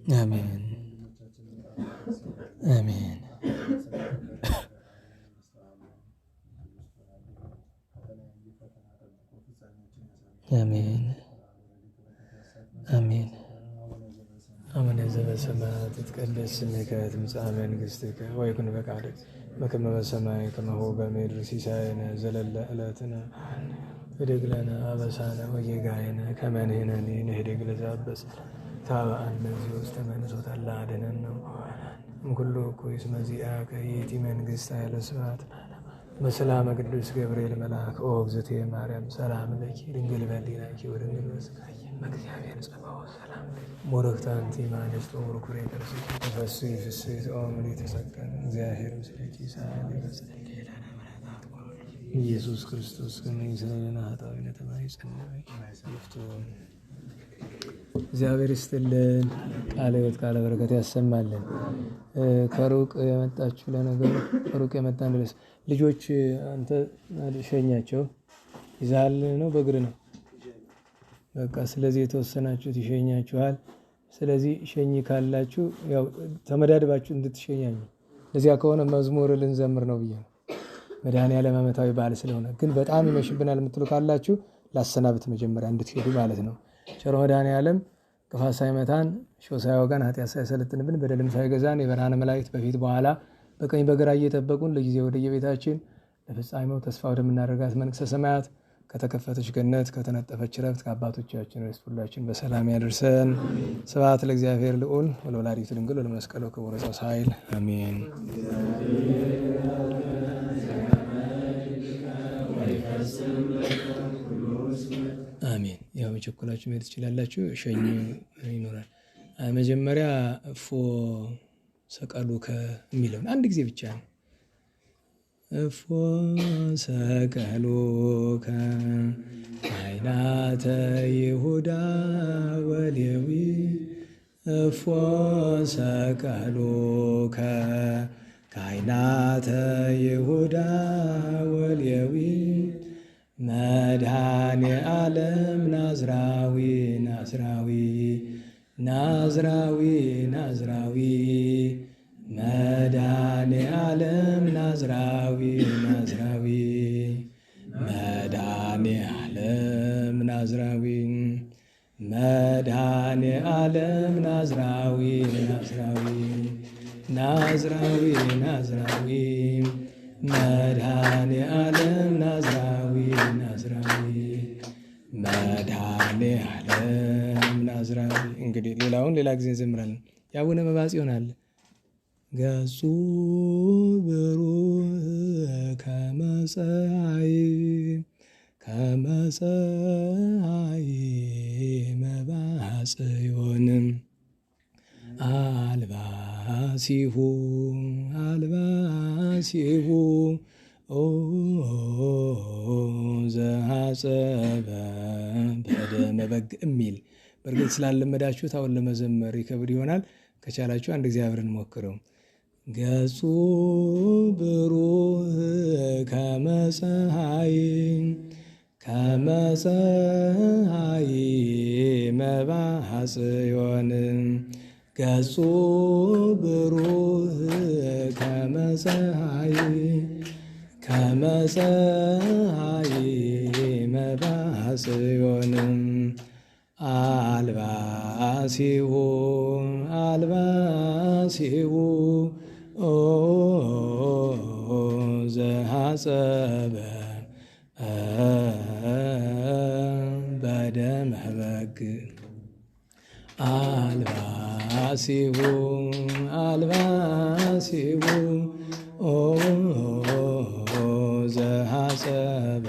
አሜን አሜን አሜን አሜን። አቡነ ዘበሰማያት ይትቀደስ ስምከ ትምጻእ መንግሥትከ ወይኩን ፈቃድከ በከመ በሰማይ ከማሁ በምድር ሲሳየነ ዘለለ ዕለትነ ኅድግ ለነ አበሳነ ወጌጋየነ ከመ ንሕነኒ ንኅድግ ለዘአበሰ ታበአነ ውስተ መንሱት አላ አድኅነነ እምኩሉ እኩይ እስመ ዚአከ ይእቲ መንግሥት ኃይለ ስብሐት በሰላመ ቅዱስ ገብርኤል መልአክ ኦ እግዝእትየ ማርያም ሰላም ለኪ ድንግል በኅሊናኪ ወድንግል በሥጋኪ በእግዚአብሔር ጸባኦት ሰላም ለኪ ሞረክት አንቲ እምአንስት ወቡሩክ ከርሥኪ ተፈሥሒ ፍሥሕት ኦ ምልዕተ ጸጋ እግዚአብሔር ምስሌኪ ሰአሊ በጸሎትኪ ኢየሱስ ክርስቶስ ከመ ይሥረይ ለነ ኃጣውኢነ ተማይጸንዕ ይፍቱን። እግዚአብሔር ይስጥልን። ቃለ ሕይወት ቃለ በረከት ያሰማልን። ከሩቅ የመጣችሁ ለነገሩ ከሩቅ የመጣን ድረስ ልጆች አንተ ሸኛቸው ይዛል ነው በእግር ነው በቃ። ስለዚህ የተወሰናችሁት ይሸኛችኋል። ስለዚህ ሸኝ ካላችሁ ያው ተመዳድባችሁ እንድትሸኛኙ። ለዚያ ከሆነ መዝሙር ልንዘምር ነው ብዬ ነው። መድኃኔዓለም ዓመታዊ በዓል ስለሆነ ግን በጣም ይመሽብናል የምትሉ ካላችሁ ላሰናብት መጀመሪያ እንድትሄዱ ማለት ነው። ቸር መድኃኔዓለም ክፋት ሳይመታን ሾህ ሳይወጋን ኃጢአት ሳይሰለጥንብን በደልም ሳይገዛን የብርሃነ መላእክት በፊት በኋላ በቀኝ በግራ እየጠበቁን ለጊዜ ወደ የቤታችን ለፍጻሜው ተስፋ ወደምናደርጋት መንግሥተ ሰማያት ከተከፈተች ገነት ከተነጠፈች ረፍት ከአባቶቻችን ርስት ሁላችን በሰላም ያደርሰን። ስብሐት ለእግዚአብሔር ልዑል ወለወላዲቱ ድንግል ወለመስቀሉ ክቡር ኃይል አሜን። አሜን። ያው መቸኮላችሁ መሄድ ትችላላችሁ። ሸኝ ይኖራል። መጀመሪያ እፎ ሰቀሉከ የሚለውን አንድ ጊዜ ብቻ ነው። እፎ ሰቀሉከ ካህናተ ይሁዳ ወሌዊ እፎ ሰቀሉከ ካህናተ ይሁዳ ወሌዊ መድኃኔ ዓለም ናዝራዊ ናዝራዊ ናዝራዊ ናዝራዊ መድኃኔ ዓለም ናዝራዊ ናዝራዊ መድኃኔ ዓለም ናዝራዊ መድኃኔ ዓለም ናዝራዊ ናዝራዊ ናዝራዊ ናዝራዊ መድኃኔ ዓለም ናዝራዊ ናዝራዊ መድኃኔ ዓለም ናዝራዊ። እንግዲህ ሌላውን ሌላ ጊዜ እንዘምራለን። የአቡነ መባጽ ይሆናል። ገጹ ብሩህ ከመ ፀሐይ መባጽዮን አልባሲሁ ዘሐጸበ በደመ በግ የሚል በእርግጥ ስላለመዳችሁት አሁን ለመዘመር ይከብድ ይሆናል። ከቻላችሁ አንድ ጊዜ አብረን ሞክረው። ገጹ ብሩህ ከመ ፀሐይ መባጽዮን ገጹ ብሩህ ከመ ፀሐይ መባጽዮን አልባሲሁ ዘሐጸበ በደመ በግ አልባሲሁ ዘሐጸበ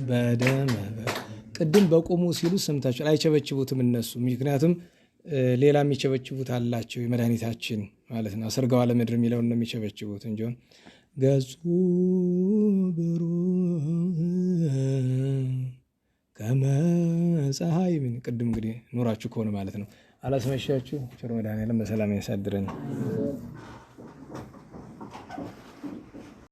በደመ በግ። ቅድም በቆሙ ሲሉ ሰምታችኋል። አይቸበችቡትም እነሱ፣ ምክንያቱም ሌላ የሚቸበችቡት አላቸው። የመድኃኒታችን ማለት ነው። አሰርገዋ ለምድር የሚለውን ነው የሚቸበችቡት እንጂ ገጹ ብሩህ ከመ ፀሐይ ምን ቅድም እንግዲህ ኖራችሁ ከሆነ ማለት ነው። አላስመሻችሁ። ቸር መድኃኔዓለም በሰላም ያሳድረን።